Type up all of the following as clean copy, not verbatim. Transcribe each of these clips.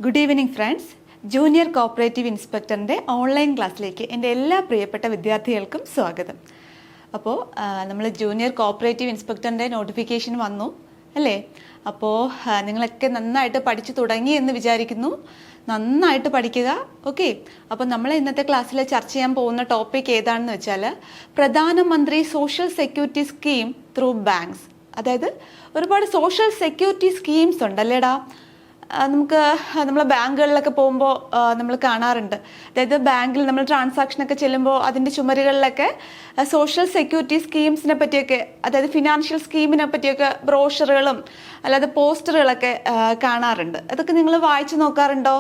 Good evening friends. Junior cooperative ഇൻസ്പെക്ടറിൻ്റെ online ക്ലാസ്സിലേക്ക് എൻ്റെ എല്ലാ പ്രിയപ്പെട്ട വിദ്യാർത്ഥികൾക്കും സ്വാഗതം. അപ്പോൾ നമ്മൾ ജൂനിയർ കോപ്പറേറ്റീവ് ഇൻസ്പെക്ടറിൻ്റെ നോട്ടിഫിക്കേഷൻ വന്നു അല്ലേ? അപ്പോൾ നിങ്ങളൊക്കെ നന്നായിട്ട് പഠിച്ചു തുടങ്ങി എന്ന് വിചാരിക്കുന്നു. നന്നായിട്ട് പഠിക്കുക. ഓക്കെ, അപ്പോൾ നമ്മൾ ഇന്നത്തെ ക്ലാസ്സിൽ ചർച്ച ചെയ്യാൻ പോകുന്ന ടോപ്പിക് ഏതാണെന്ന് വെച്ചാൽ പ്രധാനമന്ത്രി social security scheme through banks. അതായത് ഒരുപാട് സോഷ്യൽ സെക്യൂരിറ്റി സ്കീംസ് ഉണ്ടല്ലേടാ. നമുക്ക് നമ്മൾ ബാങ്കുകളിലൊക്കെ പോകുമ്പോൾ നമ്മൾ കാണാറുണ്ട്. അതായത് ബാങ്കിൽ നമ്മൾ ട്രാൻസാക്ഷനൊക്കെ ചെല്ലുമ്പോൾ അതിൻ്റെ ചുമരുകളിലൊക്കെ സോഷ്യൽ സെക്യൂരിറ്റി സ്കീംസിനെ പറ്റിയൊക്കെ, അതായത് ഫിനാൻഷ്യൽ സ്കീമിനെ പറ്റിയൊക്കെ ബ്രോഷറുകളും അല്ലാതെ പോസ്റ്ററുകളൊക്കെ കാണാറുണ്ട്. അതൊക്കെ നിങ്ങൾ വായിച്ചു നോക്കാറുണ്ടോ?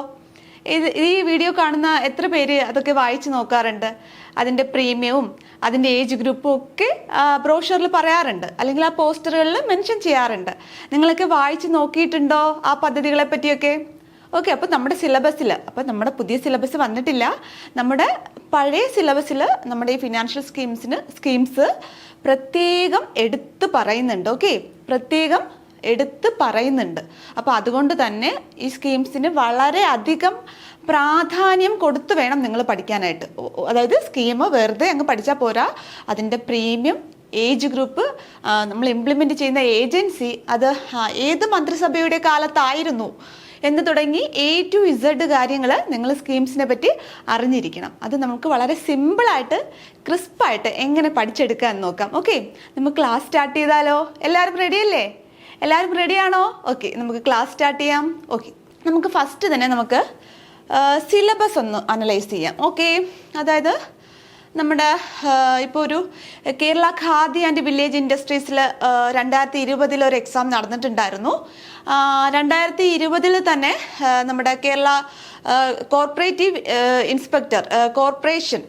ഈ വീഡിയോ കാണുന്ന എത്ര പേര് അതൊക്കെ വായിച്ചു നോക്കാറുണ്ട്? അതിൻ്റെ പ്രീമിയവും അതിൻ്റെ ഏജ് ഗ്രൂപ്പും ഒക്കെ ബ്രോഷറിൽ പറയാറുണ്ട്, അല്ലെങ്കിൽ ആ പോസ്റ്ററുകളിൽ മെൻഷൻ ചെയ്യാറുണ്ട്. നിങ്ങളൊക്കെ വായിച്ച് നോക്കിയിട്ടുണ്ടോ ആ പദ്ധതികളെ പറ്റിയൊക്കെ? ഓക്കെ, അപ്പോൾ നമ്മുടെ സിലബസിൽ, അപ്പോൾ നമ്മുടെ പുതിയ സിലബസ് വന്നിട്ടില്ല, നമ്മുടെ പഴയ സിലബസിൽ നമ്മുടെ ഈ ഫിനാൻഷ്യൽ സ്കീംസ് പ്രത്യേകം എടുത്ത് പറയുന്നുണ്ട്. ഓക്കെ, പ്രത്യേകം എടുത്ത് പറയുന്നുണ്ട്. അപ്പോൾ അതുകൊണ്ട് തന്നെ ഈ സ്കീംസിന് വളരെ അധികം പ്രാധാന്യം കൊടുത്തു വേണം നിങ്ങൾ പഠിക്കാനായിട്ട്. അതായത് സ്കീം വെറുതെ അങ്ങ് പഠിച്ചാൽ പോരാ, അതിൻ്റെ പ്രീമിയം, ഏജ് ഗ്രൂപ്പ്, നമ്മൾ ഇംപ്ലിമെൻ്റ് ചെയ്യുന്ന ഏജൻസി, അത് ഏത് മന്ത്രിസഭയുടെ കാലത്തായിരുന്നു എന്ന് തുടങ്ങി A to Z കാര്യങ്ങൾ നിങ്ങൾ സ്കീംസിനെ പറ്റി അറിഞ്ഞിരിക്കണം. അത് നമുക്ക് വളരെ സിമ്പിളായിട്ട് ക്രിസ്പായിട്ട് എങ്ങനെ പഠിച്ചെടുക്കാൻ നോക്കാം. ഓക്കെ, നമുക്ക് ക്ലാസ് സ്റ്റാർട്ട് ചെയ്താലോ? എല്ലാവരും റെഡിയല്ലേ? എല്ലാവരും റെഡിയാണോ? ഓക്കെ, നമുക്ക് ക്ലാസ് സ്റ്റാർട്ട് ചെയ്യാം. ഓക്കെ, നമുക്ക് ഫസ്റ്റ് തന്നെ നമുക്ക് സിലബസ് ഒന്ന് അനലൈസ് ചെയ്യാം. ഓക്കെ, അതായത് നമ്മുടെ ഇപ്പോൾ ഒരു കേരള ഖാദി ആൻഡ് വില്ലേജ് ഇൻഡസ്ട്രീസിൽ 2020 ഒരു എക്സാം നടന്നിട്ടുണ്ടായിരുന്നു. 2020 തന്നെ നമ്മുടെ കേരള കോർപ്പറേറ്റീവ് ഇൻസ്പെക്ടർ കോർപ്പറേഷൻ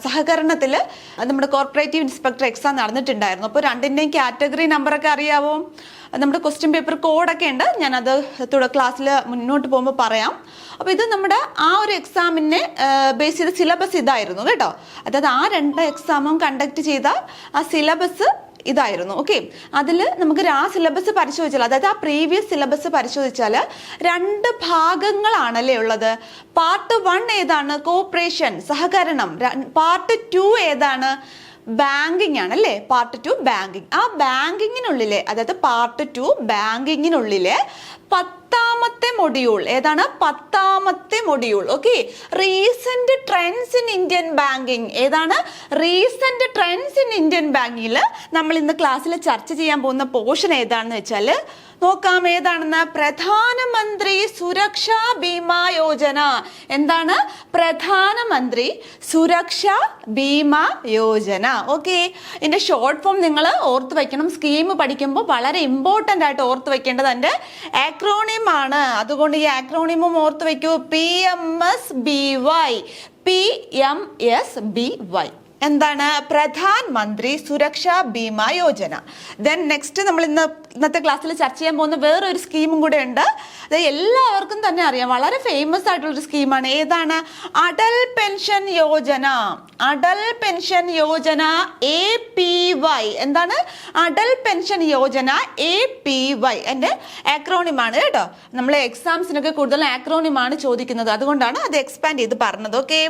സഹകരണത്തിൽ നമ്മുടെ കോർപ്പറേറ്റീവ് ഇൻസ്പെക്ടർ എക്സാം നടന്നിട്ടുണ്ടായിരുന്നു. അപ്പോൾ രണ്ടിൻ്റെയും കാറ്റഗറി നമ്പറൊക്കെ അറിയാവോ? നമ്മുടെ ക്വസ്റ്റ്യൻ പേപ്പർ കോഡൊക്കെ ഉണ്ട്, ഞാനത് ക്ലാസ്സിൽ മുന്നോട്ട് പോകുമ്പോൾ പറയാം. അപ്പോൾ ഇത് നമ്മുടെ ആ ഒരു എക്സാമിനെ ബേസ് ചെയ്ത സിലബസ് ഇതായിരുന്നു കേട്ടോ. അതായത് ആ 2 എക്സാമും കണ്ടക്ട് ചെയ്ത ആ സിലബസ് ഇതായിരുന്നു. ഓക്കെ, അതിൽ നമുക്ക് ആ സിലബസ് പരിശോധിച്ചാൽ, അതായത് ആ പ്രീവിയസ് സിലബസ് പരിശോധിച്ചാൽ 2 ഭാഗങ്ങളാണല്ലേ ഉള്ളത്. പാർട്ട് 1 ഏതാണ്? കോർപ്പറേഷൻ സഹകരണം. പാർട്ട് 2 ഏതാണ്? ബാങ്കിങ് ആണല്ലേ. Part 2 banking. ആ ബാങ്കിങ്ങിനുള്ളിലെ, അതായത് പാർട്ട് 2 ബാങ്കിങ്ങിനുള്ളിലെ 10ാമത്തെ മൊഡ്യൂൾ ഏതാണ്? 10ാമത്തെ module. Okay, recent trends in Indian banking. ഏതാണ്? റീസെന്റ് ട്രെൻഡ്സ് ഇൻ ഇന്ത്യൻ ബാങ്കിങ്ങിൽ നമ്മൾ ഇന്ന് ക്ലാസ്സിൽ ചർച്ച ചെയ്യാൻ പോകുന്ന പോർഷൻ ഏതാണെന്ന് വെച്ചാൽ നോക്കാം. ഏതാണെന്ന്? പ്രധാനമന്ത്രി സുരക്ഷാ ബീമാ യോജന. എന്താണ്? പ്രധാനമന്ത്രി സുരക്ഷാ ബീമാ യോജന. ഓക്കെ, ഇതിന്റെ ഷോർട്ട് ഫോം നിങ്ങൾ ഓർത്ത് വെക്കണം. സ്കീം പഠിക്കുമ്പോൾ വളരെ ഇമ്പോർട്ടൻ്റ് ആയിട്ട് ഓർത്ത് വെക്കേണ്ടത് അതിൻ്റെ ആക്രോണിം ആണ്. അതുകൊണ്ട് ഈ ആക്രോണിമും ഓർത്ത് വെക്കൂ. PMSBY. PMSBY എന്താണ്? പ്രധാനമന്ത്രി സുരക്ഷാ ബീമാ യോജന. ദെൻ നെക്സ്റ്റ് നമ്മൾ ഇന്നത്തെ ക്ലാസ്സിൽ ചർച്ച ചെയ്യാൻ പോകുന്ന വേറൊരു സ്കീമും കൂടെ ഉണ്ട്. അത് എല്ലാവർക്കും തന്നെ അറിയാം, വളരെ ഫേമസ് ആയിട്ടുള്ളൊരു സ്കീമാണ്. ഏതാണ്? Atal pension Yojana. Atal pension Yojana APY. എന്താണ്? Atal pension Yojana APY. എൻ്റെ ആക്രോണിമാണ് കേട്ടോ. നമ്മൾ എക്സാംസിനൊക്കെ കൂടുതൽ ആക്രോണിമാണ് ചോദിക്കുന്നത്, അതുകൊണ്ടാണ് അത് എക്സ്പാൻഡ് ചെയ്ത് പറഞ്ഞത്. ഓക്കെ,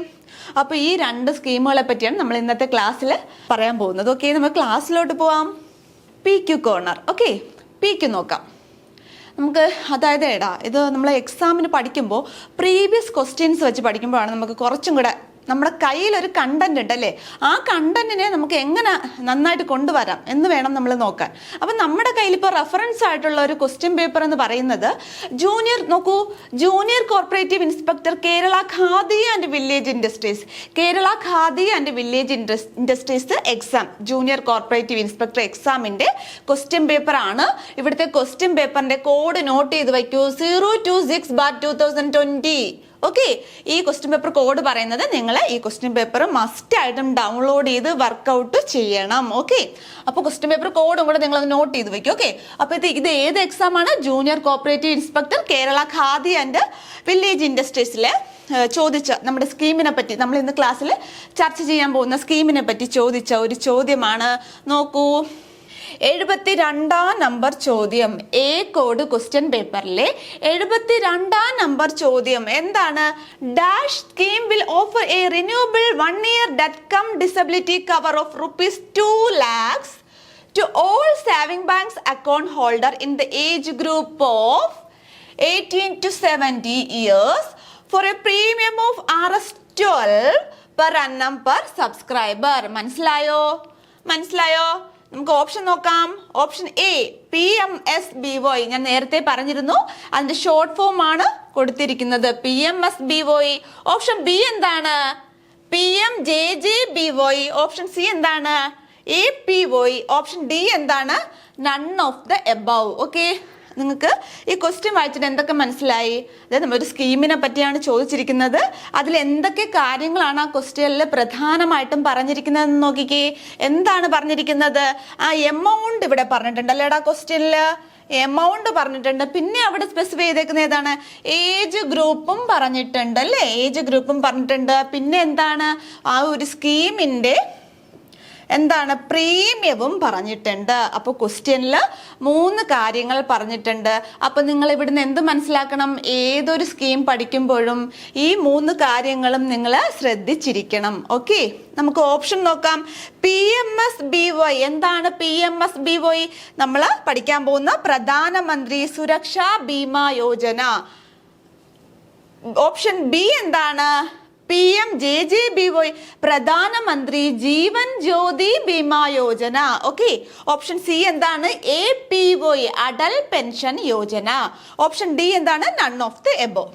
അപ്പോൾ ഈ 2 സ്കീമുകളെ പറ്റിയാണ് നമ്മൾ ഇന്നത്തെ ക്ലാസ്സിൽ പറയാൻ പോകുന്നത്. ഓക്കെ, നമുക്ക് ക്ലാസ്സിലോട്ട് പോവാം. PQ corner. ഓക്കെ, PQ നോക്കാം നമുക്ക്. അതായത് ഇത് നമ്മൾ എക്സാമിന് പഠിക്കുമ്പോൾ പ്രീവിയസ് ക്വസ്റ്റ്യൻസ് വെച്ച് പഠിക്കുമ്പോഴാണ് നമുക്ക് കുറച്ചും കൂടെ നമ്മുടെ കയ്യിലൊരു കണ്ടന്റ് ഉണ്ടല്ലേ, ആ കണ്ടന്റിനെ നമുക്ക് എങ്ങനെ നന്നായിട്ട് കൊണ്ടുവരാം എന്ന് വേണം നമ്മൾ നോക്കാൻ. അപ്പം നമ്മുടെ കയ്യിൽ ഇപ്പോൾ റെഫറൻസ് ആയിട്ടുള്ള ഒരു ക്വസ്റ്റ്യൻ പേപ്പർ എന്ന് പറയുന്നത് junior corporative inspector Kerala Khadi and village industries. Kerala Khadi and village industries exam, junior corporative inspector എക്സാമിൻ്റെ ക്വസ്റ്റ്യൻ പേപ്പർ ആണ്. ഇവിടുത്തെ ക്വസ്റ്റ്യൻ പേപ്പറിൻ്റെ കോഡ് നോട്ട് ചെയ്ത് വയ്ക്കൂ. 026/2020. ഓക്കെ, ഈ ക്വസ്റ്റ്യൻ പേപ്പർ കോഡ് പറയുന്നത് നിങ്ങൾ ഈ ക്വസ്റ്റ്യൻ പേപ്പർ മസ്റ്റ് ആയിട്ടും ഡൗൺലോഡ് ചെയ്ത് വർക്കൗട്ട് ചെയ്യണം. ഓക്കെ, അപ്പോൾ ക്വസ്റ്റ്യൻ പേപ്പർ കോഡും കൂടെ നിങ്ങൾ നോട്ട് ചെയ്ത് വെക്കും. ഓക്കെ, അപ്പോൾ ഇത് ഏത് എക്സാം ആണ്? Junior cooperative inspector Kerala Khadi and village ഇൻഡസ്ട്രീസിലെ ചോദിച്ച നമ്മുടെ സ്കീമിനെ പറ്റി, നമ്മൾ ഇന്ന് ക്ലാസ്സിൽ ചർച്ച ചെയ്യാൻ പോകുന്ന സ്കീമിനെ പറ്റി ചോദിച്ച ഒരു ചോദ്യമാണ്. നോക്കൂ, 72 നമ്പർ ചോദ്യം, എ കോഡ് ക്വസ്റ്റ്യൻ പേപ്പറിലെ 72 നമ്പർ ചോദ്യം എന്താണ്? Dash scheme will offer A renewable 1 year death cum disability cover of ₹2 lakhs to all saving banks account holder in the age group of 18 to 70 years for a premium of Rs12 per annum per subscriber. മനസ്സിലായോ? നമുക്ക് option നോക്കാം. Option A PMSBY, ഞാൻ നേരത്തെ പറഞ്ഞിരുന്നു, അതിന്റെ short form ആണ് കൊടുത്തിരിക്കുന്നത്, PMSBY. Option B എന്താണ്? PMJJBY. ഓപ്ഷൻ സി എന്താണ്? APY. ഓപ്ഷൻ ഡി എന്താണ്? None of the above. Okay, നിങ്ങൾക്ക് ഈ ക്വസ്റ്റ്യൻ വായിച്ചിട്ട് എന്തൊക്കെ മനസ്സിലായി? അതായത് നമ്മളൊരു സ്കീമിനെ പറ്റിയാണ് ചോദിച്ചിരിക്കുന്നത്. അതിൽ എന്തൊക്കെ കാര്യങ്ങളാണ് ആ ക്വസ്റ്റ്യനിൽ പ്രധാനമായിട്ടും പറഞ്ഞിരിക്കുന്നതെന്ന് നോക്കിക്കേ. എന്താണ് പറഞ്ഞിരിക്കുന്നത്? ആ എമൗണ്ട് ഇവിടെ പറഞ്ഞിട്ടുണ്ട് അല്ലേടാ, ക്വസ്റ്റ്യനിൽ എമൗണ്ട് പറഞ്ഞിട്ടുണ്ട്. പിന്നെ അവിടെ സ്പെസിഫൈ ചെയ്തേക്കുന്ന ഏതാണ്? ഏജ് ഗ്രൂപ്പും പറഞ്ഞിട്ടുണ്ട് അല്ലേ? ഏജ് ഗ്രൂപ്പും പറഞ്ഞിട്ടുണ്ട്. പിന്നെ എന്താണ്? ആ ഒരു സ്കീമിന്റെ എന്താണ്? പ്രീമിയവും പറഞ്ഞിട്ടുണ്ട്. അപ്പോൾ ക്വസ്റ്റ്യനിൽ 3 കാര്യങ്ങൾ പറഞ്ഞിട്ടുണ്ട്. അപ്പൊ നിങ്ങൾ ഇവിടുന്ന് എന്ത് മനസ്സിലാക്കണം? ഏതൊരു സ്കീം പഠിക്കുമ്പോഴും ഈ 3 കാര്യങ്ങളും നിങ്ങൾ ശ്രദ്ധിച്ചിരിക്കണം. ഓക്കെ, നമുക്ക് ഓപ്ഷൻ നോക്കാം. PMSBY എന്താണ്? PMSBY നമ്മൾ പഠിക്കാൻ പോകുന്ന പ്രധാനമന്ത്രി സുരക്ഷാ ബീമാ യോജന. ഓപ്ഷൻ ബി എന്താണ്? PMJJBY Pradhan Mantri Jeevan Jyoti Bima Yojana. Okay, option C എന്താണ്? APY Atal pension Yojana. Option D എന്താണ്? None of the above.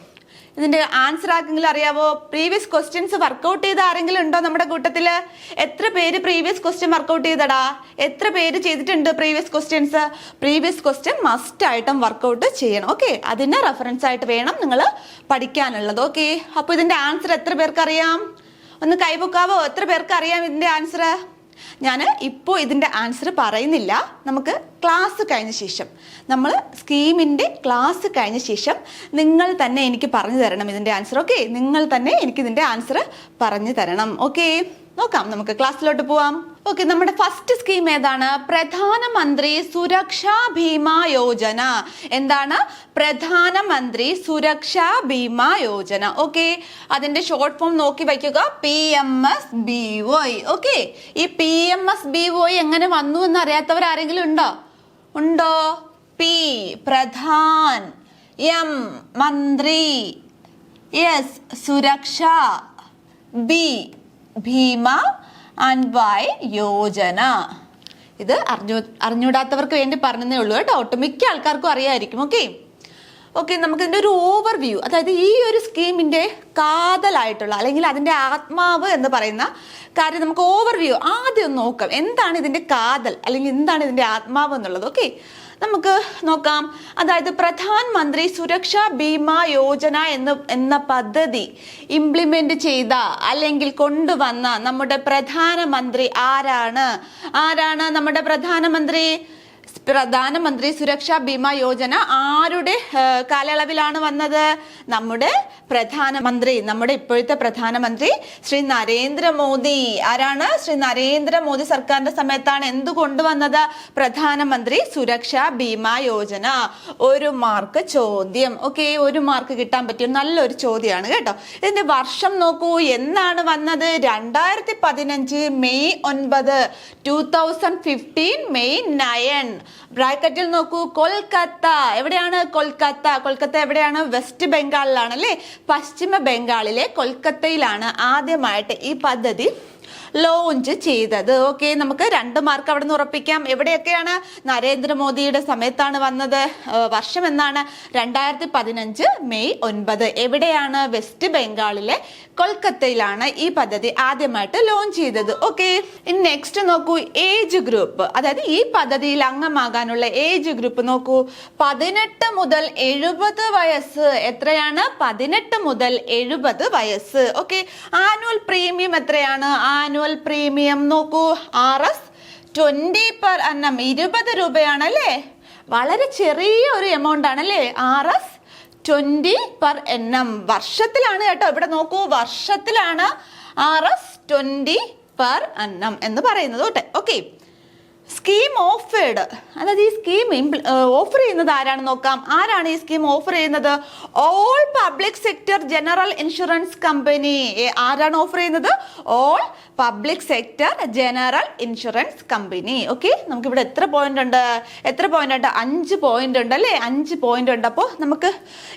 ഇതിന്റെ ആൻസർ ആർക്കെങ്കിലും അറിയാവോ? പ്രീവിയസ് ക്വസ്റ്റ്യൻസ് വർക്ക്ഔട്ട് ചെയ്ത ആരെങ്കിലും ഉണ്ടോ നമ്മുടെ കൂട്ടത്തില്? എത്ര പേര് പ്രീവിയസ് ക്വസ്റ്റ്യൻ വർക്ക്ഔട്ട് ചെയ്തടാ? എത്ര പേര് ചെയ്തിട്ടുണ്ട് previous questions? Previous question must ആയിട്ടും വർക്ക്ഔട്ട് ചെയ്യണം. ഓക്കെ, അതിന് റെഫറൻസ് ആയിട്ട് വേണം നിങ്ങൾ പഠിക്കാനുള്ളത്. ഓക്കെ, അപ്പൊ ഇതിന്റെ ആൻസർ എത്ര പേർക്ക് അറിയാം? ഒന്ന് കൈപൊക്കാവോ? എത്ര പേർക്ക് അറിയാം ഇതിന്റെ ആൻസർ? ഞാൻ ഇപ്പോൾ ഇതിൻ്റെ ആൻസർ പറയുന്നില്ല. നമുക്ക് ക്ലാസ് കഴിഞ്ഞ ശേഷം, നമ്മൾ സ്കീമിൻ്റെ ക്ലാസ് കഴിഞ്ഞ ശേഷം നിങ്ങൾ തന്നെ എനിക്ക് പറഞ്ഞു തരണം ഇതിൻ്റെ ആൻസർ. ഓക്കെ, നിങ്ങൾ തന്നെ എനിക്ക് ഇതിൻ്റെ ആൻസർ പറഞ്ഞു തരണം. ഓക്കെ, നോക്കാം, നമുക്ക് ക്ലാസ്സിലോട്ട് പോവാം. ഓക്കെ, നമ്മുടെ ഫസ്റ്റ് സ്കീം ഏതാണ്? പ്രധാനമന്ത്രി സുരക്ഷാ ബീമാ യോജന. എന്താണ്? പ്രധാനമന്ത്രി സുരക്ഷാ ബീമാ യോജന. ഓക്കെ, അതിന്റെ ഷോർട്ട് ഫോം നോക്കി വയ്ക്കുക, PMSBY. ഓക്കെ, ഈ PMSBY എങ്ങനെ വന്നു എന്ന് അറിയാത്തവർ ആരെങ്കിലും ഉണ്ടോ? P Pradhan, M Mantri, S Suraksha, B Bima and Y Yojana. ഇത് അറിഞ്ഞൂടാത്തവർക്ക് വേണ്ടി പറഞ്ഞതേ ഉള്ളൂ കേട്ടോ. ഒട്ടുമിക്ക ആൾക്കാർക്കും അറിയാമായിരിക്കും. ഓക്കെ, നമുക്ക് ഇതിൻ്റെ ഒരു ഓവർവ്യൂ, അതായത് ഈ ഒരു സ്കീമിൻ്റെ കാതലായിട്ടുള്ള അല്ലെങ്കിൽ അതിൻ്റെ ആത്മാവ് എന്ന് പറയുന്ന കാര്യം നമുക്ക് ഓവർവ്യൂ ആദ്യം ഒന്ന് നോക്കാം. എന്താണ് ഇതിൻ്റെ കാതൽ അല്ലെങ്കിൽ എന്താണ് ഇതിൻ്റെ ആത്മാവ് എന്നുള്ളത്? ഓക്കെ, നമുക്ക് നോക്കാം. അതായത് പ്രധാനമന്ത്രി സുരക്ഷാ ബീമാ യോജന എന്ന പദ്ധതി ഇംപ്ലിമെന്റ് ചെയ്ത അല്ലെങ്കിൽ കൊണ്ടുവന്ന നമ്മുടെ പ്രധാനമന്ത്രി ആരാണ് നമ്മുടെ പ്രധാനമന്ത്രി സുരക്ഷാ ബീമാ യോജന ആരുടെ കാലയളവിലാണ് വന്നത്? നമ്മുടെ ഇപ്പോഴത്തെ പ്രധാനമന്ത്രി ശ്രീ നരേന്ദ്രമോദി. ആരാണ്? ശ്രീ നരേന്ദ്രമോദി സർക്കാരിന്റെ സമയത്താണ് എന്ത് കൊണ്ടുവന്നത്? പ്രധാനമന്ത്രി സുരക്ഷാ ബീമാ യോജന. 1 മാർക്ക് ചോദ്യം. ഓക്കെ, 1 മാർക്ക് കിട്ടാൻ പറ്റിയ നല്ലൊരു ചോദ്യമാണ് കേട്ടോ. ഇതിന്റെ വർഷം നോക്കൂ, എന്നാണ് വന്നത്? 2015 മെയ് 9, 2015 മെയ് 9. ബ്രാക്കറ്റിൽ നോക്കൂ, കൊൽക്കത്ത. എവിടെയാണ് കൊൽക്കത്ത എവിടെയാണ്? വെസ്റ്റ് ബംഗാളിലാണ് അല്ലേ? പശ്ചിമ ബംഗാളിലെ കൊൽക്കത്തയിലാണ് ആദ്യമായിട്ട് ഈ പദ്ധതി ലോഞ്ച് ചെയ്തത്. ഓക്കെ, നമുക്ക് 2 മാർക്ക് അവിടെ നിന്ന് ഉറപ്പിക്കാം. എവിടെയൊക്കെയാണ്? നരേന്ദ്രമോദിയുടെ സമയത്താണ് വന്നത്. വർഷം എന്നാണ്? 2015 മെയ് 9. എവിടെയാണ്? വെസ്റ്റ് ബംഗാളിലെ കൊൽക്കത്തയിലാണ് ഈ പദ്ധതി ആദ്യമായിട്ട് ലോഞ്ച് ചെയ്തത്. ഓക്കെ, ഇനി നെക്സ്റ്റ് നോക്കൂ, ഏജ് ഗ്രൂപ്പ്. അതായത് ഈ പദ്ധതിയിൽ അംഗമാകാനുള്ള ഏജ് ഗ്രൂപ്പ് നോക്കൂ, 18 മുതൽ 70 വയസ്സ്. എത്രയാണ്? 18 മുതൽ 70 വയസ്സ്. ഓക്കെ, ആനുവൽ പ്രീമിയം എത്രയാണ്? ആനുവൽ പ്രീമിയം നോക്കൂ, Rs20 പെർ annum 20 രൂപയാണ് അല്ലേ? വളരെ ചെറിയ ഒരു എമൗണ്ട് ആണല്ലേ? Rs20 per annum. വർഷത്തിലാണ് കേട്ടോ. ഇവിടെ നോക്കൂ, വർഷത്തിലാണ് Rs20 പെർ annum എന്ന് പറയുന്നത്. ഓക്കെ, സ്കീം ഓഫേർഡ്, അതായത് ഈ സ്കീം ഓഫർ ചെയ്യുന്നത് ആരാണെന്ന് നോക്കാം. ആരാണ് ഈ സ്കീം ഓഫർ ചെയ്യുന്നത്? All public sector general insurance company. ആരാണ് ഓഫർ ചെയ്യുന്നത്? All public sector general insurance company. Okay, നമുക്കിവിടെ എത്ര പോയിന്റ് ഉണ്ട്? 5 പോയിന്റ് ഉണ്ട് അല്ലേ? 5 പോയിന്റ് ഉണ്ട്. അപ്പോൾ നമുക്ക്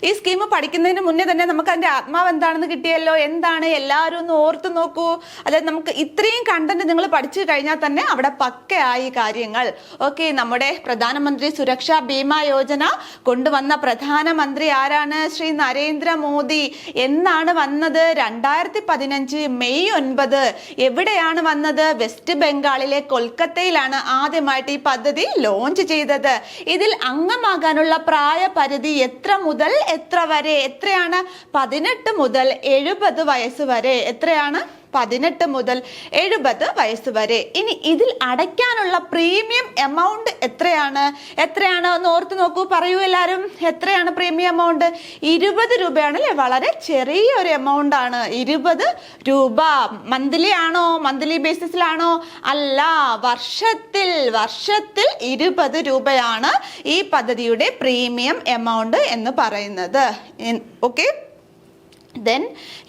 ഈ സ്കീം പഠിക്കുന്നതിന് മുന്നേ തന്നെ നമുക്ക് അതിന്റെ ആത്മാവ് എന്താണെന്ന് കിട്ടിയല്ലോ. എന്താണ്? എല്ലാവരും ഒന്ന് ഓർത്ത് നോക്കൂ. അതായത് നമുക്ക് ഇത്രയും കണ്ടന്റ് നിങ്ങൾ പഠിച്ചു കഴിഞ്ഞാൽ തന്നെ അവിടെ പക്കയായി കാര്യങ്ങൾ. ഓക്കെ, നമ്മുടെ പ്രധാനമന്ത്രി സുരക്ഷാ ബീമാ യോജന കൊണ്ടുവന്ന പ്രധാനമന്ത്രി ആരാണ്? ശ്രീ നരേന്ദ്രമോദി. എന്നാണ് വന്നത്? 2015 മെയ് 9. എവിടെയാണ് വന്നത്? വെസ്റ്റ് ബംഗാളിലെ കൊൽക്കത്തയിലാണ് ആദ്യമായിട്ട് ഈ പദ്ധതി ലോഞ്ച് ചെയ്തത്. ഇതിൽ അംഗമാകാനുള്ള പ്രായപരിധി എത്ര മുതൽ എത്ര വരെ? എത്രയാണ്? 18 മുതൽ 70 വയസ്സ് വരെ. എത്രയാണ്? 18 മുതൽ 70 വയസ്സ് വരെ. ഇനി ഇതിൽ അടയ്ക്കാനുള്ള പ്രീമിയം എമൗണ്ട് എത്രയാണ്? ഒന്ന് ഓർത്ത് നോക്കൂ, പറയൂ എല്ലാവരും. എത്രയാണ് പ്രീമിയം എമൗണ്ട്? 20 രൂപയാണ് അല്ലേ? വളരെ ചെറിയൊരു എമൗണ്ട് ആണ്. 20 രൂപ. മന്ത്ലി ആണോ? മന്ത്ലി ബേസിസിലാണോ? അല്ല, വർഷത്തിൽ 20 രൂപയാണ് ഈ പദ്ധതിയുടെ പ്രീമിയം എമൗണ്ട് എന്ന് പറയുന്നത്. ഓക്കെ, ദെൻ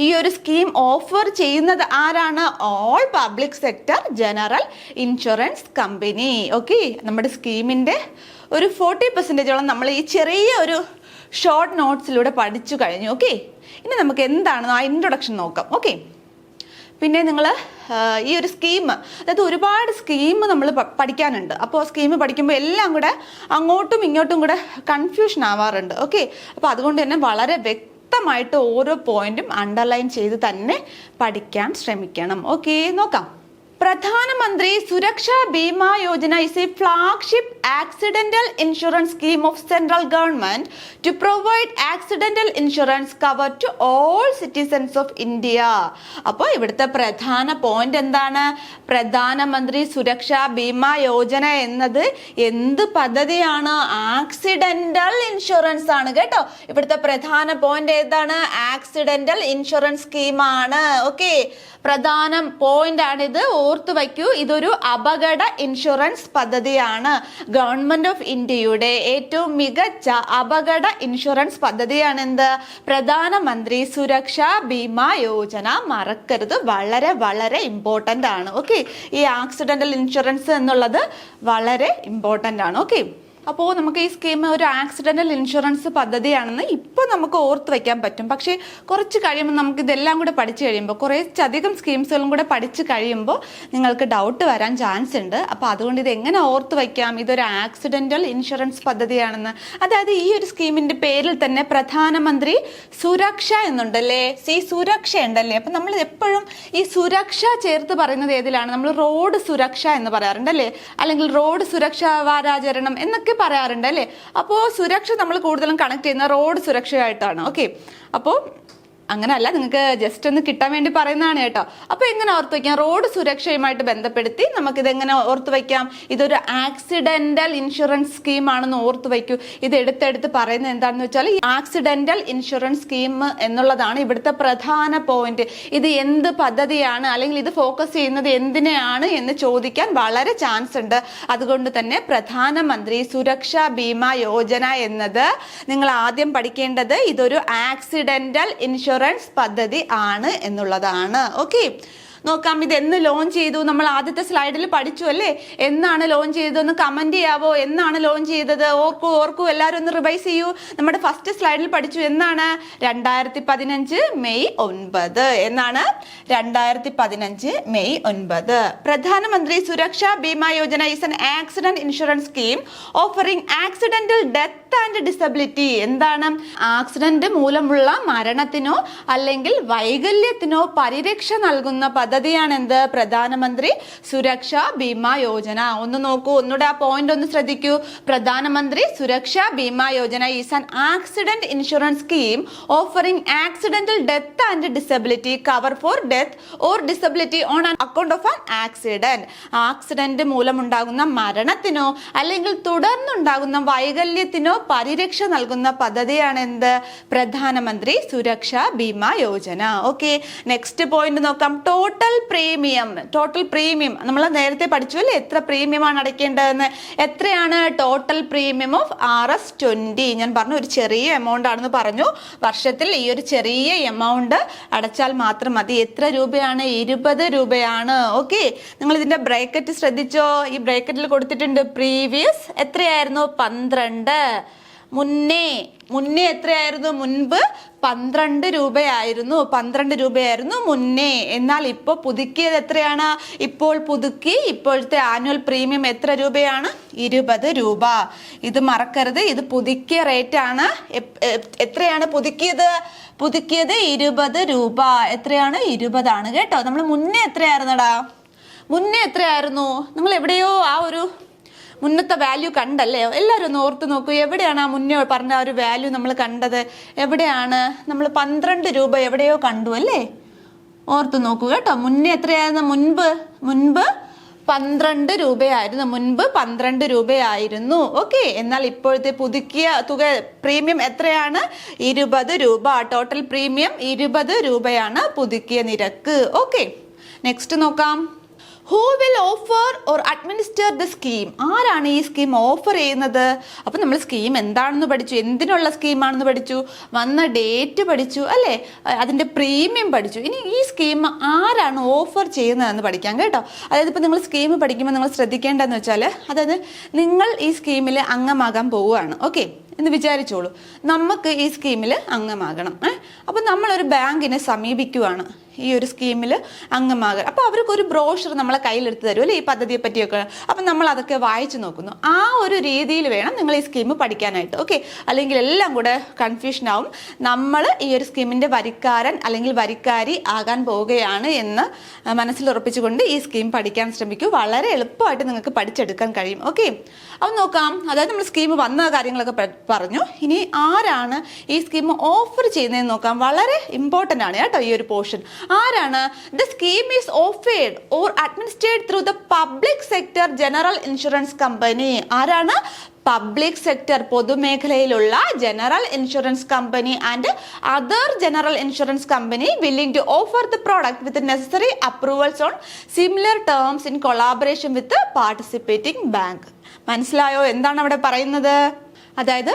ഈ ഒരു സ്കീം ഓഫർ ചെയ്യുന്നത് ആരാണ്? All public sector general insurance company. Okay, നമ്മുടെ സ്കീമിൻ്റെ ഒരു 40% നമ്മൾ ഈ ചെറിയ ഒരു ഷോർട്ട് നോട്ട്സിലൂടെ പഠിച്ചു കഴിഞ്ഞു. ഓക്കെ, ഇനി നമുക്ക് എന്താണ് ആ ഇൻട്രൊഡക്ഷൻ നോക്കാം. ഓക്കെ, പിന്നെ നിങ്ങൾ ഈ ഒരു സ്കീം, അതായത് ഒരുപാട് സ്കീം നമ്മൾ പഠിക്കാനുണ്ട്. അപ്പോൾ സ്കീം പഠിക്കുമ്പോൾ എല്ലാം കൂടെ അങ്ങോട്ടും ഇങ്ങോട്ടും കൂടെ കൺഫ്യൂഷൻ ആവാറുണ്ട്. ഓക്കെ, അപ്പോൾ അതുകൊണ്ട് തന്നെ വളരെ വ്യക്തമായിട്ട് ഓരോ പോയിന്റും അണ്ടർലൈൻ ചെയ്ത് തന്നെ പഠിക്കാൻ ശ്രമിക്കണം. ഓക്കെ, നോക്കാം. Pradhan Mantri Suraksha Bima Yojana is a flagship accidental insurance scheme of central government to provide accidental insurance cover to all citizens of India. അപ്പോൾ ഇവിടുത്തെ പ്രധാന പോയിന്റ് എന്താണ്? പ്രധാനമന്ത്രി സുരക്ഷാ ബീമാ യോജന എന്നത് എന്ത് പദ്ധതിയാണ്? ആക്സിഡന്റൽ ഇൻഷുറൻസ് ആണ് കേട്ടോ. ഇവിടുത്തെ പ്രധാന പോയിന്റ് ഏതാണ്? ആക്സിഡന്റൽ ഇൻഷുറൻസ് സ്കീമാണ്. ഓക്കെ, പ്രധാന പോയിന്റ് ആണിത്. ഓർത്തു വയ്ക്കൂ, ഇതൊരു അപകട ഇൻഷുറൻസ് പദ്ധതിയാണ്. ഗവൺമെന്റ് ഓഫ് ഇന്ത്യയുടെ ഏറ്റവും മികച്ച അപകട ഇൻഷുറൻസ് പദ്ധതിയാണ് എന്ത്? പ്രധാനമന്ത്രി സുരക്ഷാ ബീമാ യോജന. മറക്കരുത്, വളരെ വളരെ ഇമ്പോർട്ടൻ്റ് ആണ്. ഓക്കെ, ഈ ആക്സിഡന്റൽ ഇൻഷുറൻസ് എന്നുള്ളത് വളരെ ഇമ്പോർട്ടൻ്റ് ആണ്. ഓക്കെ, അപ്പോൾ നമുക്ക് ഈ സ്കീം ഒരു ആക്സിഡന്റൽ ഇൻഷുറൻസ് പദ്ധതിയാണെന്ന് ഇപ്പോൾ നമുക്ക് ഓർത്ത് വയ്ക്കാൻ പറ്റും. പക്ഷേ കുറച്ച് കഴിയുമ്പോൾ നമുക്ക് ഇതെല്ലാം കൂടെ പഠിച്ചു കഴിയുമ്പോൾ, കുറച്ചധികം സ്കീംസുകളും കൂടെ പഠിച്ചു കഴിയുമ്പോൾ നിങ്ങൾക്ക് ഡൗട്ട് വരാൻ ചാൻസ് ഉണ്ട്. അപ്പോൾ അതുകൊണ്ട് ഇത് എങ്ങനെ ഓർത്ത് വയ്ക്കാം? ഇതൊരു ആക്സിഡന്റൽ ഇൻഷുറൻസ് പദ്ധതിയാണെന്ന്. അതായത് ഈ ഒരു സ്കീമിൻ്റെ പേരിൽ തന്നെ പ്രധാനമന്ത്രി സുരക്ഷ എന്നുണ്ടല്ലേ? സുരക്ഷ ഉണ്ടല്ലേ? അപ്പം നമ്മൾ എപ്പോഴും ഈ സുരക്ഷ ചേർത്ത് പറയുന്നത് ഏതിലാണ്? നമ്മൾ റോഡ് സുരക്ഷ എന്ന് പറയാറുണ്ടല്ലേ? അല്ലെങ്കിൽ റോഡ് സുരക്ഷാ വാരാചരണം എന്നൊക്കെ പറയാറുണ്ട് അല്ലേ? അപ്പോൾ സുരക്ഷ നമ്മൾ കൂടുതലും കണക്ട് ചെയ്യുന്ന റോഡ് സുരക്ഷയായിട്ടാണ്. ഓക്കെ, അപ്പോൾ അങ്ങനെയല്ല, നിങ്ങൾക്ക് ജസ്റ്റ് ഒന്ന് കിട്ടാൻ വേണ്ടി പറയുന്നതാണ് കേട്ടോ. അപ്പോൾ എങ്ങനെ ഓർത്ത് വയ്ക്കാം? റോഡ് സുരക്ഷയുമായിട്ട് ബന്ധപ്പെടുത്തി നമുക്കിതെങ്ങനെ ഓർത്ത് വയ്ക്കാം? ഇതൊരു ആക്സിഡന്റൽ ഇൻഷുറൻസ് സ്കീം ആണെന്ന് ഓർത്ത് വയ്ക്കൂ. ഇത് എടുത്തെടുത്ത് പറയുന്നത് എന്താണെന്ന് വെച്ചാൽ ഈ ആക്സിഡന്റൽ ഇൻഷുറൻസ് സ്കീം എന്നുള്ളതാണ് ഇവിടുത്തെ പ്രധാന പോയിന്റ്. ഇത് എന്ത് പദ്ധതിയാണ്, അല്ലെങ്കിൽ ഇത് ഫോക്കസ് ചെയ്യുന്നത് എന്തിനെയാണ് എന്ന് ചോദിക്കാൻ വളരെ ചാൻസ് ഉണ്ട്. അതുകൊണ്ട് തന്നെ പ്രധാനമന്ത്രി സുരക്ഷാ ബീമാ യോജന എന്നത് നിങ്ങൾ ആദ്യം പഠിക്കേണ്ടത് ഇതൊരു ആക്സിഡന്റൽ ഇൻഷുറൻസ് പദ്ധതി ആണ് എന്നുള്ളതാണ്. ഓക്കെ, നോക്കാം. ഇത് എന്ന് ലോഞ്ച് ചെയ്തു? നമ്മൾ ആദ്യത്തെ സ്ലൈഡിൽ പഠിച്ചു അല്ലേ? എന്നാണ് ലോഞ്ച് ചെയ്തതെന്ന് കമന്റ് ചെയ്യാവോ? എന്നാണ് ലോഞ്ച് ചെയ്തത്? ഓർക്കൂ എല്ലാവരും ഒന്ന് റിവൈസ് ചെയ്യൂ. നമ്മുടെ ഫസ്റ്റ് സ്ലൈഡിൽ പഠിച്ചു. എന്നാണ്? 2015 മെയ് 9. എന്നാണ്? 2015 മെയ് 9. പ്രധാനമന്ത്രി Suraksha Bima Yojana is an accident insurance scheme offering accidental death and disability. എന്താണ്? ആക്സിഡന്റ് മൂലമുള്ള മരണത്തിനോ അല്ലെങ്കിൽ വൈകല്യത്തിനോ പരിരക്ഷ നൽകുന്ന പദ്ധതിയാണ് എന്ത്? പ്രധാനമന്ത്രി സുരക്ഷാ ബീമാ യോജന. ഒന്ന് നോക്കൂ, ഒന്നുകൂടെ ആ പോയിന്റ് ഒന്ന് ശ്രദ്ധിക്കൂ. പ്രധാനമന്ത്രി Suraksha Bima Yojana is an accident insurance scheme offering accidental death and disability cover for death or disability on an account of an accident. Accident മൂലമുണ്ടാകുന്ന മരണത്തിനോ അല്ലെങ്കിൽ തുടർന്നുണ്ടാകുന്ന വൈകല്യത്തിനോ പരിരക്ഷ നൽകുന്ന പദ്ധതിയാണ് എന്ത്? പ്രധാനമന്ത്രി Suraksha Bima Yojana. Okay, next point നോക്കാം. ടോട്ടൽ ടോട്ടൽ പ്രീമിയം നമ്മൾ നേരത്തെ പഠിച്ചു അല്ലേ, എത്ര പ്രീമിയമാണ് അടയ്ക്കേണ്ടതെന്ന്. എത്രയാണ് ടോട്ടൽ പ്രീമിയം ഓഫ് RS20? ഞാൻ പറഞ്ഞു ഒരു ചെറിയ എമൗണ്ട് ആണെന്ന് പറഞ്ഞു. വർഷത്തിൽ ഈ ഒരു ചെറിയ എമൗണ്ട് അടച്ചാൽ മാത്രം മതി. എത്ര രൂപയാണ്? 20 രൂപയാണ്. ഓക്കെ, നിങ്ങൾ ഇതിന്റെ ബ്രാക്കറ്റ് ശ്രദ്ധിച്ചോ? ഈ ബ്രാക്കറ്റിൽ കൊടുത്തിട്ടുണ്ട് പ്രീവിയസ് എത്രയായിരുന്നു? 12. മുന്നേ എത്രയായിരുന്നു? മുൻപ് 12 രൂപയായിരുന്നു. 12 രൂപയായിരുന്നു മുന്നേ. എന്നാൽ ഇപ്പോൾ പുതുക്കിയത് എത്രയാണ്? ഇപ്പോൾ ഇപ്പോഴത്തെ ആനുവൽ പ്രീമിയം എത്ര രൂപയാണ്? 20 രൂപ. ഇത് മറക്കരുത്, ഇത് പുതുക്കിയ റേറ്റ് ആണ്. എത്രയാണ് പുതുക്കിയത്? 20 രൂപ. എത്രയാണ്? 20 ആണ് കേട്ടോ. നമ്മൾ മുന്നേ എത്രയായിരുന്നു? നിങ്ങൾ എവിടെയോ ആ ഒരു മുന്നത്തെ വാല്യൂ കണ്ടല്ലേ? എല്ലാവരും ഒന്ന് ഓർത്ത് നോക്കൂ. എവിടെയാണ് ആ മുന്നേ പറഞ്ഞ ആ ഒരു വാല്യൂ നമ്മൾ കണ്ടത്? എവിടെയാണ്? നമ്മൾ 12 രൂപ എവിടെയോ കണ്ടു അല്ലേ? ഓർത്ത് നോക്കൂ കേട്ടോ. മുന്നേ എത്രയായിരുന്നു? മുൻപ് 12 രൂപയായിരുന്നു. ഓക്കെ, എന്നാൽ ഇപ്പോഴത്തെ പുതുക്കിയ തുക പ്രീമിയം എത്രയാണ്? 20 രൂപ. ടോട്ടൽ പ്രീമിയം 20 രൂപയാണ് പുതുക്കിയ നിരക്ക്. ഓക്കെ, നെക്സ്റ്റ് നോക്കാം. Who will offer or administer the scheme? ആരാണ് ഈ സ്കീം ഓഫർ ചെയ്യുന്നത്? അപ്പം നമ്മൾ സ്കീം എന്താണെന്ന് പഠിച്ചു, എന്തിനുള്ള സ്കീമാണെന്ന് പഠിച്ചു, വന്ന ഡേറ്റ് പഠിച്ചു അല്ലേ, അതിൻ്റെ പ്രീമിയം പഠിച്ചു. ഇനി ഈ സ്കീം ആരാണ് ഓഫർ ചെയ്യുന്നതെന്ന് പഠിക്കാം കേട്ടോ. അതായത് ഇപ്പം നിങ്ങൾ സ്കീം പഠിക്കുമ്പോൾ നിങ്ങൾ ശ്രദ്ധിക്കേണ്ടതെന്ന് വെച്ചാൽ, അതായത് നിങ്ങൾ ഈ സ്കീമിൽ അംഗമാകാൻ പോവുകയാണ്. ഓക്കെ എന്ന് വിചാരിച്ചോളൂ. നമുക്ക് ഈ സ്കീമിൽ അംഗമാകണം. അപ്പം നമ്മളൊരു ബാങ്കിനെ സമീപിക്കുവാണ് ഈ ഒരു സ്കീമിൽ അംഗമാകാൻ. അപ്പോൾ അവർക്കൊരു ബ്രോഷർ നമ്മളെ കയ്യിലെടുത്ത് തരും അല്ലേ, ഈ പദ്ധതിയെ പറ്റിയൊക്കെ. അപ്പം നമ്മൾ അതൊക്കെ വായിച്ചു നോക്കുന്നു. ആ ഒരു രീതിയിൽ വേണം നിങ്ങൾ ഈ സ്കീം പഠിക്കാനായിട്ട്. ഓക്കെ, അല്ലെങ്കിൽ എല്ലാം കൂടെ കൺഫ്യൂഷൻ ആവും. നമ്മൾ ഈ ഒരു സ്കീമിൻ്റെ വരിക്കാരൻ അല്ലെങ്കിൽ വരിക്കാരി ആകാൻ പോവുകയാണ് എന്ന് മനസ്സിൽ ഉറപ്പിച്ചുകൊണ്ട് ഈ സ്കീം പഠിക്കാൻ ശ്രമിക്കൂ. വളരെ എളുപ്പമായിട്ട് നിങ്ങൾക്ക് പഠിച്ചെടുക്കാൻ കഴിയും. ഓക്കെ, അപ്പം നോക്കാം. അതായത് നമ്മൾ സ്കീം വന്ന കാര്യങ്ങളൊക്കെ പറഞ്ഞു. ഇനി ആരാണ് ഈ സ്കീം ഓഫർ ചെയ്യുന്നതെന്ന് നോക്കാം. വളരെ ഇമ്പോർട്ടൻ്റ് ആണ് കേട്ടോ ഈ ഒരു പോർഷൻ. ആരാണ്? The scheme is offered or administrate through the public sector general insurance company. ആരാണ്? പബ്ലിക് സെക്ടർ, പൊതുമേഖലയിലുള്ള general insurance company and other general insurance company willing to offer the product with necessary approvals on similar terms in collaboration with participating bank. മനസ്സിലായോ എന്താണ് അവിടെ പറയുന്നത്? അതായത്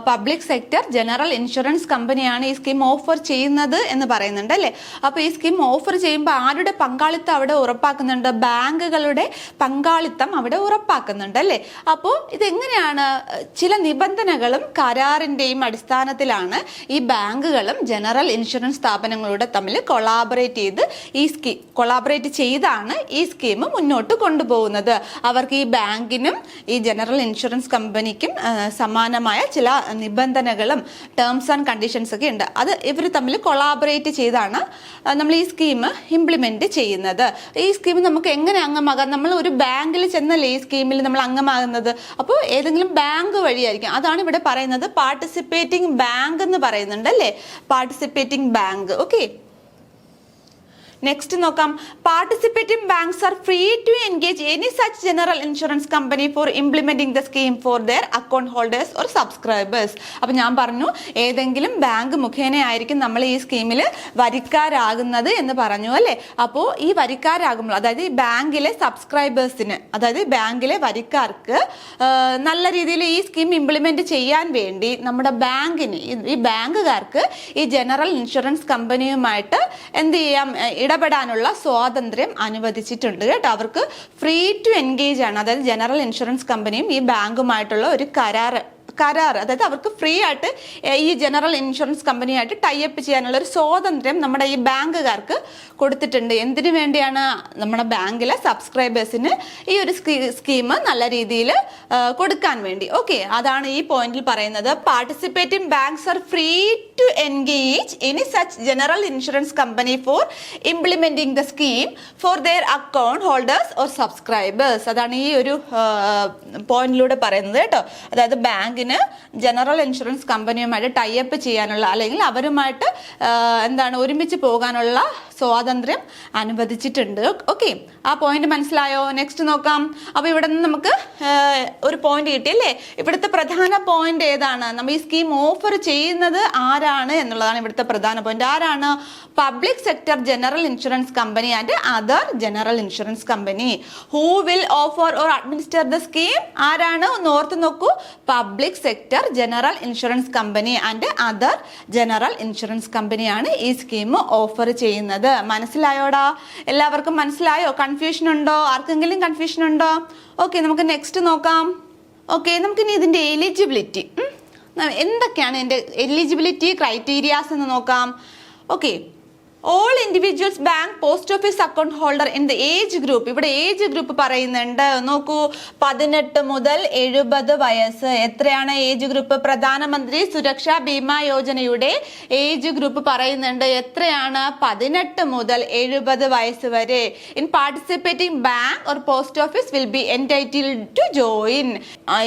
public sector general insurance കമ്പനിയാണ് ഈ scheme offer ചെയ്യുന്നത് എന്ന് പറയുന്നുണ്ട് അല്ലേ. അപ്പോൾ ഈ സ്കീം ഓഫർ ചെയ്യുമ്പോൾ ആരുടെ പങ്കാളിത്തം അവിടെ ഉറപ്പാക്കുന്നുണ്ട്? ബാങ്കുകളുടെ പങ്കാളിത്തം അവിടെ ഉറപ്പാക്കുന്നുണ്ട് അല്ലേ. അപ്പോൾ ഇതെങ്ങനെയാണ്? ചില നിബന്ധനകളും കരാറിൻ്റെയും അടിസ്ഥാനത്തിലാണ് ഈ ബാങ്കുകളും ജനറൽ ഇൻഷുറൻസ് സ്ഥാപനങ്ങളുടെ തമ്മിൽ കൊളാബറേറ്റ് ചെയ്താണ് ഈ സ്കീം മുന്നോട്ട് കൊണ്ടുപോകുന്നത്. അവർക്ക് ഈ ബാങ്കിനും ഈ ജനറൽ ഇൻഷുറൻസ് കമ്പനിക്കും സമാനമായ ചില നിബന്ധനകളും ടേംസ് ആൻഡ് കണ്ടീഷൻസ് ഒക്കെ ഉണ്ട്. അത് ഇവർ തമ്മിൽ കൊളാബറേറ്റ് ചെയ്താണ് നമ്മൾ ഈ സ്കീം ഇംപ്ലിമെന്റ് ചെയ്യുന്നത്. ഈ സ്കീം നമുക്ക് എങ്ങനെ അംഗമാകാം? നമ്മൾ ഒരു ബാങ്കിൽ ചെന്നല്ലേ ഈ സ്കീമിൽ നമ്മൾ അംഗമാകുന്നത്. അപ്പോൾ ഏതെങ്കിലും ബാങ്ക് വഴിയായിരിക്കും. അതാണ് ഇവിടെ പറയുന്നത്. പാർട്ടിസിപ്പേറ്റിംഗ് ബാങ്ക് എന്ന് പറയുന്നുണ്ട് അല്ലേ, പാർട്ടിസിപ്പേറ്റിംഗ് ബാങ്ക്. ഓക്കെ, നെക്സ്റ്റ് നോക്കാം. Participating banks are free to engage any such general insurance company for implementing the scheme for their account holders or subscribers. അപ്പം ഞാൻ പറഞ്ഞു ഏതെങ്കിലും ബാങ്ക് മുഖേന ആയിരിക്കും നമ്മൾ ഈ സ്കീമിൽ വരിക്കാരാകുന്നത് എന്ന് പറഞ്ഞു അല്ലേ. അപ്പോൾ ഈ വരിക്കാരാകുമ്പോൾ, അതായത് ഈ ബാങ്കിലെ സബ്സ്ക്രൈബേഴ്സിന്, അതായത് ബാങ്കിലെ വരിക്കാർക്ക് നല്ല രീതിയിൽ ഈ സ്കീം ഇംപ്ലിമെന്റ് ചെയ്യാൻ വേണ്ടി നമ്മുടെ ബാങ്കിന്, ഈ ബാങ്കുകാർക്ക് ഈ ജനറൽ ഇൻഷുറൻസ് കമ്പനിയുമായിട്ട് എന്ത് ചെയ്യാം? ഇടപെടാനുള്ള സ്വാതന്ത്ര്യം അനുവദിച്ചിട്ടുണ്ട് കേട്ടോ. അവർക്ക് ഫ്രീ ടു എൻഗേജ് ആണ്. അതായത് ജനറൽ ഇൻഷുറൻസ് കമ്പനിയും ഈ ബാങ്കുമായിട്ടുള്ള ഒരു കരാർ, അതായത് അവർക്ക് ഫ്രീ ആയിട്ട് ഈ ജനറൽ ഇൻഷുറൻസ് കമ്പനിയായിട്ട് ടൈപ്പ് ചെയ്യാനുള്ള ഒരു സ്വാതന്ത്ര്യം നമ്മുടെ ഈ ബാങ്കുകാർക്ക് കൊടുത്തിട്ടുണ്ട്. എന്തിനു വേണ്ടിയാണ്? നമ്മുടെ ബാങ്കിലെ സബ്സ്ക്രൈബേഴ്സിന് ഈ ഒരു സ്കീം നല്ല രീതിയിൽ കൊടുക്കാൻ വേണ്ടി. ഓക്കെ, അതാണ് ഈ പോയിന്റിൽ പറയുന്നത്. Participating banks are free to engage any such general insurance company for implementing the scheme for their account holders or subscribers. അതാണ് ഈ ഒരു പോയിന്റിലൂടെ പറയുന്നത് കേട്ടോ. അതായത് ബാങ്ക് ബാങ്കിന് ജനറൽ ഇൻഷുറൻസ് കമ്പനിയുമായിട്ട് ടൈപ്പ് ചെയ്യാനുള്ള അല്ലെങ്കിൽ അവരുമായിട്ട് ഒരുമിച്ച് പോകാനുള്ള സ്വാതന്ത്ര്യം അനുവദിച്ചിട്ടുണ്ട്. ഓക്കെ, ആ പോയിന്റ് മനസ്സിലായോ? നെക്സ്റ്റ് നോക്കാം. അപ്പൊ ഇവിടെ നിന്ന് നമുക്ക് ഒരു പോയിന്റ് കിട്ടിയല്ലേ. ഇവിടുത്തെ പ്രധാന പോയിന്റ് ഏതാണ്? നമ്മൾ ഈ സ്കീം ഓഫർ ചെയ്യുന്നത് ആരാണ് എന്നുള്ളതാണ് ഇവിടുത്തെ പ്രധാന പോയിന്റ്. ആരാണ്? Public sector general insurance company and other general insurance company. Who will offer or administer the scheme? ആരാണ്? ഒന്ന് ഓർത്ത് നോക്കൂ. Public sector general insurance company and other general insurance കമ്പനിയാണ് ഈ സ്കീം ഓഫർ ചെയ്യുന്നത്. മനസ്സിലായോടാ? എല്ലാവർക്കും മനസ്സിലായോ? കൺഫ്യൂഷൻ ഉണ്ടോ? ആർക്കെങ്കിലും കൺഫ്യൂഷൻ ഉണ്ടോ? ഓക്കെ, നമുക്ക് നെക്സ്റ്റ് നോക്കാം. ഓക്കെ, നമുക്കിനി ഇതിന്റെ എലിജിബിലിറ്റി എന്തൊക്കെയാണ് ഇതിന്റെ എലിജിബിലിറ്റി ക്രൈറ്റീരിയാസ് എന്ന് നോക്കാം. Okay, all individuals bank post office account holder in the age group. ഇവിടെ ഏജ് ഗ്രൂപ്പ് പറയുന്നുണ്ട്. നോക്കൂ, 18 മുതൽ 70 വയസ്സ്. എത്രയാണ് ഏജ് ഗ്രൂപ്പ്? പ്രധാനമന്ത്രി സുരക്ഷാ ബീമാ യോജനയുടെ ഏജ് ഗ്രൂപ്പ് പറയുന്നുണ്ട്. എത്രയാണ്? 18 മുതൽ 70 വയസ്സ് വരെ. In participating bank or post office will be entitled to join.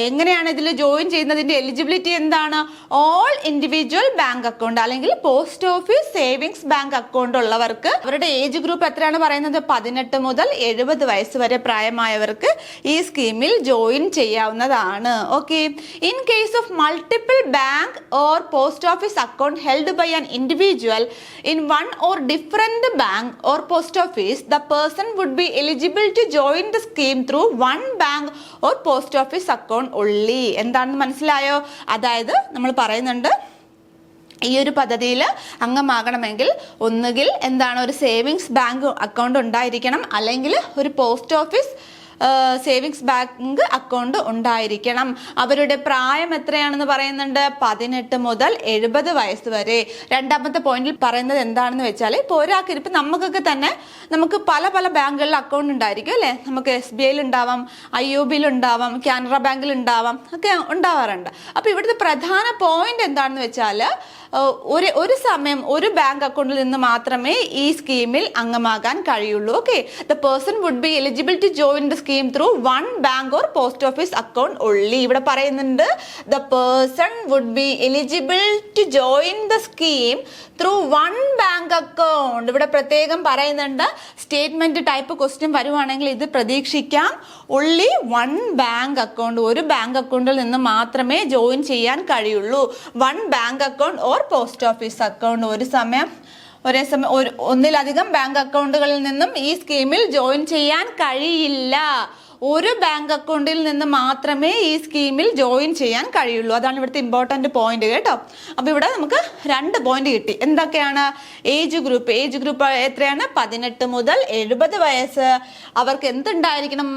എങ്ങനെയാണ് ഇതിൽ ജോയിൻ ചെയ്യുന്നതിന്റെ എലിജിബിലിറ്റി എന്താണ്? ഓൾ ഇൻഡിവിജ്വൽ ബാങ്ക് അക്കൗണ്ട് അല്ലെങ്കിൽ post office savings bank account ഉള്ളവർക്ക് അവരുടെ ഏജ് ഗ്രൂപ്പ് എത്രയാണ് പറയുന്നത്? 18 മുതൽ 70 വയസ്സ് വരെ പ്രായമായവർക്ക് ഈ സ്കീമിൽ ജോയിൻ ചെയ്യാവുന്നതാണ്. Okay, in case of multiple bank or post office account held by an individual in one or different bank or post office, the person would be eligible to join the scheme through one bank or post office account only. എന്താണെന്ന് മനസ്സിലായോ? അതായത് നമ്മൾ പറയുന്നുണ്ട്, ഈ ഒരു പദ്ധതിയിൽ അംഗമാകണമെങ്കിൽ ഒന്നുകിൽ ഒരു സേവിങ്സ് ബാങ്ക് അക്കൗണ്ട് ഉണ്ടായിരിക്കണം, അല്ലെങ്കിൽ ഒരു post office savings bank account ഉണ്ടായിരിക്കണം. അവരുടെ പ്രായം എത്രയാണെന്ന് പറയുന്നുണ്ട്? 18 മുതൽ 70 വയസ്സ് വരെ. രണ്ടാമത്തെ പോയിന്റിൽ പറയുന്നത് എന്താണെന്ന് വെച്ചാൽ, ഇപ്പോൾ ഒരാൾക്ക് ഇപ്പം നമുക്ക് പല പല ബാങ്കുകളിൽ അക്കൗണ്ട് ഉണ്ടായിരിക്കും അല്ലേ. നമുക്ക് SBI ഉണ്ടാവാം, IOB ഉണ്ടാവാം, കാനറ ബാങ്കിൽ ഉണ്ടാവാം, ഒക്കെ ഉണ്ടാവാറുണ്ട്. അപ്പോൾ ഇവിടുത്തെ പ്രധാന പോയിന്റ് എന്താണെന്ന് വെച്ചാൽ, ഒരു സമയം ഒരു ബാങ്ക് അക്കൗണ്ടിൽ നിന്ന് മാത്രമേ ഈ സ്കീമിൽ അംഗമാകാൻ കഴിയുള്ളൂ. Okay, the person would be eligible to join the scheme through one bank or post office account only. ഇവിടെ പറയുന്നുണ്ട്, the person would be eligible to join the scheme through one bank account. ഇവിടെ പ്രത്യേകം പറയുന്നുണ്ട്, statement type question വരുവാണെങ്കിൽ ഇത് പ്രതീക്ഷിക്കാം. Only one bank account, ഒരു bank അക്കൗണ്ടിൽ നിന്ന് മാത്രമേ ജോയിൻ ചെയ്യാൻ കഴിയുള്ളൂ. One bank account or post office account. ഒരേ സമയം ഒന്നിലധികം ബാങ്ക് അക്കൗണ്ടുകളിൽ നിന്നും ഈ സ്കീമിൽ ജോയിൻ ചെയ്യാൻ കഴിയില്ല. ഒരു ബാങ്ക് അക്കൗണ്ടിൽ നിന്ന് മാത്രമേ ഈ സ്കീമിൽ ജോയിൻ ചെയ്യാൻ കഴിയുള്ളൂ. അതാണ് ഇവിടുത്തെ ഇമ്പോർട്ടന്റ് പോയിന്റ് കേട്ടോ. അപ്പൊ ഇവിടെ നമുക്ക് 2 പോയിന്റ് കിട്ടി. എന്തൊക്കെയാണ്? ഏജ് ഗ്രൂപ്പ് എത്രയാണ്? 18 മുതൽ 70 വയസ്സ്. അവർക്ക് എന്തുണ്ടായിരിക്കണം?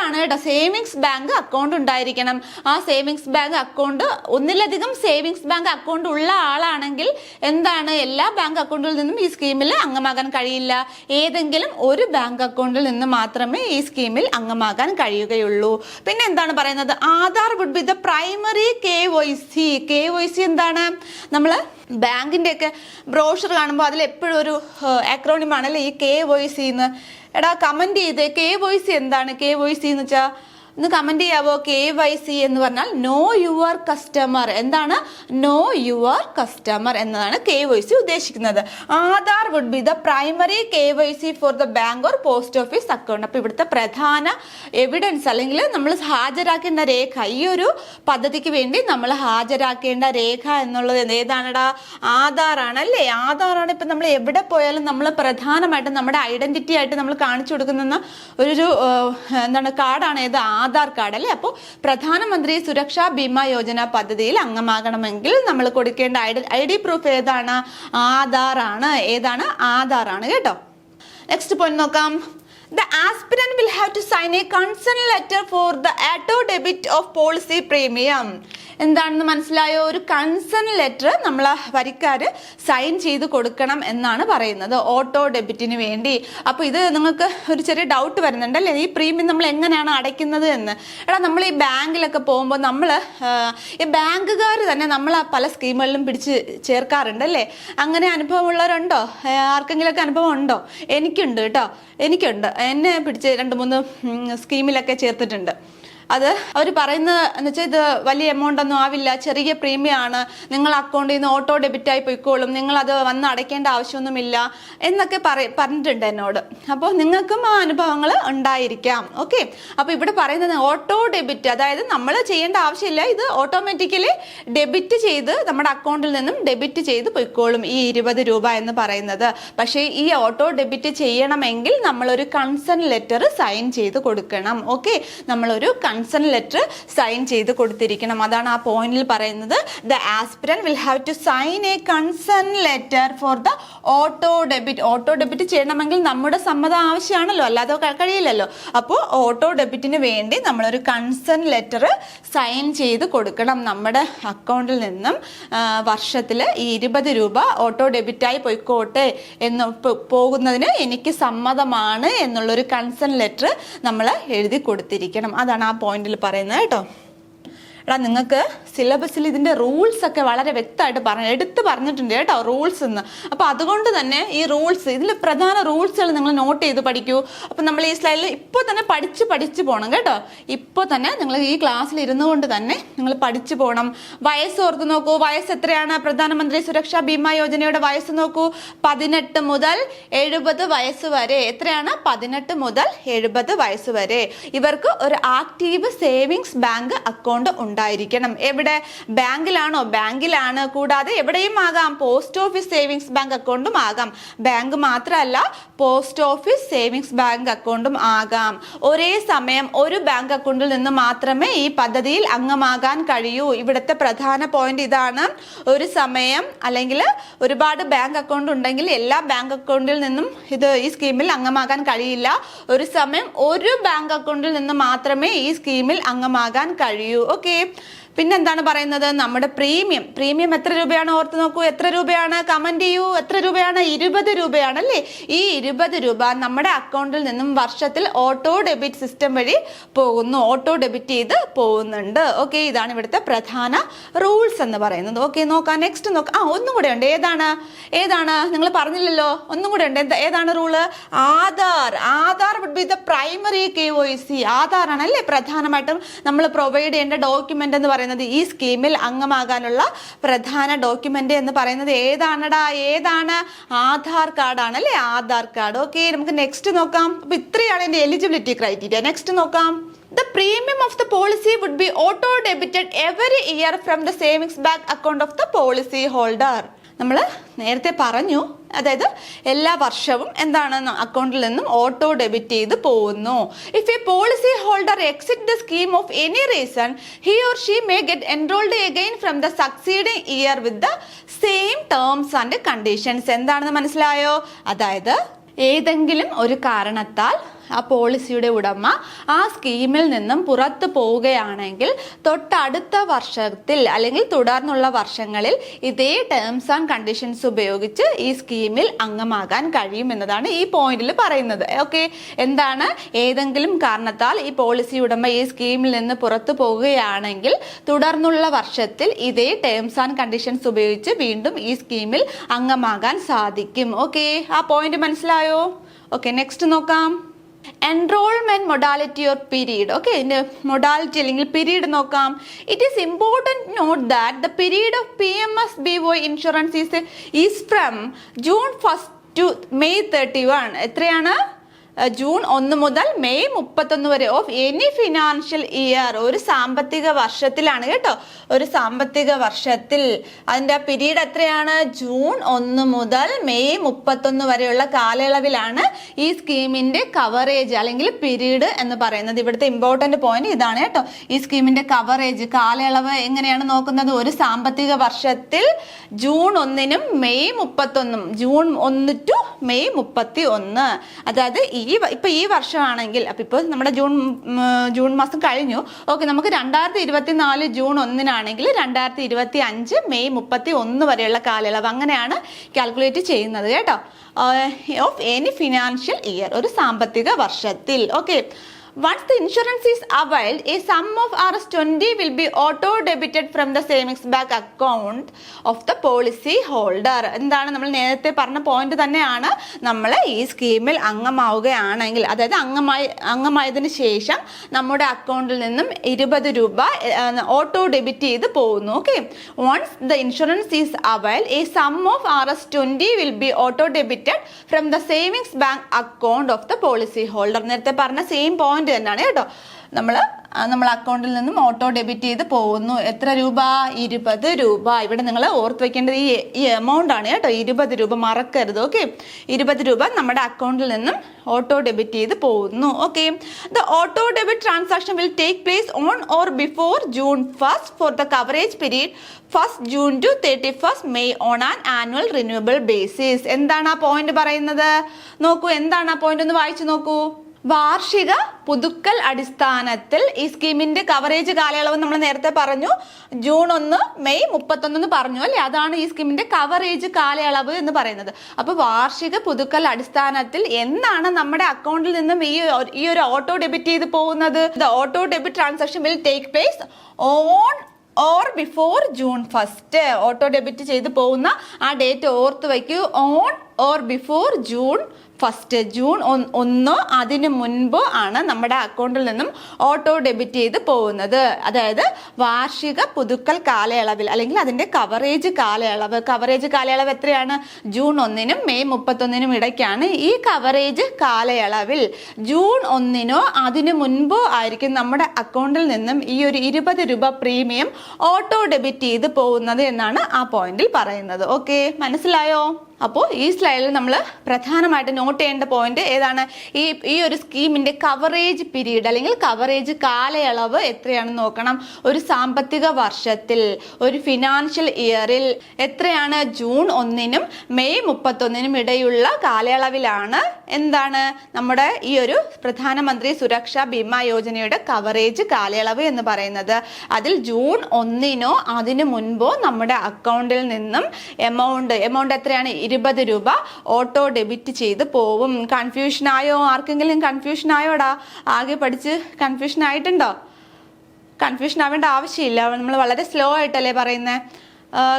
ആണ് കേട്ടോ, സേവിങ്സ് ബാങ്ക് അക്കൗണ്ട് ഉണ്ടായിരിക്കണം. ആ സേവിങ്സ് ബാങ്ക് അക്കൗണ്ട് ഒന്നിലധികം സേവിങ്സ് ബാങ്ക് അക്കൗണ്ട് ഉള്ള ആളാണെങ്കിൽ എല്ലാ ബാങ്ക് അക്കൗണ്ടിൽ നിന്നും ഈ സ്കീമിൽ അംഗമാകാൻ കഴിയില്ല. ഏതെങ്കിലും ഒരു ബാങ്ക് അക്കൗണ്ടിൽ നിന്ന് മാത്രമേ ഈ സ്കീമിൽ അംഗമാകാൻ കഴിയുകയുള്ളൂ. പിന്നെ എന്താണ് പറയുന്നത്? Aadhaar would be the primary KYC. KYC എന്താണ്? നമ്മൾ ബാങ്കിന്റെ ഒക്കെ ബ്രോഷർ കാണുമ്പോൾ അതിൽ എപ്പോഴും ഒരു അക്രോണിം ആണല്ലേ ഈ KYC എന്ന്. എടാ കമന്റ് ചെയ്ത് KYC എന്താണ്? KYC എന്ന് വെച്ചാൽ ഒന്ന് കമന്റ് ചെയ്യാവോ? KYC എന്ന് പറഞ്ഞാൽ നോ യുവർ കസ്റ്റമർ. എന്താണ്? നോ യുവർ കസ്റ്റമർ എന്നതാണ് KYC ഉദ്ദേശിക്കുന്നത്. Aadhaar would be the primary KYC for the bank or post office account. അപ്പൊ ഇവിടുത്തെ പ്രധാന എവിഡൻസ് അല്ലെങ്കിൽ നമ്മൾ ഹാജരാക്കേണ്ട രേഖ, ഈ ഒരു പദ്ധതിക്ക് വേണ്ടി നമ്മൾ ഹാജരാക്കേണ്ട രേഖ എന്നുള്ളത് ഏതാണെടാ? ആധാർ ആണല്ലേ. ആധാറാണ് ഇപ്പൊ നമ്മൾ എവിടെ പോയാലും നമ്മൾ പ്രധാനമായിട്ടും നമ്മുടെ ഐഡന്റിറ്റി ആയിട്ട് നമ്മൾ കാണിച്ചു കൊടുക്കുന്ന ഒരു കാർഡാണ് ഏത്? ആധാർ കാർഡ് അല്ലേ. അപ്പോൾ പ്രധാനമന്ത്രി സുരക്ഷാ ബീമാ യോജന പദ്ധതിയിൽ അംഗമാകണമെങ്കിൽ നമ്മൾ കൊടുക്കേണ്ട ID പ്രൂഫ് ഏതാണ്? ആധാർ ആണ്. ഏതാണ്? ആധാർ ആണ് കേട്ടോ. നെക്സ്റ്റ് പോയിന്റ് നോക്കാം. The aspirant will have to sign a consent letter for the auto debit of policy premium. എന്താണെന്ന് മനസ്സിലായോ? ഒരു കൺസെന്റ് ലെറ്റർ നമ്മൾ വരിക്കാര് സൈൻ ചെയ്ത് കൊടുക്കണം എന്നാണ് പറയുന്നത് ഓട്ടോ ഡെബിറ്റിന് വേണ്ടി. അപ്പോൾ ഇത് നിങ്ങൾക്ക് ഒരു ചെറിയ ഡൗട്ട് വരുന്നുണ്ടല്ലേ, ഈ പ്രീമിയം നമ്മൾ എങ്ങനെയാണ് അടയ്ക്കുന്നത് എന്ന്. നമ്മൾ ഈ ബാങ്കിലൊക്കെ പോകുമ്പോൾ ഈ ബാങ്കുകാർ തന്നെ പല സ്കീമുകളിലും പിടിച്ച് ചേർക്കാറുണ്ടല്ലേ. അങ്ങനെ അനുഭവമുള്ളവരുണ്ടോ? ആർക്കെങ്കിലുമൊക്കെ അനുഭവം ഉണ്ടോ? എനിക്കുണ്ട് കേട്ടോ, എനിക്കുണ്ട്. എന്നെ പിടിച്ച് 2-3 സ്കീമിലൊക്കെ ചേർത്തിട്ടുണ്ട്. അത് അവർ പറയുന്നത് എന്ന് വെച്ചാൽ ഇത് വലിയ എമൗണ്ട് ഒന്നും ആവില്ല, ചെറിയ പ്രീമിയം ആണ്, നിങ്ങൾ അക്കൗണ്ടിൽ നിന്ന് ഓട്ടോ ഡെബിറ്റായി പോയിക്കോളും, നിങ്ങൾ അത് വന്ന് അടയ്ക്കേണ്ട ആവശ്യമൊന്നുമില്ല എന്നൊക്കെ പറഞ്ഞിട്ടുണ്ട് എന്നോട്. അപ്പോൾ നിങ്ങൾക്കും ആ അനുഭവങ്ങൾ ഉണ്ടായിരിക്കാം. ഓക്കെ, അപ്പോൾ ഇവിടെ പറയുന്നത് ഓട്ടോ ഡെബിറ്റ്, അതായത് നമ്മൾ ചെയ്യേണ്ട ആവശ്യമില്ല, ഇത് ഓട്ടോമാറ്റിക്കലി ഡെബിറ്റ് ചെയ്ത് നമ്മുടെ അക്കൗണ്ടിൽ നിന്നും ഡെബിറ്റ് ചെയ്ത് പോയിക്കോളും ഈ 20 രൂപ എന്ന് പറയുന്നത്. പക്ഷേ ഈ ഓട്ടോ ഡെബിറ്റ് ചെയ്യണമെങ്കിൽ നമ്മളൊരു കൺസേൺ ലെറ്റർ സൈൻ ചെയ്ത് കൊടുക്കണം. ഓക്കെ, നമ്മളൊരു കൺസേൺ ലെറ്റർ സൈൻ ചെയ്ത് കൊടുത്തിരിക്കണം. അതാണ് ആ പോയിന്റിൽ പറയുന്നത്. The aspirant will have to sign a consent letter for the auto debit. Auto debit ചെയ്യണമെങ്കിൽ നമ്മുടെ സമ്മതം ആവശ്യമാണല്ലോ, അല്ലാതെ കഴിയില്ലല്ലോ. അപ്പോൾ ഓട്ടോ ഡെബിറ്റിന് വേണ്ടി നമ്മളൊരു കൺസേൺ ലെറ്റർ സൈൻ ചെയ്ത് കൊടുക്കണം. നമ്മുടെ അക്കൗണ്ടിൽ നിന്നും വർഷത്തിൽ ഈ 20 രൂപ ഓട്ടോ ഡെബിറ്റായി പോയിക്കോട്ടെ എന്ന് പോകുന്നതിന് എനിക്ക് സമ്മതമാണ് എന്നുള്ളൊരു കൺസേൺ ലെറ്റർ നമ്മൾ എഴുതി കൊടുത്തിരിക്കണം. അതാണ് ആ പോയിന്റിൽ പറയുന്നത് കേട്ടോ. നിങ്ങൾക്ക് സിലബസിൽ ഇതിൻ്റെ റൂൾസ് ഒക്കെ വളരെ വ്യക്തമായിട്ട് എടുത്ത് പറഞ്ഞിട്ടുണ്ട് കേട്ടോ, റൂൾസ് എന്ന്. അപ്പോൾ അതുകൊണ്ട് തന്നെ ഈ റൂൾസ്, ഇതിൽ പ്രധാന റൂൾസുകൾ നിങ്ങൾ നോട്ട് ചെയ്ത് പഠിക്കൂ. അപ്പോൾ നമ്മൾ ഈ സ്ലൈഡിൽ ഇപ്പോൾ തന്നെ പഠിച്ച് പോകണം കേട്ടോ. ഇപ്പോൾ തന്നെ നിങ്ങൾ ഈ ക്ലാസ്സിൽ ഇരുന്നു കൊണ്ട് തന്നെ നിങ്ങൾ പഠിച്ചു പോകണം. വയസ്സ് ഓർത്ത് നോക്കൂ. വയസ്സ് എത്രയാണ്? പ്രധാനമന്ത്രി സുരക്ഷാ ബീമാ യോജനയുടെ വയസ്സ് നോക്കൂ, 18 മുതൽ 70 വയസ്സ് വരെ. എത്രയാണ്? 18 മുതൽ 70 വയസ്സ് വരെ. ഇവർക്ക് ഒരു ആക്റ്റീവ് സേവിങ്സ് ബാങ്ക് അക്കൗണ്ട് ഉണ്ടായിരിക്കണം. എവിടെ? ബാങ്കിലാണോ? ബാങ്കിലാണ്. കൂടാതെ എവിടെയും ആകാം, പോസ്റ്റ് ഓഫീസ് സേവിങ്സ് ബാങ്ക് അക്കൗണ്ടും ആകാം. ബാങ്ക് മാത്രമല്ല, പോസ്റ്റ് ഓഫീസ് സേവിങ്സ് ബാങ്ക് അക്കൗണ്ടും ആകാം. ഒരേ സമയം ഒരു ബാങ്ക് അക്കൗണ്ടിൽ നിന്ന് മാത്രമേ ഈ പദ്ധതിയിൽ അംഗമാകാൻ കഴിയൂ. ഇവിടുത്തെ പ്രധാന പോയിന്റ് ഇതാണ്. ഒരു സമയം അല്ലെങ്കിൽ ഒരുപാട് ബാങ്ക് അക്കൗണ്ട് ഉണ്ടെങ്കിൽ എല്ലാ ബാങ്ക് അക്കൗണ്ടിൽ നിന്നും ഈ സ്കീമിൽ അംഗമാകാൻ കഴിയില്ല. ഒരു സമയം ഒരു ബാങ്ക് അക്കൗണ്ടിൽ നിന്ന് മാത്രമേ ഈ സ്കീമിൽ അംഗമാകാൻ കഴിയൂ. ഓക്കെ, പിന്നെന്താണ് പറയുന്നത്? നമ്മുടെ പ്രീമിയം എത്ര രൂപയാണ്? ഓർത്ത് നോക്കൂ. എത്ര രൂപയാണ്? കമന്റ് ചെയ്യൂ. എത്ര രൂപയാണ്? 20 രൂപയാണ് അല്ലേ? ഈ 20 രൂപ നമ്മുടെ അക്കൗണ്ടിൽ നിന്നും വർഷത്തിൽ ഓട്ടോ ഡെബിറ്റ് സിസ്റ്റം വഴി പോകുന്നു, ഓട്ടോ ഡെബിറ്റ് ചെയ്ത് പോകുന്നുണ്ട്. ഓക്കെ, ഇതാണ് ഇവിടുത്തെ പ്രധാന റൂൾസ് എന്ന് പറയുന്നത്. ഓക്കെ, നോക്കാം. നെക്സ്റ്റ് നോക്കാം. ഒന്നും കൂടെ ഉണ്ട്. ഏതാണ് നിങ്ങൾ പറഞ്ഞില്ലല്ലോ, ഒന്നും കൂടെ ഉണ്ട്. ഏതാണ് rule? Aadhaar would be the primary KYC. Aadhaar ആണ് അല്ലേ പ്രധാനമായിട്ടും നമ്മൾ പ്രൊവൈഡ് ചെയ്യേണ്ട ഡോക്യുമെന്റ് എന്ന് പറയുന്നത്. ഈ സ്കീമിൽ അംഗമാകാനുള്ള പ്രധാന ഡോക്യുമെന്റ് എന്ന് പറയുന്നത് ഏതാണ്? ആധാർ കാർഡ് ആണ് അല്ലേ? ആധാർ കാർഡ്. ഓക്കെ, നമുക്ക് നെക്സ്റ്റ് നോക്കാം. അപ്പൊ ഇത്രയാണ് എന്റെ എലിജിബിലിറ്റി ക്രൈറ്റീരിയ. നെക്സ്റ്റ് നോക്കാം. The premium of the policy would be auto debited every year from the savings bank account of the policy holder. നമ്മൾ നേരത്തെ പറഞ്ഞു, അതായത് എല്ലാ വർഷവും എന്താണ് അക്കൗണ്ടിൽ നിന്നും ഓട്ടോ ഡെബിറ്റ് ചെയ്ത് പോകുന്നു. If A policy holder exit the scheme of any reason, he or she may get enrolled again from the succeeding year with the same terms and conditions. എന്താണെന്ന് മനസ്സിലായോ? അതായത് ഏതെങ്കിലും ഒരു കാരണത്താൽ ആ പോളിസിയുടെ ഉടമ ആ സ്കീമിൽ നിന്നും പുറത്തു പോവുകയാണെങ്കിൽ തൊട്ടടുത്ത വർഷത്തിൽ അല്ലെങ്കിൽ തുടർന്നുള്ള വർഷങ്ങളിൽ ഇതേ ടേംസ് ആൻഡ് കണ്ടീഷൻസ് ഉപയോഗിച്ച് ഈ സ്കീമിൽ അംഗമാകാൻ കഴിയും എന്നതാണ് ഈ പോയിന്റിൽ പറയുന്നത്. ഓക്കെ, എന്താണ്? ഏതെങ്കിലും കാരണത്താൽ ഈ പോളിസി ഉടമ ഈ സ്കീമിൽ നിന്ന് പുറത്തു പോവുകയാണെങ്കിൽ തുടർന്നുള്ള വർഷത്തിൽ ഇതേ ടേംസ് ആൻഡ് കണ്ടീഷൻസ് ഉപയോഗിച്ച് വീണ്ടും ഈ സ്കീമിൽ അംഗമാകാൻ സാധിക്കും. ഓക്കെ, ആ പോയിന്റ് മനസ്സിലായോ? ഓക്കെ, നെക്സ്റ്റ് നോക്കാം. Enrolment modality or period. Okay, ഇതിന്റെ മൊഡാലിറ്റി അല്ലെങ്കിൽ പീരീഡ് നോക്കാം. It is important note that the period of PMSBY insurance is from June 1 to May 31. എത്രയാണ്? ജൂൺ 1 മുതൽ മെയ് 31 വരെ ഓഫ് എനി ഫിനാൻഷ്യൽ ഇയർ. ഒരു സാമ്പത്തിക വർഷത്തിലാണ് കേട്ടോ, ഒരു സാമ്പത്തിക വർഷത്തിൽ. അതിൻ്റെ പീരീഡ് എത്രയാണ്? ജൂൺ 1 മുതൽ മെയ് 31 വരെയുള്ള കാലയളവിലാണ് ഈ സ്കീമിന്റെ കവറേജ് അല്ലെങ്കിൽ പീരീഡ് എന്ന് പറയുന്നത്. ഇവിടുത്തെ ഇമ്പോർട്ടന്റ് പോയിന്റ് ഇതാണ് കേട്ടോ. ഈ സ്കീമിന്റെ കവറേജ് കാലയളവ് എങ്ങനെയാണ് നോക്കുന്നത്? ഒരു സാമ്പത്തിക വർഷത്തിൽ June 1 May 31, June 1 to May 31. അതായത് ഇപ്പൊ ഈ വർഷമാണെങ്കിൽ, അപ്പൊ ഇപ്പോൾ നമ്മുടെ ജൂൺ മാസം കഴിഞ്ഞു. ഓക്കെ, നമുക്ക് 2024 ജൂൺ 1 2025 മെയ് 31 വരെയുള്ള കാലയളവ് അങ്ങനെയാണ് കാൽക്കുലേറ്റ് ചെയ്യുന്നത് കേട്ടോ. ഓഫ് എനി ഫിനാൻഷ്യൽ ഇയർ, ഒരു സാമ്പത്തിക വർഷത്തിൽ. Okay, once the insurance is availed, a sum of Rs 20 will be auto debited from the savings bank account of the policy holder. എന്താണ് നമ്മൾ നേരത്തെ പറഞ്ഞ പോയിന്റ് തന്നെയാണ്. നമ്മൾ ഈ സ്കീമിൽ അംഗമാവുകയാണെങ്കിൽ, അതായത് അംഗമായതിനു ശേഷം നമ്മുടെ അക്കൗണ്ടിൽ നിന്നും 20 രൂപ ഓട്ടോ ഡെബിറ്റ് ചെയ്ത് പോകുന്നു. Okay, once the insurance is availed, a sum of Rs 20 will be auto debited from the savings bank account of the policy holder. നേരത്തെ പറഞ്ഞ സെയിം പോയിന്റ് തന്നെയാണ് കേട്ടോ. നമ്മൾ അക്കൗണ്ടിൽ നിന്നും ഓട്ടോ ഡെബിറ്റ് ചെയ്ത് പോകുന്നു. എത്ര രൂപ? 20 രൂപ. ഇവിടെ നിങ്ങൾ ഓർത്ത് വെക്കേണ്ടത് ഈ എമൗണ്ട് ആണ് കേട്ടോ. 20 രൂപ മറക്കരുത്. ഓക്കെ, 20 രൂപ നമ്മുടെ അക്കൗണ്ടിൽ നിന്നും ഓട്ടോ ഡെബിറ്റ് ചെയ്ത് പോകുന്നു. Okay, the auto debit transaction will take place on or before June 1st for the coverage period 1st June to 31st May on an annual renewable basis. എന്താണ് ആ പോയിന്റ് പറയുന്നത്? നോക്കൂ, എന്താണ് ആ പോയിന്റ് ഒന്ന് വായിച്ചു നോക്കൂ. വാർഷിക പുതുക്കൽ അടിസ്ഥാനത്തിൽ ഈ സ്കീമിന്റെ കവറേജ് കാലയളവ് നമ്മൾ നേരത്തെ പറഞ്ഞു, June 1 May 31 എന്ന് പറഞ്ഞു അല്ലേ? അതാണ് ഈ സ്കീമിന്റെ കവറേജ് കാലയളവ് എന്ന് പറയുന്നത്. അപ്പൊ വാർഷിക പുതുക്കൽ അടിസ്ഥാനത്തിൽ എന്നാണ് നമ്മുടെ അക്കൗണ്ടിൽ നിന്നും ഈ ഒരു ഓട്ടോ ഡെബിറ്റ് ചെയ്ത് പോകുന്നത്? The auto debit transaction will take place on or before June 1st. Auto debit ചെയ്ത് പോകുന്ന ആ ഡേറ്റ് ഓർത്ത് വയ്ക്കൂ. On or before June 1st. June 1 അതിന് മുൻപ് ആണ് നമ്മുടെ അക്കൗണ്ടിൽ നിന്നും ഓട്ടോ ഡെബിറ്റ് ചെയ്ത് പോകുന്നത്. അതായത് വാർഷിക പുതുക്കൽ കാലയളവിൽ, അല്ലെങ്കിൽ അതിന്റെ കവറേജ് കാലയളവ് എത്രയാണ്? June 1നും May 31നും ഇടയ്ക്കാണ്. ഈ കവറേജ് കാലയളവിൽ June 1 അതിനു മുൻപോ ആയിരിക്കും നമ്മുടെ അക്കൗണ്ടിൽ നിന്നും ഈ ഒരു 20 രൂപ പ്രീമിയം ഓട്ടോ ഡെബിറ്റ് ചെയ്ത് പോകുന്നത് എന്നാണ് ആ പോയിന്റിൽ പറയുന്നത്. ഓക്കെ, മനസ്സിലായോ? അപ്പോൾ ഈ സ്ലൈഡിൽ നമ്മൾ പ്രധാനമായിട്ട് നോട്ട് ചെയ്യേണ്ട പോയിന്റ് ഏതാണ്? ഈ ഒരു സ്കീമിന്റെ കവറേജ് പീരീഡ് അല്ലെങ്കിൽ കവറേജ് കാലയളവ് എത്രയാണെന്ന് നോക്കണം. ഒരു സാമ്പത്തിക വർഷത്തിൽ, ഒരു ഫിനാൻഷ്യൽ ഇയറിൽ എത്രയാണ്? June 1നും May 31നും ഇടയുള്ള കാലയളവിലാണ് എന്താണ് നമ്മുടെ ഈ ഒരു പ്രധാനമന്ത്രി സുരക്ഷാ ബീമാ യോജനയുടെ കവറേജ് കാലയളവ് എന്ന് പറയുന്നത്. അതിൽ June 1 അതിനു മുൻപോ നമ്മുടെ അക്കൗണ്ടിൽ നിന്നും എമൗണ്ട് എത്രയാണ്? 20 രൂപ ഓട്ടോ ഡെബിറ്റ് ചെയ്ത് പോവും. കൺഫ്യൂഷൻ ആയോ? ആർക്കെങ്കിലും കൺഫ്യൂഷൻ ആയോടാ? ആകെ പഠിച്ച് കൺഫ്യൂഷൻ ആയിട്ടുണ്ടോ? കൺഫ്യൂഷൻ ആവേണ്ട ആവശ്യമില്ല. നമ്മൾ വളരെ സ്ലോ ആയിട്ടല്ലേ പറയുന്നത്.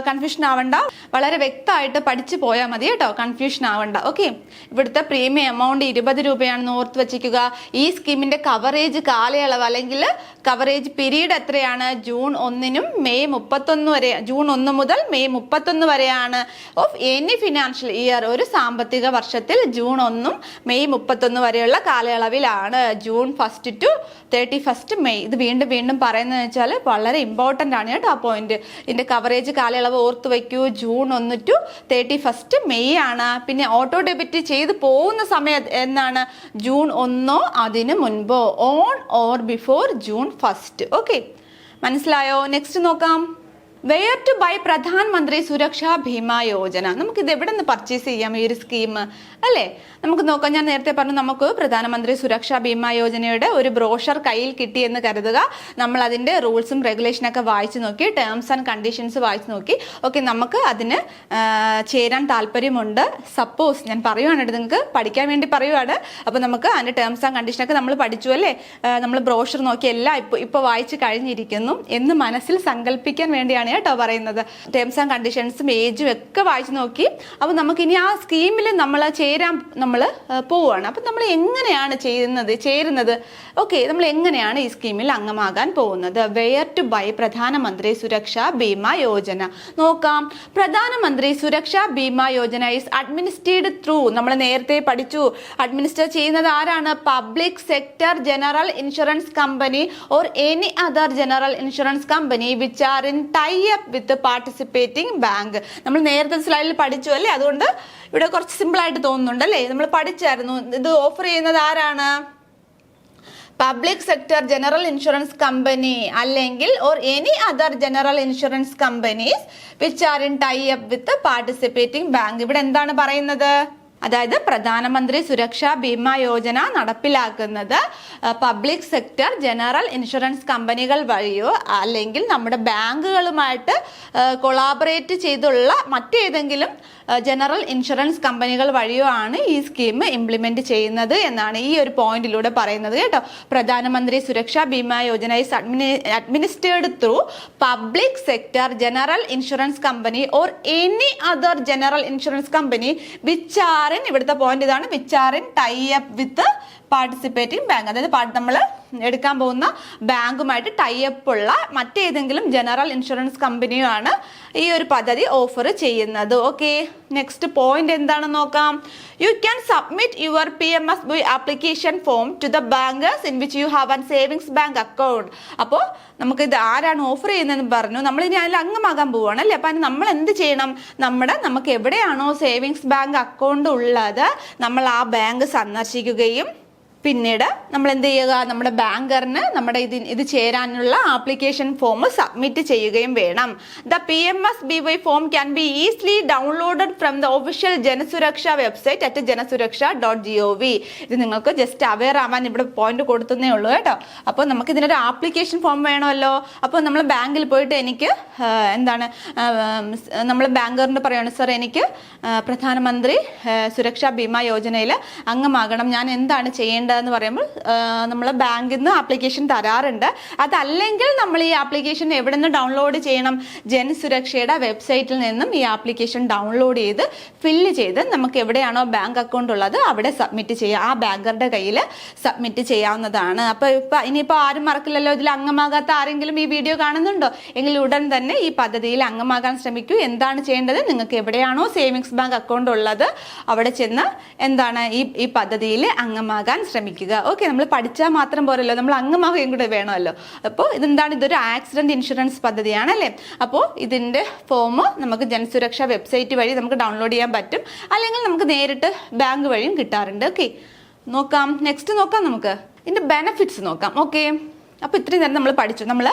കൺഫ്യൂഷൻ ആവണ്ട, വളരെ വ്യക്തമായിട്ട് പഠിച്ചു പോയാൽ മതി കേട്ടോ. കൺഫ്യൂഷൻ ആവണ്ട. ഓക്കെ, ഇവിടുത്തെ പ്രീമിയം എമൗണ്ട് 20 രൂപയാണെന്ന് ഓർത്ത് വെച്ചിരിക്കുക. ഈ സ്കീമിന്റെ കവറേജ് കാലയളവ് അല്ലെങ്കിൽ കവറേജ് പീരീഡ് എത്രയാണ്? June 1നും May 31 വരെ. June 1 മുതൽ May 31 വരെയാണ് ഓഫ് എനി ഫിനാൻഷ്യൽ ഇയർ. ഒരു സാമ്പത്തിക വർഷത്തിൽ June 1 May 31 വരെയുള്ള കാലയളവിലാണ്. June 1st to 31st May. ഇത് വീണ്ടും പറയുന്നത് വെച്ചാൽ വളരെ ഇമ്പോർട്ടൻ്റ് ആണ് കേട്ടോ ആ പോയിന്റ്. ഇതിന്റെ കവറേജ് കാലയളവ് ഓർത്ത് വയ്ക്കൂ. June 1 to 31st May ആണ്. പിന്നെ ഓട്ടോ ഡെബിറ്റ് ചെയ്ത് പോകുന്ന സമയം എന്നാണ്? June 1 അതിന് മുൻപോ. On or before June 1st. Okay, മനസ്സിലായോ? നെക്സ്റ്റ് നോക്കാം. Where to buy Pradhan Mantri Suraksha Bima Yojana. നമുക്ക് ഇത് എവിടെ നിന്ന് പർച്ചേസ് ചെയ്യാം ഈ ഒരു സ്കീം അല്ലേ? നമുക്ക് നോക്കാം. ഞാൻ നേരത്തെ പറഞ്ഞു നമുക്ക് പ്രധാനമന്ത്രി സുരക്ഷാ ഭീമാ യോജനയുടെ ഒരു ബ്രോഷർ കയ്യിൽ കിട്ടിയെന്ന് കരുതുക. നമ്മൾ അതിൻ്റെ റൂൾസും റെഗുലേഷനൊക്കെ വായിച്ചു നോക്കി, ടേംസ് ആൻഡ് കണ്ടീഷൻസ് വായിച്ചു നോക്കി. ഓക്കെ, നമുക്ക് അതിന് ചേരാൻ താല്പര്യമുണ്ട്. സപ്പോസ് ഞാൻ പറയുവാണ്, നിങ്ങൾക്ക് പഠിക്കാൻ വേണ്ടി പറയുവാണ്. അപ്പോൾ നമുക്ക് അതിൻ്റെ ടേംസ് ആൻഡ് കണ്ടീഷനൊക്കെ നമ്മൾ പഠിച്ചു അല്ലേ? നമ്മൾ ബ്രോഷർ നോക്കി എല്ലാം ഇപ്പോൾ വായിച്ച് കഴിഞ്ഞിരിക്കുന്നു എന്ന് മനസ്സിൽ സങ്കല്പിക്കാൻ വേണ്ടിയാണ് കേട്ടോ പറയുന്നത്. ടേംസ് ആൻഡ് കണ്ടീഷൻസും ഏജും ഒക്കെ വായിച്ചു നോക്കി. അപ്പോൾ നമുക്കിനി ആ സ്കീമിൽ നമ്മൾ ചേരാൻ പോവുകയാണ്. അപ്പം നമ്മൾ എങ്ങനെയാണ് ചേരുന്നത്? ഓക്കെ, നമ്മൾ എങ്ങനെയാണ് ഈ സ്കീമിൽ അംഗമാകാൻ പോകുന്നത്? വെയർ ടു ബൈ പ്രധാനമന്ത്രി സുരക്ഷാ ബീമാ യോജന. നോക്കാം. Pradhan Mantri Suraksha Bima Yojana is administered through, നമ്മൾ നേരത്തെ പഠിച്ചു, അഡ്മിനിസ്റ്റർ ചെയ്യുന്നത് ആരാണ്? Public sector general insurance company or any other general insurance company which are in tie up with participating bank. നമ്മൾ നേരത്തെ സ്ലൈഡിൽ പഠിച്ചു അല്ലേ? അതുകൊണ്ട് ഇവിടെ കുറച്ച് സിമ്പിൾ ആയിട്ട് തോന്നുന്നുണ്ട് അല്ലേ? നമ്മൾ പഠിച്ചായിരുന്നു. ഇത് ഓഫർ ചെയ്യുന്നത് ആരാണ്? Public sector general insurance company അല്ലെങ്കിൽ or any other general insurance companies which are in tie up with participating bank. ഇവിടെ എന്താണ് പറയുന്നത്? അതായത് പ്രധാനമന്ത്രി സുരക്ഷാ ബീമാ യോജന നടപ്പിലാക്കുന്നത് പബ്ലിക് സെക്ടർ ജനറൽ ഇൻഷുറൻസ് കമ്പനികൾ വഴിയോ അല്ലെങ്കിൽ നമ്മുടെ ബാങ്കുകളുമായിട്ട് കൊളാബറേറ്റ് ചെയ്തുള്ള മറ്റേതെങ്കിലും ജനറൽ ഇൻഷുറൻസ് കമ്പനികൾ വഴിയോ ആണ് ഈ സ്കീം ഇംപ്ലിമെന്റ് ചെയ്യുന്നത് എന്നാണ് ഈ ഒരു പോയിന്റിലൂടെ പറയുന്നത് കേട്ടോ. Pradhan Mantri Suraksha Bima Yojana is administered through public sector general insurance company or any other general insurance company which are ഇവിടുത്തെ പോയിന്റ് ഇതാണ്, which are in tie up with participating bank. അതായത് നമ്മൾ എടുക്കാൻ പോകുന്ന ബാങ്കുമായിട്ട് ടൈ അപ്പ് ഉള്ള മറ്റേതെങ്കിലും ജനറൽ ഇൻഷുറൻസ് കമ്പനിയാണ് ഈ ഒരു പദ്ധതി ഓഫർ ചെയ്യുന്നത്. ഓക്കെ, നെക്സ്റ്റ് പോയിന്റ് എന്താണെന്ന് നോക്കാം. You can submit your PMSBY application form to the bankers in which you have an savings bank account. അപ്പോൾ നമുക്ക് ഇത് ആരാണ് ഓഫർ ചെയ്യുന്നതെന്ന് പറഞ്ഞു, നമ്മൾ ഇനി അതിൽ അംഗമാകാൻ പോവുകയാണ് അല്ലേ. അപ്പം നമ്മൾ എന്ത് ചെയ്യണം, നമുക്ക് എവിടെയാണോ സേവിങ്സ് ബാങ്ക് അക്കൗണ്ട് ഉള്ളത് നമ്മൾ ആ ബാങ്ക് സന്ദർശിക്കുകയും പിന്നീട് നമ്മൾ എന്ത് ചെയ്യുക, നമ്മുടെ ബാങ്കറിന് നമ്മുടെ ഇത് ചേരാനുള്ള ആപ്ലിക്കേഷൻ ഫോം സബ്മിറ്റ് ചെയ്യുകയും വേണം. The PMSBY form can be easily downloaded from the official Jansuraksha website at janasureksha.gov. ഇത് നിങ്ങൾക്ക് ജസ്റ്റ് അവെയർ ആവാൻ ഇവിടെ പോയിന്റ് കൊടുത്തേ ഉള്ളൂ കേട്ടോ. അപ്പോൾ നമുക്ക് ഇതിനൊരു ആപ്ലിക്കേഷൻ ഫോം വേണമല്ലോ. അപ്പോൾ നമ്മൾ ബാങ്കിൽ പോയിട്ട് എനിക്ക് നമ്മൾ ബാങ്കറിന് പറയുകയാണ്, സർ എനിക്ക് പ്രധാനമന്ത്രി സുരക്ഷാ ബീമാ യോജനയിൽ അംഗമാകണം, ഞാൻ എന്താണ് ചെയ്യേണ്ടത് എന്ന് പറയുമ്പോൾ നമ്മൾ ബാങ്കിൽ നിന്ന് ആപ്ലിക്കേഷൻ തരാറുണ്ട്. അതല്ലെങ്കിൽ നമ്മൾ ഈ ആപ്ലിക്കേഷൻ എവിടെ നിന്ന് ഡൗൺലോഡ് ചെയ്യണം, ജനസുരക്ഷയുടെ വെബ്സൈറ്റിൽ നിന്നും ഈ ആപ്ലിക്കേഷൻ ഡൗൺലോഡ് ചെയ്ത് ഫില്ല് ചെയ്ത് നമുക്ക് എവിടെയാണോ ബാങ്ക് അക്കൗണ്ട് ഉള്ളത് അവിടെ സബ്മിറ്റ് ചെയ്യുക, ആ ബാങ്കറുടെ കയ്യിൽ സബ്മിറ്റ് ചെയ്യാവുന്നതാണ്. അപ്പോൾ ഇനിയിപ്പോൾ ആരും മറക്കില്ലല്ലോ, ഇതിൽ അംഗമാകാത്ത ആരെങ്കിലും ഈ വീഡിയോ കാണുന്നുണ്ടോ എങ്കിൽ ഉടൻ തന്നെ ഈ പദ്ധതിയിൽ അംഗമാകാൻ ശ്രമിക്കൂ. എന്താണ് ചെയ്യേണ്ടത്, നിങ്ങൾക്ക് എവിടെയാണോ സേവിങ്സ് ബാങ്ക് അക്കൗണ്ട് ഉള്ളത് അവിടെ ചെന്ന് ഈ പദ്ധതിയിൽ അംഗമാകാൻ ശ്രമിക്കുക. ഓക്കെ, നമ്മൾ പഠിച്ചാൽ മാത്രം പോരല്ലോ, നമ്മൾ അംഗമാവുകയും കൂടെ വേണമല്ലോ. അപ്പോൾ ഇതൊരു ആക്സിഡന്റ് ഇൻഷുറൻസ് പദ്ധതിയാണ് അല്ലേ. അപ്പോൾ ഇതിന്റെ ഫോം നമുക്ക് ജനസുരക്ഷ വെബ്സൈറ്റ് വഴി നമുക്ക് ഡൗൺലോഡ് ചെയ്യാൻ പറ്റും, അല്ലെങ്കിൽ നമുക്ക് നേരിട്ട് ബാങ്ക് വഴിയും കിട്ടാറുണ്ട്. ഓക്കെ, നോക്കാം, നെക്സ്റ്റ് നോക്കാം, നമുക്ക് ഇതിന്റെ ബെനിഫിറ്റ്സ് നോക്കാം. ഓക്കെ, അപ്പോൾ ഇത്രയും നേരം നമ്മൾ പഠിച്ചു, നമ്മൾ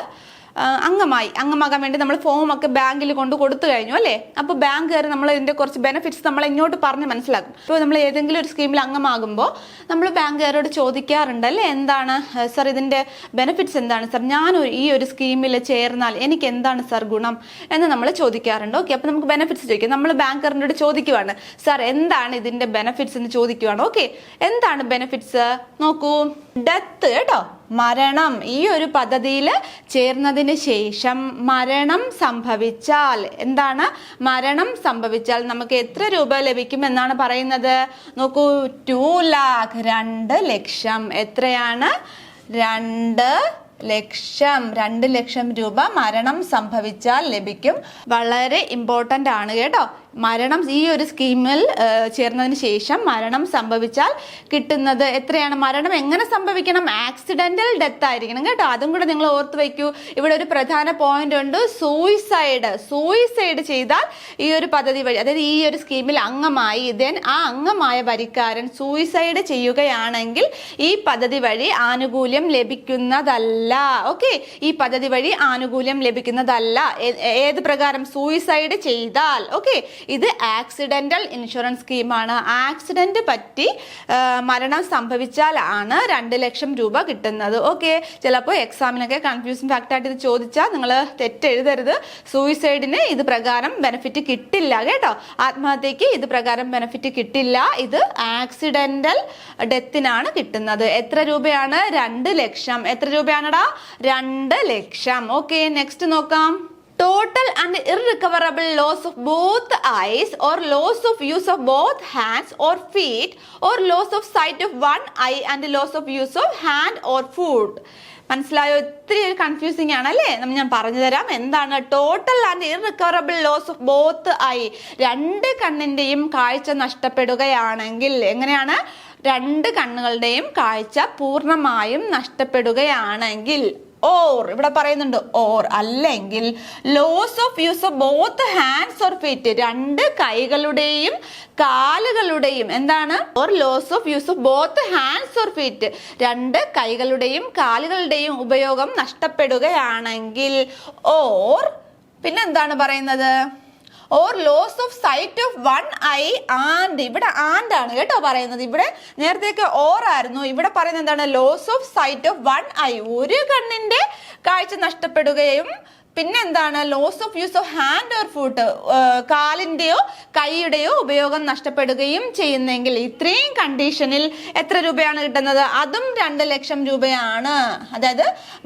അംഗമാകാൻ വേണ്ടി നമ്മൾ ഫോമൊക്കെ ബാങ്കിൽ കൊടുത്തു കഴിഞ്ഞു അല്ലേ. അപ്പോൾ ബാങ്കുകാർ നമ്മൾ ഇതിൻ്റെ കുറച്ച് ബെനിഫിറ്റ്സ് നമ്മൾ ഇങ്ങോട്ട് പറഞ്ഞ് മനസ്സിലാക്കും. ഇപ്പോൾ നമ്മൾ ഏതെങ്കിലും ഒരു സ്കീമിൽ അംഗമാകുമ്പോൾ നമ്മൾ ബാങ്കുകാരോട് ചോദിക്കാറുണ്ട് അല്ലേ, എന്താണ് സർ ഇതിൻ്റെ ബെനിഫിറ്റ്സ് എന്താണ് സർ, ഞാൻ ഈ ഒരു സ്കീമിൽ ചേർന്നാൽ എനിക്ക് എന്താണ് സർ ഗുണം എന്ന് നമ്മൾ ചോദിക്കാറുണ്ട്. ഓക്കെ, അപ്പോൾ നമുക്ക് ബെനിഫിറ്റ്സ് ചോദിക്കാം. നമ്മൾ ബാങ്കുകാരനോട് ചോദിക്കുവാണ്, സർ എന്താണ് ഇതിൻ്റെ ബെനിഫിറ്റ്സ് എന്ന് ചോദിക്കുവാണ്. ഓക്കെ, എന്താണ് ബെനിഫിറ്റ്സ് നോക്കൂ. ഡെത്ത് കേട്ടോ, മരണം. ഈ ഒരു പദ്ധതിയിൽ ചേർന്നതിന് ശേഷം മരണം സംഭവിച്ചാൽ മരണം സംഭവിച്ചാൽ നമുക്ക് എത്ര രൂപ ലഭിക്കും എന്നാണ് പറയുന്നത്. നോക്കൂ, 2 lakh 2 ലക്ഷം. എത്രയാണ്? 2 ലക്ഷം രൂപ മരണം സംഭവിച്ചാൽ ലഭിക്കും. വളരെ ഇമ്പോർട്ടൻ്റ് ആണ് കേട്ടോ. മരണം ഈ ഒരു സ്കീമിൽ ചേർന്നതിന് ശേഷം മരണം സംഭവിച്ചാൽ കിട്ടുന്നത് എത്രയാണ്? മരണം എങ്ങനെ സംഭവിക്കണം? ആക്സിഡന്റൽ ഡെത്ത് ആയിരിക്കണം കേട്ടോ. അതും കൂടെ നിങ്ങൾ ഓർത്ത് വയ്ക്കൂ. ഇവിടെ ഒരു പ്രധാന പോയിന്റ് ഉണ്ട്, സൂയിസൈഡ് ചെയ്താൽ ഈ ഒരു പദ്ധതി വഴി, അതായത് ഈ ഒരു സ്കീമിൽ അംഗമായി ആ അംഗമായ വരിക്കാരൻ സൂയിസൈഡ് ചെയ്യുകയാണെങ്കിൽ ഈ പദ്ധതി വഴി ആനുകൂല്യം ലഭിക്കുന്നതല്ല. ഓക്കെ, ഈ പദ്ധതി വഴി ആനുകൂല്യം ലഭിക്കുന്നതല്ല. ഏത് പ്രകാരം? സൂയിസൈഡ് ചെയ്താൽ. ഓക്കെ, ഇത് ആക്സിഡന്റൽ ഇൻഷുറൻസ് സ്കീമാണ്. ആക്സിഡന്റ് പറ്റി മരണം സംഭവിച്ചാൽ ആണ് 2 ലക്ഷം രൂപ കിട്ടുന്നത്. ഓക്കെ, ചിലപ്പോൾ എക്സാമിനൊക്കെ കൺഫ്യൂഷൻ ഫാക്റ്റായിട്ട് ഇത് ചോദിച്ചാൽ നിങ്ങൾ തെറ്റെഴുതരുത്. സൂയിസൈഡിന് ഇത് പ്രകാരം ബെനിഫിറ്റ് കിട്ടില്ല കേട്ടോ. ആത്മഹത്യക്ക് ഇത് പ്രകാരം ബെനിഫിറ്റ് കിട്ടില്ല. ഇത് ആക്സിഡന്റൽ ഡെത്തിനാണ് കിട്ടുന്നത്. എത്ര രൂപയാണ്? 2 ലക്ഷം. എത്ര രൂപയാണടാ? 2 ലക്ഷം. ഓക്കെ, നെക്സ്റ്റ് നോക്കാം. Total and irrecoverable loss of both eyes or loss of use of both hands or feet or loss of sight of one eye and loss of use of hand or foot. മനസ്സിലായോ? ഒത്തിരി confusing ആണ് അല്ലേ. ഞാൻ പറഞ്ഞു തരാം എന്താണ്. Total and irrecoverable loss of both eye, 2 കണ്ണിന്റെയും കാഴ്ച നഷ്ടപ്പെടുകയാണെങ്കിൽ. എങ്ങനെയാണ്? 2 കണ്ണുകളുടെയും കാഴ്ച പൂർണ്ണമായും നഷ്ടപ്പെടുകയാണെങ്കിൽ, ഓർ ഇവിടെ പറയുന്നുണ്ട് ഓർ, അല്ലെങ്കിൽ loss of use of both hands or feet, 2 കൈകളുടെയും കാലുകളുടെയും എന്താണ്? Or loss of use of both hands or feet, 2 കൈകളുടെയും കാലുകളുടെയും ഉപയോഗം നഷ്ടപ്പെടുകയാണെങ്കിൽ. ഓർ പിന്നെന്താണ് പറയുന്നത്? Or loss of sight of one eye and, ഇവിടെ ആൻഡ് ആണ് കേട്ടോ പറയുന്നത്. ഇവിടെ നേരത്തെയൊക്കെ ഓർ ആയിരുന്നു, ഇവിടെ പറയുന്നത് എന്താണ്? Loss of sight of one eye, ഒരു കണ്ണിന്റെ കാഴ്ച നഷ്ടപ്പെടുകയും പിന്നെ എന്താണ്? Loss of use of hand or foot, കാലിന്റെയോ കൈയുടെയോ ഉപയോഗം നഷ്ടപ്പെടുകയും ചെയ്യുന്നെങ്കിൽ ഇത്രയും കണ്ടീഷനിൽ എത്ര രൂപയാണ് കിട്ടുന്നത്? അതും 2 ലക്ഷം രൂപയാണ്. അതായത്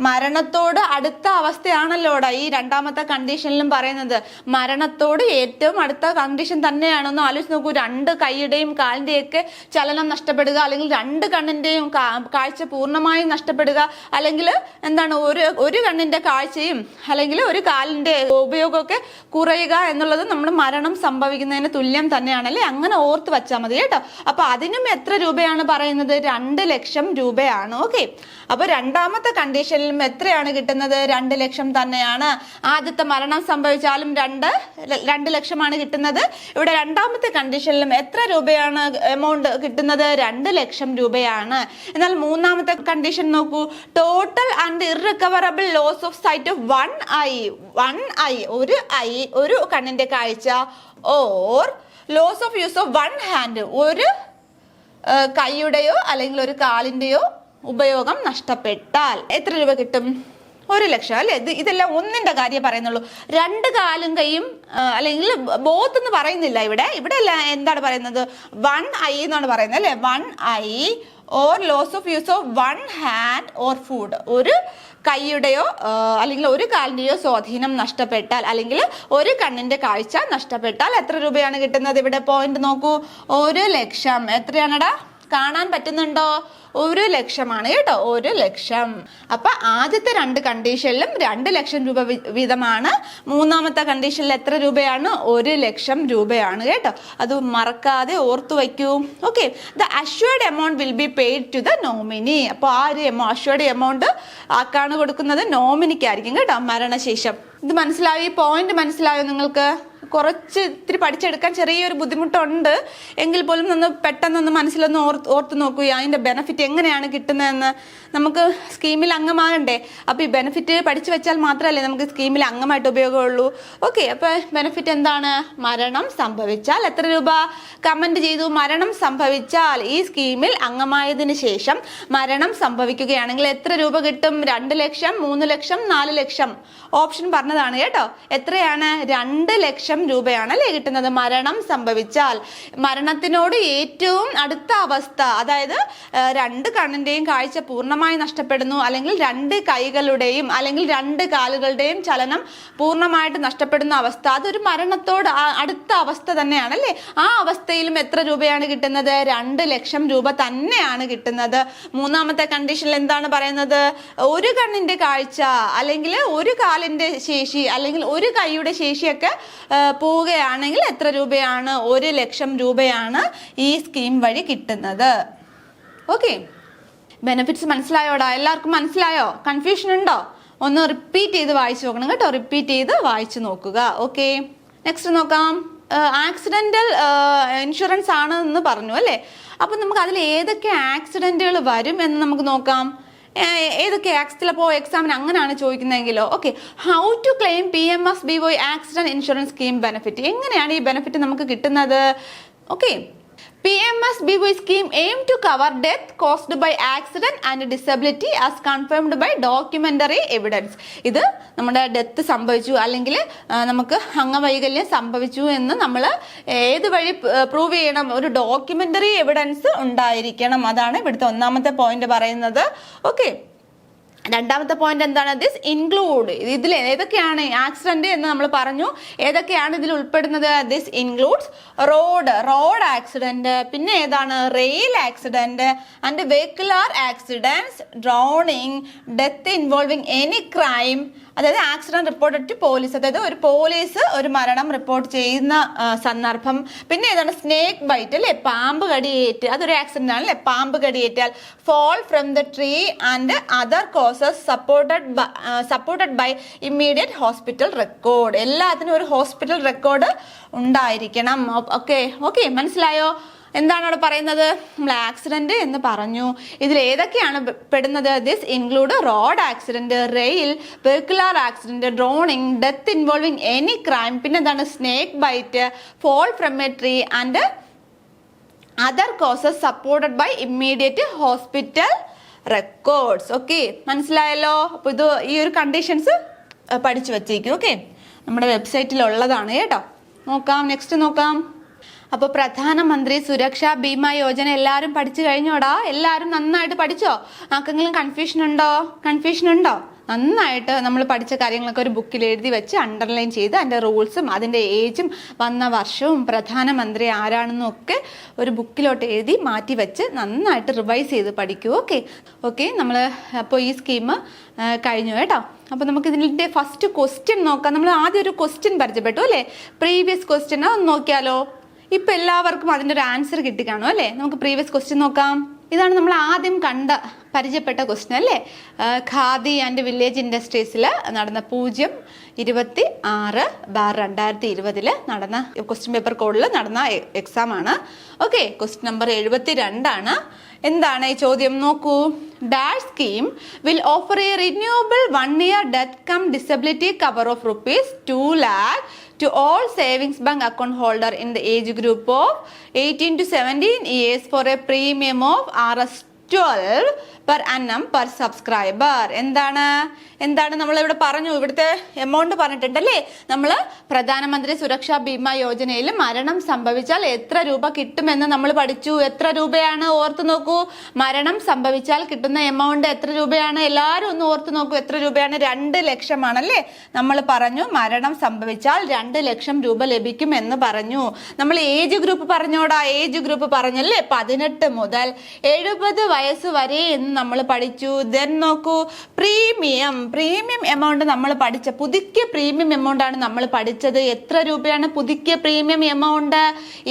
മരണത്തോട് അടുത്ത അവസ്ഥയാണല്ലോടാ ഈ രണ്ടാമത്തെ കണ്ടീഷനിലും പറയുന്നത്. മരണത്തോട് ഏറ്റവും അടുത്ത കണ്ടീഷൻ തന്നെയാണെന്ന് ആലോചിച്ച് നോക്കൂ. 2 കൈയുടെയും കാലിന്റെയും ഒക്കെ ചലനം നഷ്ടപ്പെടുക, അല്ലെങ്കിൽ 2 കണ്ണിന്റെയും കാഴ്ച പൂർണ്ണമായും നഷ്ടപ്പെടുക, അല്ലെങ്കിൽ എന്താണ് ഒരു കണ്ണിന്റെ കാഴ്ചയും അല്ലെങ്കിൽ ഒരു കാലിന്റെ ഉപയോഗമൊക്കെ കുറയുക എന്നുള്ളത് നമ്മുടെ മരണം സംഭവിക്കുന്നതിന് തുല്യം തന്നെയാണ് അല്ലേ? അങ്ങനെ ഓർത്ത് വെച്ചാൽ മതി കേട്ടോ. അപ്പൊ അതിനും എത്ര രൂപയാണ് പറയുന്നത്? 2 ലക്ഷം രൂപയാണ്. ഓക്കെ, അപ്പൊ രണ്ടാമത്തെ കണ്ടീഷനിലും എത്രയാണ് കിട്ടുന്നത്? 2 ലക്ഷം തന്നെയാണ്. ആദ്യത്തെ മരണം സംഭവിച്ചാലും 2 ലക്ഷമാണ് കിട്ടുന്നത്. ഇവിടെ രണ്ടാമത്തെ കണ്ടീഷനിലും എത്ര രൂപയാണ് എമൗണ്ട് കിട്ടുന്നത്? 2 ലക്ഷം രൂപയാണ്. എന്നാൽ മൂന്നാമത്തെ കണ്ടീഷൻ നോക്കൂ. Total and irrecoverable loss of sight of one eye, ഒരു കണ്ണിന്റെ കാഴ്ച, or loss of use of one hand, ഒരു കൈയുടെയോ അല്ലെങ്കിൽ ഒരു കാലിന്റെയോ ഉപയോഗം നഷ്ടപ്പെട്ടാൽ എത്ര രൂപ കിട്ടും? 1 ലക്ഷം അല്ലെ? ഇതെല്ലാം ഒന്നിന്റെ കാര്യം പറയുന്നുള്ളൂ. 2 കാലും കൈയും അല്ലെങ്കിൽ ബോത്ത് എന്ന് പറയുന്നില്ല ഇവിടെ. എന്താണ് പറയുന്നത്? 1 ഐ എന്നാണ് പറയുന്നത് അല്ലെ? 1 eye or loss of use of 1 hand or foot, ഒരു കൈയുടെയോ അല്ലെങ്കിൽ ഒരു കാലിന്റെയോ സ്വാധീനം നഷ്ടപ്പെട്ടാൽ, അല്ലെങ്കിൽ ഒരു കണ്ണിന്റെ കാഴ്ച നഷ്ടപ്പെട്ടാൽ എത്ര രൂപയാണ് കിട്ടുന്നത്? ഇവിടെ പോയിന്റ് നോക്കൂ. 1 ലക്ഷം. എത്രയാണടാ? കാണാൻ പറ്റുന്നുണ്ടോ? 1 ലക്ഷമാണ് കേട്ടോ. 1 ലക്ഷം. അപ്പൊ ആദ്യത്തെ 2 കണ്ടീഷനിലും 2 ലക്ഷം രൂപ വീതമാണ്. മൂന്നാമത്തെ കണ്ടീഷനിൽ എത്ര രൂപയാണ്? 1 ലക്ഷം രൂപയാണ് കേട്ടോ. അത് മറക്കാതെ ഓർത്തു വയ്ക്കൂ. Okay, the assured amount will be paid to the nominee. അപ്പോൾ ആ ഒരു അഷ്വേർഡ് എമൗണ്ട് ആർക്കാണ് കൊടുക്കുന്നത്? നോമിനിക്കായിരിക്കും കേട്ടോ, മരണശേഷം. ഇത് മനസ്സിലായോ? ഈ പോയിന്റ് മനസ്സിലായോ നിങ്ങൾക്ക്? കുറച്ച് ഇത്തിരി പഠിച്ചെടുക്കാൻ ചെറിയൊരു ബുദ്ധിമുട്ടുണ്ട്, എങ്കിൽ പോലും പെട്ടെന്നൊന്ന് മനസ്സിലൊന്ന് ഓർത്ത് നോക്കൂ. അതിൻ്റെ ബെനിഫിറ്റ് എങ്ങനെയാണ് കിട്ടുന്നതെന്ന്. നമുക്ക് സ്കീമിൽ അംഗമാകണ്ടേ? അപ്പോൾ ഈ ബെനിഫിറ്റ് പഠിച്ചു വെച്ചാൽ മാത്രമല്ലേ നമുക്ക് സ്കീമിൽ അംഗമായിട്ട് ഉപയോഗമുള്ളൂ. ഓക്കെ, അപ്പോൾ ബെനിഫിറ്റ് എന്താണ്? മരണം സംഭവിച്ചാൽ എത്ര രൂപ? കമൻറ്റ് ചെയ്തു. മരണം സംഭവിച്ചാൽ, ഈ സ്കീമിൽ അംഗമായതിനു ശേഷം മരണം സംഭവിക്കുകയാണെങ്കിൽ എത്ര രൂപ കിട്ടും? 2 ലക്ഷം, 3 ലക്ഷം, 4 ലക്ഷം. ഓപ്ഷൻ പറഞ്ഞതാണ് കേട്ടോ. എത്രയാണ്? 2 ലക്ഷം രൂപയാണ് അല്ലേ കിട്ടുന്നത് മരണം സംഭവിച്ചാൽ. മരണത്തിനോട് ഏറ്റവും അടുത്ത അവസ്ഥ, അതായത് 2 കണ്ണിന്റെയും കാഴ്ച പൂർണ്ണമായി നഷ്ടപ്പെടുന്നു, അല്ലെങ്കിൽ 2 കൈകളുടെയും അല്ലെങ്കിൽ 2 കാലുകളുടെയും ചലനം പൂർണ്ണമായിട്ട് നഷ്ടപ്പെടുന്ന അവസ്ഥ, അതൊരു മരണത്തോട് അടുത്ത അവസ്ഥ തന്നെയാണ് അല്ലേ? ആ അവസ്ഥയിലും എത്ര രൂപയാണ് കിട്ടുന്നത്? 2 ലക്ഷം രൂപ തന്നെയാണ് കിട്ടുന്നത്. മൂന്നാമത്തെ കണ്ടീഷനിൽ എന്താണ് പറയുന്നത്? ഒരു കണ്ണിന്റെ കാഴ്ച, അല്ലെങ്കിൽ ഒരു കാലിന്റെ ശേഷി, അല്ലെങ്കിൽ ഒരു കൈയുടെ ശേഷിയൊക്കെ പോവുകയാണെങ്കിൽ എത്ര രൂപയാണ്? 1 ലക്ഷം രൂപയാണ് ഈ സ്കീം വഴി കിട്ടുന്നത്. ഓക്കെ, ബെനിഫിറ്റ്സ് മനസ്സിലായോടാ? എല്ലാവർക്കും മനസ്സിലായോ? കൺഫ്യൂഷൻ ഉണ്ടോ? ഒന്ന് റിപ്പീറ്റ് ചെയ്ത് വായിച്ചു നോക്കണം കേട്ടോ. റിപ്പീറ്റ് ചെയ്ത് വായിച്ചു നോക്കുക. ഓക്കെ, നെക്സ്റ്റ് നോക്കാം. ആക്സിഡന്റൽ ഇൻഷുറൻസ് ആണ് എന്ന് പറഞ്ഞു അല്ലേ? അപ്പം നമുക്ക് അതിൽ ഏതൊക്കെ ആക്സിഡന്റുകൾ വരും എന്ന് നമുക്ക് നോക്കാം. ഏതൊക്കെ ചിലപ്പോൾ എക്സാമിന് അങ്ങനെയാണ് ചോദിക്കുന്നതെങ്കിലോ. Okay, how to claim PMSBY accident insurance scheme benefit. എങ്ങനെയാണ് ഈ ബെനിഫിറ്റ് നമുക്ക് കിട്ടുന്നത്? Okay, PMSBY scheme aim to cover death caused by accident and disability as confirmed by documentary evidence. ഇത് നമ്മുടെ ഡെത്ത് സംഭവിച്ചു അല്ലെങ്കിൽ നമുക്ക് അംഗവൈകല്യം സംഭവിച്ചു എന്ന് നമ്മൾ ഏത് വഴി പ്രൂവ് ചെയ്യണം? ഒരു ഡോക്യുമെന്ററി എവിഡൻസ് ഉണ്ടായിരിക്കണം. അതാണ് ഇവിടുത്തെ ഒന്നാമത്തെ പോയിന്റ് പറയുന്നത്. ഓക്കെ, രണ്ടാമത്തെ പോയിന്റ് എന്താണ്? This include. ഇതിൽ ഏതൊക്കെയാണ് ആക്സിഡന്റ് എന്ന് നമ്മൾ പറഞ്ഞു. ഏതൊക്കെയാണ് ഇതിൽ ഉൾപ്പെടുന്നത്? ദിസ് ഇൻക്ലൂഡ്സ് റോഡ് ആക്സിഡന്റ്, പിന്നെ ഏതാണ്? Rail accident and vehicular accidents, drowning, death involving any crime, അതായത് ആക്സിഡന്റ് റിപ്പോർട്ടഡ് ടു പോലീസ്, അതായത് ഒരു പോലീസ് ഒരു മരണം റിപ്പോർട്ട് ചെയ്യുന്ന സന്ദർഭം. പിന്നെ ഏതാണ്? സ്നേക്ക് ബൈറ്റ് അല്ലേ? പാമ്പ് കടിയേറ്റ്, അതൊരു ആക്സിഡന്റ് ആണ് അല്ലേ? പാമ്പ് കടിയേറ്റാൽ. Fall from the tree and other causes supported by immediate hospital record. എല്ലാത്തിനും ഒരു ഹോസ്പിറ്റൽ റെക്കോർഡ് ഉണ്ടായിരിക്കണം. ഓക്കെ, മനസ്സിലായോ? എന്താണ് അവിടെ പറയുന്നത്? നമ്മൾ ആക്സിഡന്റ് എന്ന് പറഞ്ഞു. ഇതിൽ ഏതൊക്കെയാണ് പെടുന്നത്? This include road accident, rail, vehicular accident, drowning, death involving any crime, പിന്നെ എന്താണ് snake bite, fall from a tree and other causes supported by immediate hospital records. Okay, മനസ്സിലായല്ലോ? അപ്പോൾ ഇത് ഈ ഒരു കണ്ടീഷൻസ് പഠിച്ചു വച്ചേക്കും. ഓക്കെ, നമ്മുടെ വെബ്സൈറ്റിലുള്ളതാണ് കേട്ടോ. നോക്കാം, നെക്സ്റ്റ് നോക്കാം. അപ്പോൾ പ്രധാനമന്ത്രി സുരക്ഷാ ബീമാ യോജന എല്ലാവരും പഠിച്ചു കഴിഞ്ഞോടാ? എല്ലാവരും നന്നായിട്ട് പഠിച്ചോ? ആർക്കെങ്കിലും കൺഫ്യൂഷൻ ഉണ്ടോ? നന്നായിട്ട് നമ്മൾ പഠിച്ച കാര്യങ്ങളൊക്കെ ഒരു ബുക്കിൽ എഴുതി വെച്ച് അണ്ടർലൈൻ ചെയ്ത് അതിൻ്റെ റൂൾസും അതിൻ്റെ ഏജും വന്ന വർഷവും പ്രധാനമന്ത്രി ആരാണെന്നും ഒക്കെ ഒരു ബുക്കിലോട്ട് എഴുതി മാറ്റി വെച്ച് നന്നായിട്ട് റിവൈസ് ചെയ്ത് പഠിക്കൂ. ഓക്കെ, നമ്മൾ അപ്പോൾ ഈ സ്കീം കഴിഞ്ഞു കേട്ടോ. അപ്പോൾ നമുക്ക് ഇതിൻ്റെ ഫസ്റ്റ് ക്വസ്റ്റ്യൻ നോക്കാം. നമ്മൾ ആദ്യം ഒരു ക്വസ്റ്റ്യൻ പരിചയപ്പെട്ടു അല്ലേ? പ്രീവിയസ് ക്വസ്റ്റ്യൻ ഒന്ന് നോക്കിയാലോ? ഇപ്പം എല്ലാവർക്കും അതിൻ്റെ ഒരു ആൻസർ കിട്ടിക്കാണോ അല്ലേ? നമുക്ക് പ്രീവിയസ് ക്വസ്റ്റ്യൻ നോക്കാം. ഇതാണ് നമ്മൾ ആദ്യം പരിചയപ്പെട്ട ക്വസ്റ്റ്യൻ അല്ലേ? ഖാദി ആൻഡ് വില്ലേജ് ഇൻഡസ്ട്രീസിൽ നടന്ന 026/2020 നടന്ന ക്വസ്റ്റ്യൻ പേപ്പർ കോഡിൽ നടന്ന എക്സാം ആണ്. ഓക്കെ, ക്വസ്റ്റ്യൻ നമ്പർ 72 എന്താണ് ഈ ചോദ്യം? നോക്കൂ. Dash scheme will offer A renewable 1 year death come disability cover of ₹2 lakh to all savings bank account holder in the age group of 18 to 17 years for a premium of Rs12 per annum per subscriber. എന്താണ് നമ്മളിവിടെ പറഞ്ഞു? ഇവിടുത്തെ amount പറഞ്ഞിട്ടുണ്ടല്ലേ? നമ്മൾ പ്രധാനമന്ത്രി സുരക്ഷാ ബീമാ യോജനയിൽ മരണം സംഭവിച്ചാൽ എത്ര രൂപ കിട്ടുമെന്ന് നമ്മൾ പഠിച്ചു. എത്ര രൂപയാണ്? ഓർത്ത് നോക്കൂ. മരണം സംഭവിച്ചാൽ കിട്ടുന്ന എമൗണ്ട് എത്ര രൂപയാണ്? എല്ലാവരും ഒന്ന് ഓർത്ത് നോക്കൂ. എത്ര രൂപയാണ്? 2 ലക്ഷമാണല്ലേ? നമ്മൾ പറഞ്ഞു മരണം സംഭവിച്ചാൽ 2 ലക്ഷം രൂപ ലഭിക്കും എന്ന് പറഞ്ഞു. നമ്മൾ ഏജ് ഗ്രൂപ്പ് പറഞ്ഞോടാ? ഏജ് ഗ്രൂപ്പ് പറഞ്ഞല്ലേ? 18 മുതൽ 70 വയസ്സ് വരെ എന്ന് നമ്മൾ പഠിച്ചു. ദെൻ നോക്കൂ, പ്രീമിയം എമൗണ്ട് നമ്മൾ പഠിച്ച പുതുക്കിയ പ്രീമിയം എമൗണ്ട് ആണ് നമ്മൾ പഠിച്ചത്. എത്ര രൂപയാണ് പുതുക്കിയ പ്രീമിയം എമൗണ്ട്?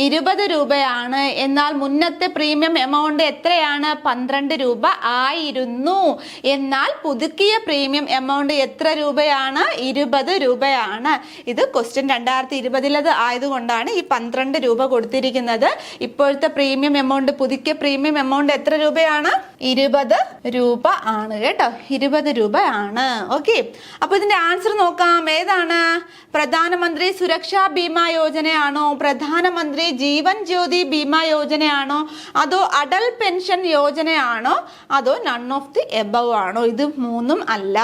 20 രൂപയാണ്. എന്നാൽ മുന്നത്തെ പ്രീമിയം എമൗണ്ട് എത്രയാണ്? 12 രൂപ ആയിരുന്നു. എന്നാൽ പുതുക്കിയ പ്രീമിയം എമൗണ്ട് എത്ര രൂപയാണ്? 20 രൂപയാണ്. ഇത് ക്വസ്റ്റ്യൻ 2020 ആയതുകൊണ്ടാണ് ഈ 12 രൂപ കൊടുത്തിരിക്കുന്നത്. ഇപ്പോഴത്തെ പ്രീമിയം എമൗണ്ട്, പുതുക്കിയ പ്രീമിയം എമൗണ്ട് എത്ര രൂപയാണ്? 20 രൂപ ആണ് കേട്ടോ. 20 രൂപയാണ്. ഓക്കെ, അപ്പൊ ഇതിന്റെ ആൻസർ നോക്കാം. ഏതാണ്? പ്രധാനമന്ത്രി സുരക്ഷാ ബീമാ യോജനയാണോ? പ്രധാനമന്ത്രി ജീവൻ ജ്യോതി ബീമാ യോജനയാണോ? അതോ അടൽ പെൻഷൻ യോജനയാണോ? അതോ നൺ ഓഫ് ദി എബവ് ആണോ? ഇത് മൂന്നും അല്ല.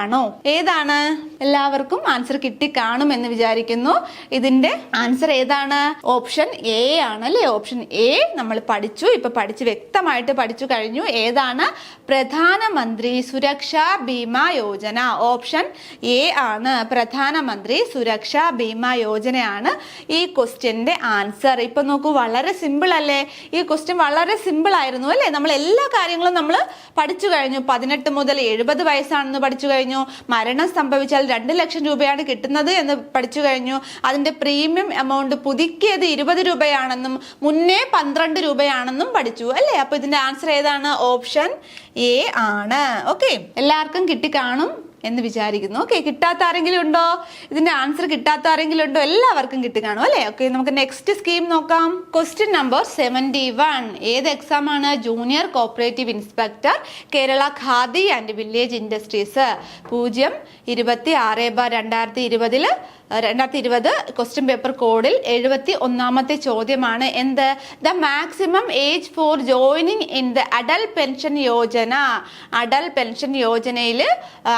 ആണോ? ഏതാണ്? എല്ലാവർക്കും ആൻസർ കിട്ടി കാണും എന്ന് വിചാരിക്കുന്നു. ഇതിന്റെ ആൻസർ ഏതാണ്? ഓപ്ഷൻ എ ആണ് അല്ലേ? ഓപ്ഷൻ എ നമ്മൾ പഠിച്ചു. ഇപ്പൊ വ്യക്തമായിട്ട് പഠിച്ചു കഴിഞ്ഞു. ഏതാണ്? പ്രധാനമന്ത്രി സുരക്ഷാ ബീമാ യോജന. ഓപ്ഷൻ എ ആണ്. പ്രധാനമന്ത്രി സുരക്ഷാ ബീമാ യോജനയാണ് ഈ ക്വസ്റ്റ്യന്റെ ആൻസർ. ഇപ്പൊ നോക്കൂ, വളരെ സിമ്പിൾ അല്ലേ? ഈ ക്വസ്റ്റ്യൻ വളരെ സിമ്പിൾ ആയിരുന്നു അല്ലേ? നമ്മൾ എല്ലാ കാര്യങ്ങളും നമ്മൾ പഠിച്ചു കഴിഞ്ഞു. 18 മുതൽ 70 വയസ്സാണെന്ന് പഠിച്ചു കഴിഞ്ഞു. മരണം സംഭവിച്ചാൽ 2 ലക്ഷം രൂപയാണ് കിട്ടുന്നത് എന്ന് പഠിച്ചു കഴിഞ്ഞു. അതിന്റെ പ്രീമിയം എമൗണ്ട് പുതുക്കിയത് 20 രൂപയാണെന്നും മുന്നേ 12 രൂപയാണെന്നും പഠിച്ചു അല്ലേ? അപ്പൊ ഇതിന്റെ ആൻസർ ഏതാണ്? ഓപ്ഷൻ എ ആണ്. ഓക്കെ, എല്ലാവർക്കും കിട്ടി കാണും എന്ന് വിചാരിക്കുന്നു. ഓക്കെ, കിട്ടാത്ത ആരെങ്കിലും ഉണ്ടോ? ഇതിന്റെ ആൻസർ കിട്ടാത്ത ആരെങ്കിലും ഉണ്ടോ? എല്ലാവർക്കും കിട്ടി കാണും അല്ലേ? ഓക്കെ, നമുക്ക് നെക്സ്റ്റ് സ്കീം നോക്കാം. ക്വസ്റ്റ്യൻ നമ്പർ 71 ഏത് എക്സാം ആണ്? Junior cooperative inspector, Kerala Khadi and village industries. 026/2020 question paper കോഡിൽ 71ാമത്തെ ചോദ്യമാണ്. എന്ത്? The maximum age for joining in the Atal pension Yojana. Atal pension യോജനയിൽ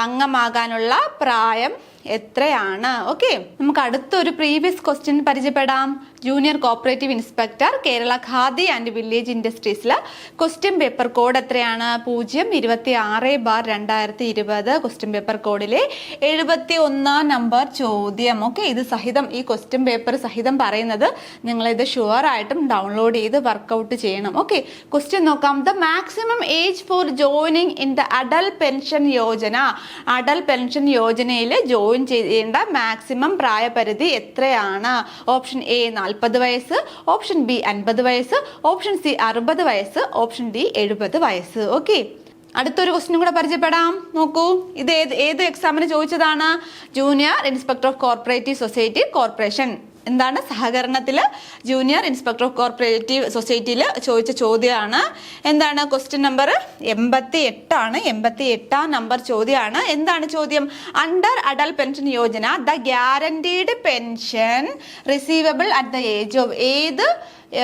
അംഗമാകാനുള്ള പ്രായം എത്രയാണ്? ഓക്കെ, നമുക്ക് അടുത്തൊരു പ്രീവിയസ് ക്വസ്റ്റ്യൻ പരിചയപ്പെടാം. Junior cooperative inspector, Kerala Khadi and village ഇൻഡസ്ട്രീസിൽ ക്വസ്റ്റ്യൻ പേപ്പർ കോഡ് എത്രയാണ്? 026/2020 ക്വസ്റ്റ്യൻ പേപ്പർ കോഡിലെ 71ാം നമ്പർ ചോദ്യം. ഓക്കെ, ഇത് സഹിതം, ഈ ക്വസ്റ്റ്യൻ പേപ്പർ സഹിതം പറയുന്നത് നിങ്ങളിത് ഷുവർ ആയിട്ടും ഡൗൺലോഡ് ചെയ്ത് വർക്കൗട്ട് ചെയ്യണം. ഓക്കെ, ക്വസ്റ്റ്യൻ നോക്കാം. The maximum age for joining in the Atal pension Yojana. Atal pension യോജനയിൽ ജോയിൻ ചെയ്യേണ്ട മാക്സിമം പ്രായപരിധി എത്രയാണ്? ഓപ്ഷൻ എ 40 വയസ്സ്, ഓപ്ഷൻ ബി 50 വയസ്സ്, ഓപ്ഷൻ സി 60 വയസ്സ്, ഓപ്ഷൻ ഡി 70 വയസ്സ്. ഓക്കെ, അടുത്തൊരു ക്വസ്റ്റ്യൻ കൂടെ പരിചയപ്പെടാം. നോക്കൂ, ഇത് ഏത് എക്സാമിന് ചോദിച്ചതാണ്? Junior inspector of corporative society corporation എന്താണ് സഹകരണത്തിൽ ജൂനിയർ ഇൻസ്പെക്ടർ ഓഫ് കോർപ്പറേറ്റീവ് സൊസൈറ്റിയിൽ ചോദിച്ച ചോദ്യമാണ്. എന്താണ് ക്വസ്റ്റ്യൻ നമ്പർ 88 ആണ്. 88ാം നമ്പർ ചോദ്യമാണ്. എന്താണ് ചോദ്യം? Under Atal pension Yojana the guaranteed pension receivable at the age of ഏത്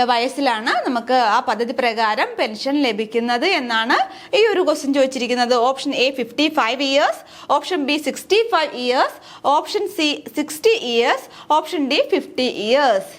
വയസ്സിലാണ് നമുക്ക് ആ പദ്ധതി പ്രകാരം പെൻഷൻ ലഭിക്കുന്നത് എന്നാണ് ഈ ഒരു ക്വസ്റ്റ്യൻ ചോദിച്ചിരിക്കുന്നത്. Option A 55 years, option B 65 years, option C 60 years, option D 50 years.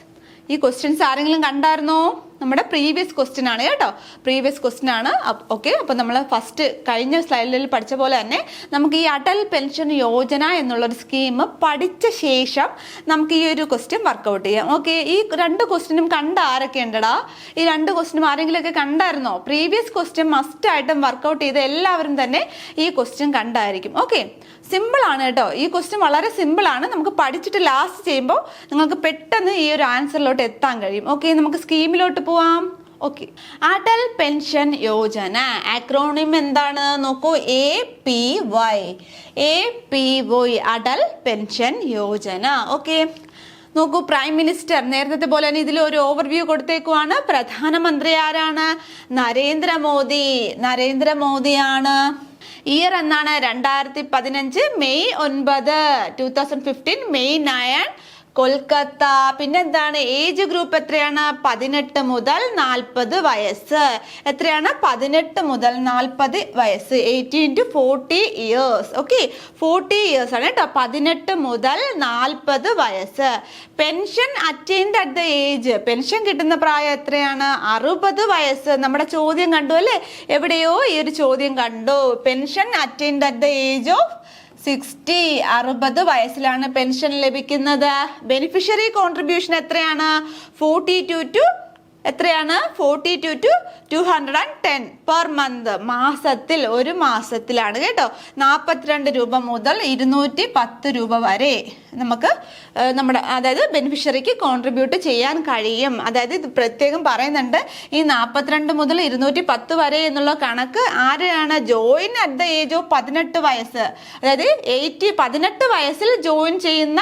ഈ ക്വസ്റ്റ്യൻസ് ആരെങ്കിലും കണ്ടായിരുന്നോ? നമ്മുടെ പ്രീവിയസ് ക്വസ്റ്റ്യൻ ആണ് കേട്ടോ, പ്രീവിയസ് ക്വസ്റ്റ്യൻ ആണ്. ഓക്കെ, അപ്പോൾ നമ്മൾ ഫസ്റ്റ് കഴിഞ്ഞ സ്ലൈഡിൽ പഠിച്ച പോലെ തന്നെ നമുക്ക് ഈ അടൽ പെൻഷൻ യോജന എന്നുള്ളൊരു സ്കീം പഠിച്ച ശേഷം നമുക്ക് ഈ ഒരു ക്വസ്റ്റ്യൻ വർക്കൗട്ട് ചെയ്യാം. ഓക്കെ, ഈ രണ്ട് ക്വസ്റ്റ്യനും കണ്ട ആരൊക്കെ ഉണ്ടടാ? ഈ രണ്ട് ക്വസ്റ്റ്യനും ആരെങ്കിലുമൊക്കെ കണ്ടായിരുന്നോ? പ്രീവിയസ് ക്വസ്റ്റ്യൻ മസ്റ്റ് ആയിട്ടും വർക്കൗട്ട് ചെയ്ത് എല്ലാവരും തന്നെ ഈ ക്വസ്റ്റ്യൻ കണ്ടായിരിക്കും. ഓക്കെ, സിമ്പിൾ ആണ് കേട്ടോ, ഈ ക്വസ്റ്റ്യൻ വളരെ സിമ്പിൾ ആണ്. നമുക്ക് പഠിച്ചിട്ട് ലാസ്റ്റ് ചെയ്യുമ്പോൾ നിങ്ങൾക്ക് പെട്ടെന്ന് ഈ ഒരു ആൻസറിലോട്ട് എത്താൻ കഴിയും. ഓക്കെ, നമുക്ക് സ്കീമിലോട്ട് പോവാം. ഓക്കെ, അടൽ പെൻഷൻ യോജന ആക്രോണിം എന്താണ് നോക്കൂ, APY. APY Atal pension Yojana. Okay, നോക്കൂ, പ്രൈം മിനിസ്റ്റർ നേരത്തെ പോലെ തന്നെ ഇതിൽ ഒരു ഓവർവ്യൂ കൊടുത്തേക്കുവാണ്. പ്രധാനമന്ത്രി ആരാണ്? നരേന്ദ്രമോദി. നരേന്ദ്രമോദിയാണ്. ഇയർ എന്നാണ് 2015 മെയ് 9, 2015 മെയ് 9, കൊൽക്കത്ത. പിന്നെന്താണ് ഏജ് ഗ്രൂപ്പ് എത്രയാണ്? 18 മുതൽ 40 വയസ്സ്. എത്രയാണ്? 18 മുതൽ 40 വയസ്സ്. 18 to 40 ഇയേഴ്സ്. ഓക്കെ, 40 ഇയേഴ്സ് ആണ് കേട്ടോ. 18 മുതൽ 40 വയസ്സ്. Pension attained at the age, pension കിട്ടുന്ന പ്രായം എത്രയാണ്? 60 വയസ്സ്. നമ്മുടെ ചോദ്യം കണ്ടു അല്ലേ? എവിടെയോ ഈ ഒരു ചോദ്യം കണ്ടു. Pension attained at the age of 60, 60 വയസ്സിലാണ് പെൻഷൻ ലഭിക്കുന്നത്. ബെനിഫിഷ്യറി കോൺട്രിബ്യൂഷൻ എത്രയാണ്? 42 to എത്രയാണ്? 42 to 210 പെർ മന്ത്. മാസത്തിൽ, ഒരു മാസത്തിലാണ് കേട്ടോ. 42 രൂപ മുതൽ 210 രൂപ വരെ നമുക്ക് നമ്മുടെ അതായത് ബെനിഫിഷ്യറിക്ക് കോൺട്രിബ്യൂട്ട് ചെയ്യാൻ കഴിയും. അതായത് ഇത് പ്രത്യേകം പറയുന്നുണ്ട്, ഈ 42 മുതൽ 210 വരെ എന്നുള്ള കണക്ക് ആരെയാണ്? Join at the age of 18 വയസ്സ്. അതായത് 18 വയസ്സിൽ ജോയിൻ ചെയ്യുന്ന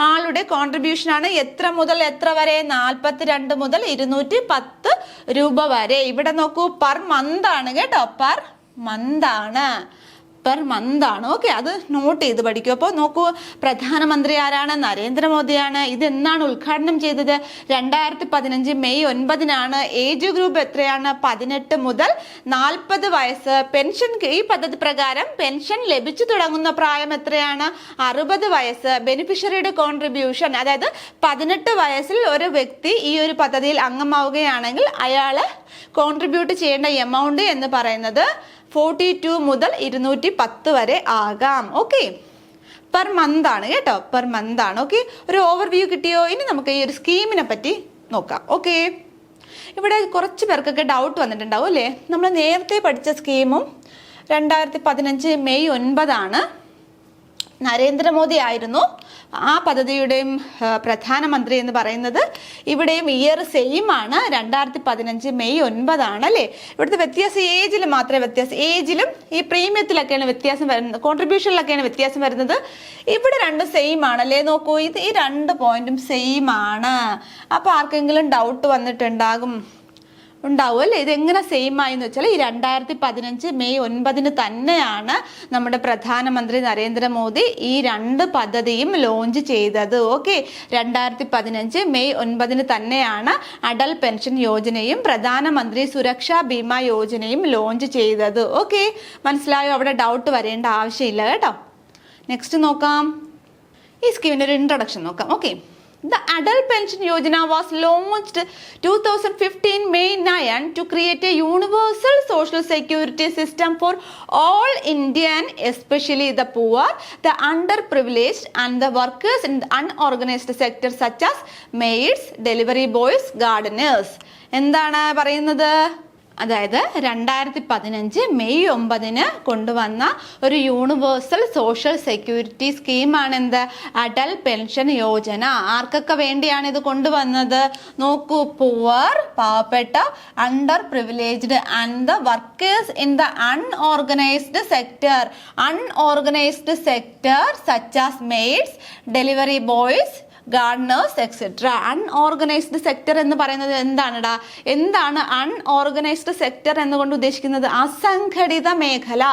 ആളുടെ കോൺട്രിബ്യൂഷൻ ആണ്. എത്ര മുതൽ എത്ര വരെ? 42 മുതൽ 210 രൂപ വരെ. ഇവിടെ നോക്കൂ, പെർ മന്ത് ആണ് കേട്ടോ, പെർ മന്ത് ആണ്, പെർ മന്ത് ആണ്. ഓക്കെ, അത് നോട്ട് ചെയ്ത് പഠിക്കും. അപ്പോൾ നോക്കൂ, പ്രധാനമന്ത്രി ആരാണ്? നരേന്ദ്രമോദിയാണ്. ഇത് എന്നാണ് ഉദ്ഘാടനം ചെയ്തത്? 2015 മെയ് 9. ഏജ് ഗ്രൂപ്പ് എത്രയാണ്? 18 മുതൽ 40 വയസ്സ്. പെൻഷൻ ഈ പദ്ധതി പ്രകാരം പെൻഷൻ ലഭിച്ചു തുടങ്ങുന്ന പ്രായം എത്രയാണ്? 60 വയസ്സ്. ബെനിഫിഷ്യറിയുടെ കോൺട്രിബ്യൂഷൻ, അതായത് 18 വയസ്സിൽ ഒരു വ്യക്തി ഈ ഒരു പദ്ധതിയിൽ അംഗമാവുകയാണെങ്കിൽ അയാൾ കോൺട്രിബ്യൂട്ട് ചെയ്യേണ്ട എമൗണ്ട് എന്ന് പറയുന്നത് 42 മുതൽ 210 വരെ ആകാം. ഓക്കെ, പെർ മന്ത് ആണ് കേട്ടോ, പെർ മന്ത് ആണ്. ഓക്കെ, ഒരു ഓവർവ്യൂ കിട്ടിയോ? ഇനി നമുക്ക് ഈ ഒരു സ്കീമിനെ പറ്റി നോക്കാം. ഓക്കെ, ഇവിടെ കുറച്ച് പേർക്കൊക്കെ ഡൗട്ട് വന്നിട്ടുണ്ടാവും അല്ലേ? നമ്മൾ നേരത്തെ പഠിച്ച സ്കീമും 2015 മെയ് 9 നരേന്ദ്രമോദി ആയിരുന്നു ആ പദ്ധതിയുടെയും പ്രധാനമന്ത്രി എന്ന് പറയുന്നത്. ഇവിടെയും ഇയർ സെയിം ആണ്, 2015 മെയ് 9 അല്ലേ? ഇവിടുത്തെ വ്യത്യാസം ഏജിൽ മാത്രമേ വ്യത്യാസം, ഏജിലും ഈ പ്രീമിയത്തിലൊക്കെയാണ് വ്യത്യാസം വരുന്നത്, കോൺട്രിബ്യൂഷനിലൊക്കെയാണ് വ്യത്യാസം വരുന്നത്. ഇവിടെ രണ്ടും സെയിം ആണല്ലേ? നോക്കൂ, ഇത് ഈ 2 പോയിന്റും സെയിം ആണ്. അപ്പോൾ ആർക്കെങ്കിലും ഡൗട്ട് വന്നിട്ടുണ്ടാകും, ഉണ്ടാവും അല്ലേ? ഇതെങ്ങനെ സെയിം ആയി എന്ന് വെച്ചാൽ ഈ 2015 മെയ് 9 തന്നെയാണ് നമ്മുടെ പ്രധാനമന്ത്രി നരേന്ദ്രമോദി ഈ 2 പദ്ധതിയും ലോഞ്ച് ചെയ്തത്. ഓക്കെ, 2015 മെയ് 9 തന്നെയാണ് അടൽ പെൻഷൻ യോജനയും പ്രധാനമന്ത്രി സുരക്ഷാ ബീമ യോജനയും ലോഞ്ച് ചെയ്തത്. ഓക്കെ, മനസ്സിലായോ? അവിടെ ഡൗട്ട് വരേണ്ട ആവശ്യമില്ല കേട്ടോ. നെക്സ്റ്റ് നോക്കാം, ഈ സ്കീമിൻ്റെ ഒരു ഇൻട്രൊഡക്ഷൻ നോക്കാം. Okay, The Adal Pension Yojana was launched 2015 May 9 to create a universal social security system for all Indian, especially the poor, the underprivileged and the workers in the unorganized sector such as maids, delivery boys, gardeners. എന്താണ് പറയുന്നത്? അതായത് 2015 May 9 കൊണ്ടുവന്ന ഒരു universal social security സ്കീമാണ് എന്ത്? Atal pension Yojana. ആർക്കൊക്കെ വേണ്ടിയാണ് ഇത് കൊണ്ടുവന്നത്? നോക്കൂ, പുവർ, പാവപ്പെട്ട, under privileged and the workers in the unorganised sector. Unorganised sector such as maid's, delivery boys, gardeners etcetera. Unorganised sector എന്ന് പറയുന്നത് എന്താണെടാ? എന്താണ് അൺഓർഗനൈസ്ഡ് സെക്ടർ എന്നുകൊണ്ട് ഉദ്ദേശിക്കുന്നത്? അസംഘടിത മേഖല.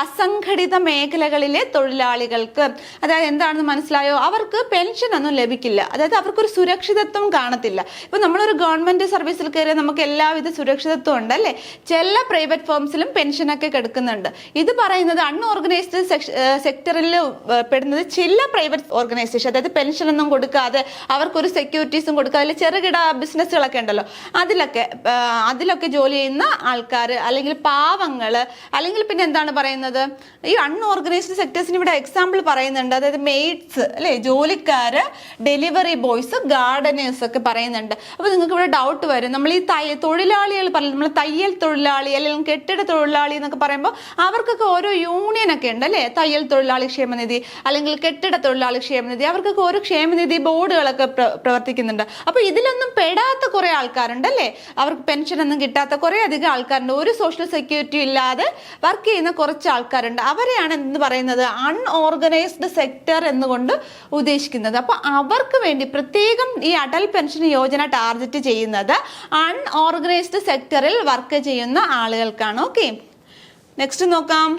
അസംഘടിത മേഖലകളിലെ തൊഴിലാളികൾക്ക്, അതായത് എന്താണെന്ന് മനസ്സിലായോ? അവർക്ക് പെൻഷൻ ഒന്നും ലഭിക്കില്ല. അതായത് അവർക്കൊരു സുരക്ഷിതത്വം കാണത്തില്ല. ഇപ്പൊ നമ്മളൊരു ഗവൺമെന്റ് സർവീസിൽ കയറിയാൽ നമുക്ക് എല്ലാവിധ സുരക്ഷിതത്വം ഉണ്ട് അല്ലേ? ചില പ്രൈവറ്റ് ഫേംസിലും പെൻഷനൊക്കെ കിടക്കുന്നുണ്ട്. ഇത് പറയുന്നത് അൺഓർഗനൈസ്ഡ് സെക്ടറിൽ പെടുന്നത് ചില പ്രൈവറ്റ് ഓർഗനൈസേഷൻ, അതായത് പെൻഷൻ ഒന്നും കൊടുക്കാതെ അവർക്കൊരു സെക്യൂരിറ്റീസും കൊടുക്കാതെ ചെറുകിട ബിസിനസ്സുകളൊക്കെ ഉണ്ടല്ലോ, അതിലൊക്കെ ജോലി ചെയ്യുന്ന ആൾക്കാർ, അല്ലെങ്കിൽ പാവങ്ങള്, അല്ലെങ്കിൽ പിന്നെ എന്താണ് പറയുന്നത്, ഈ അൺഓർഗനൈസ്ഡ് സെക്ടേഴ്സിന് ഇവിടെ എക്സാമ്പിൾ പറയുന്നുണ്ട്. അതായത് മെയ്ഡ്സ് അല്ലെ, ജോലിക്കാര്, ഡെലിവറി ബോയ്സ്, ഗാർഡനേഴ്സ് ഒക്കെ പറയുന്നുണ്ട്. അപ്പൊ നിങ്ങൾക്ക് ഇവിടെ ഡൗട്ട് വരും, നമ്മൾ ഈ തൊഴിലാളികൾ പറയും, നമ്മൾ തയ്യൽ തൊഴിലാളി അല്ലെങ്കിൽ കെട്ടിട തൊഴിലാളി എന്നൊക്കെ പറയുമ്പോൾ അവർക്കൊക്കെ ഓരോ യൂണിയൻ ഒക്കെ ഉണ്ട് അല്ലെ? തയ്യൽ തൊഴിലാളി ക്ഷേമനിധി അല്ലെങ്കിൽ കെട്ടിട തൊഴിലാളി ക്ഷേമനിധി, അവർക്കൊക്കെ ഓരോ ക്ഷേമനിധി ബോർഡുകളൊക്കെ പ്രവർത്തിക്കുന്നുണ്ട്. അപ്പൊ ഇതിലൊന്നും പെടാത്ത കുറെ ആൾക്കാരുണ്ട് അല്ലേ? അവർക്ക് പെൻഷൻ ഒന്നും കിട്ടാത്ത കുറെ അധികം ആൾക്കാരുണ്ട്. ഒരു സോഷ്യൽ സെക്യൂരിറ്റി ഇല്ലാതെ വർക്ക് ചെയ്യുന്ന കുറച്ച് ആൾക്കാരുണ്ട്. അവരെയാണ് എന്ന് പറയുന്നത് അൺഓർഗനൈസ്ഡ് സെക്ടർ എന്നുകൊണ്ട് ഉദ്ദേശിക്കുന്നത്. അപ്പൊ അവർക്ക് വേണ്ടി പ്രത്യേകം ഈ അടൽ പെൻഷൻ യോജന ടാർഗറ്റ് ചെയ്യുന്നത് അൺഓർഗനൈസ്ഡ് സെക്ടറിൽ വർക്ക് ചെയ്യുന്ന ആളുകൾക്കാണ്. ഓക്കെ, നെക്സ്റ്റ് നോക്കാം.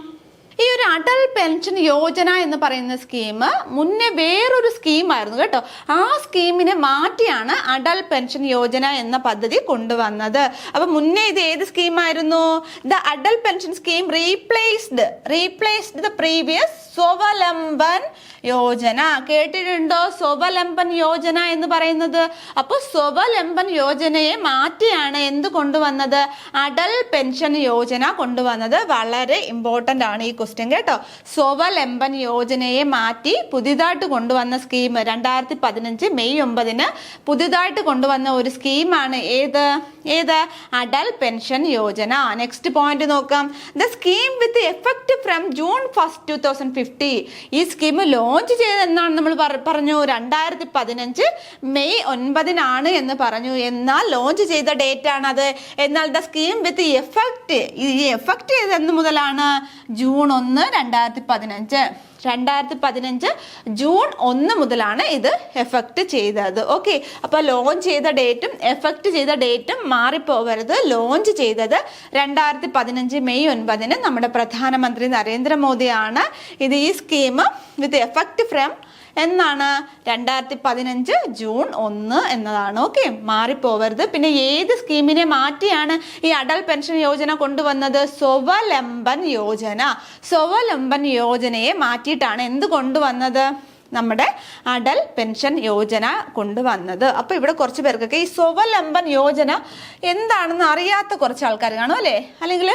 ഈ ഒരു അടൽ പെൻഷൻ യോജന എന്ന് പറയുന്ന സ്കീം മുന്നേ വേറൊരു സ്കീമായിരുന്നു കേട്ടോ. ആ സ്കീമിനെ മാറ്റിയാണ് അടൽ പെൻഷൻ യോജന എന്ന പദ്ധതി കൊണ്ടുവന്നത്. അപ്പൊ മുന്നേ ഇത് ഏത് സ്കീമായിരുന്നു? The Atal pension scheme replaced the previous Swavalamban Yojana. കേട്ടിട്ടുണ്ടോ സ്വവലംബൻ യോജന എന്ന് പറയുന്നത്? അപ്പൊ സ്വവലംബൻ യോജനയെ മാറ്റിയാണ് എന്ത് കൊണ്ടുവന്നത്? അടൽ പെൻഷൻ യോജന കൊണ്ടുവന്നത്. വളരെ ഇമ്പോർട്ടന്റ് ആണ് ഈ ക്വസ്റ്റ്യൻ കേട്ടോ. സ്വവലംബൻ യോജനയെ മാറ്റി പുതിയതായിട്ട് കൊണ്ടുവന്ന സ്കീം 2015 മെയ് 9 പുതിയതായിട്ട് കൊണ്ടുവന്ന ഒരു സ്കീമാണ് ഏത്? Atal pension Yojana. Next point നോക്കാം. The scheme with effect from June 1, 2050. ഈ സ്കീം ലോഞ്ച് ചെയ്തെന്നാണ് നമ്മൾ പറഞ്ഞു. 2015 മെയ് 9 എന്ന് പറഞ്ഞു. എന്നാൽ ലോഞ്ച് ചെയ്ത ഡേറ്റ് ആണത്. എന്നാൽ ദ സ്കീം വിത്ത് എഫക്ട്, ഈ എഫക്ട് ചെയ്തെന്ന് മുതലാണ്? ജൂൺ 1, 2015. 2015 ജൂൺ 1 മുതലാണ് ഇത് എഫക്ട് ചെയ്തത്. ഓക്കെ, അപ്പൊ ലോഞ്ച് ചെയ്ത ഡേറ്റും എഫക്ട് ചെയ്ത ഡേറ്റും മാറിപ്പോവരുത്. ലോഞ്ച് ചെയ്തത് 2015 മെയ് 9 നമ്മുടെ പ്രധാനമന്ത്രി നരേന്ദ്രമോദിയാണ്. ഇത് ഈ സ്കീം വിത്ത് എഫക്ട് ഫ്രം എന്നാണ്? 2015 ജൂൺ 1 എന്നതാണ്. ഓക്കെ, മാറിപ്പോവരുത്. പിന്നെ ഏത് സ്കീമിനെ മാറ്റിയാണ് ഈ അടൽ പെൻഷൻ യോജന കൊണ്ടുവന്നത്? സ്വവലംബൻ യോജന. സ്വവലംബൻ യോജനയെ മാറ്റിയിട്ടാണ് എന്ത് കൊണ്ടുവന്നത്? നമ്മുടെ അടൽ പെൻഷൻ യോജന കൊണ്ടുവന്നത്. അപ്പൊ ഇവിടെ കുറച്ച് പേർക്കൊക്കെ ഈ സ്വവലംബൻ യോജന എന്താണെന്ന് അറിയാത്ത കുറച്ച് ആൾക്കാർ കാണും അല്ലേ? അല്ലെങ്കിൽ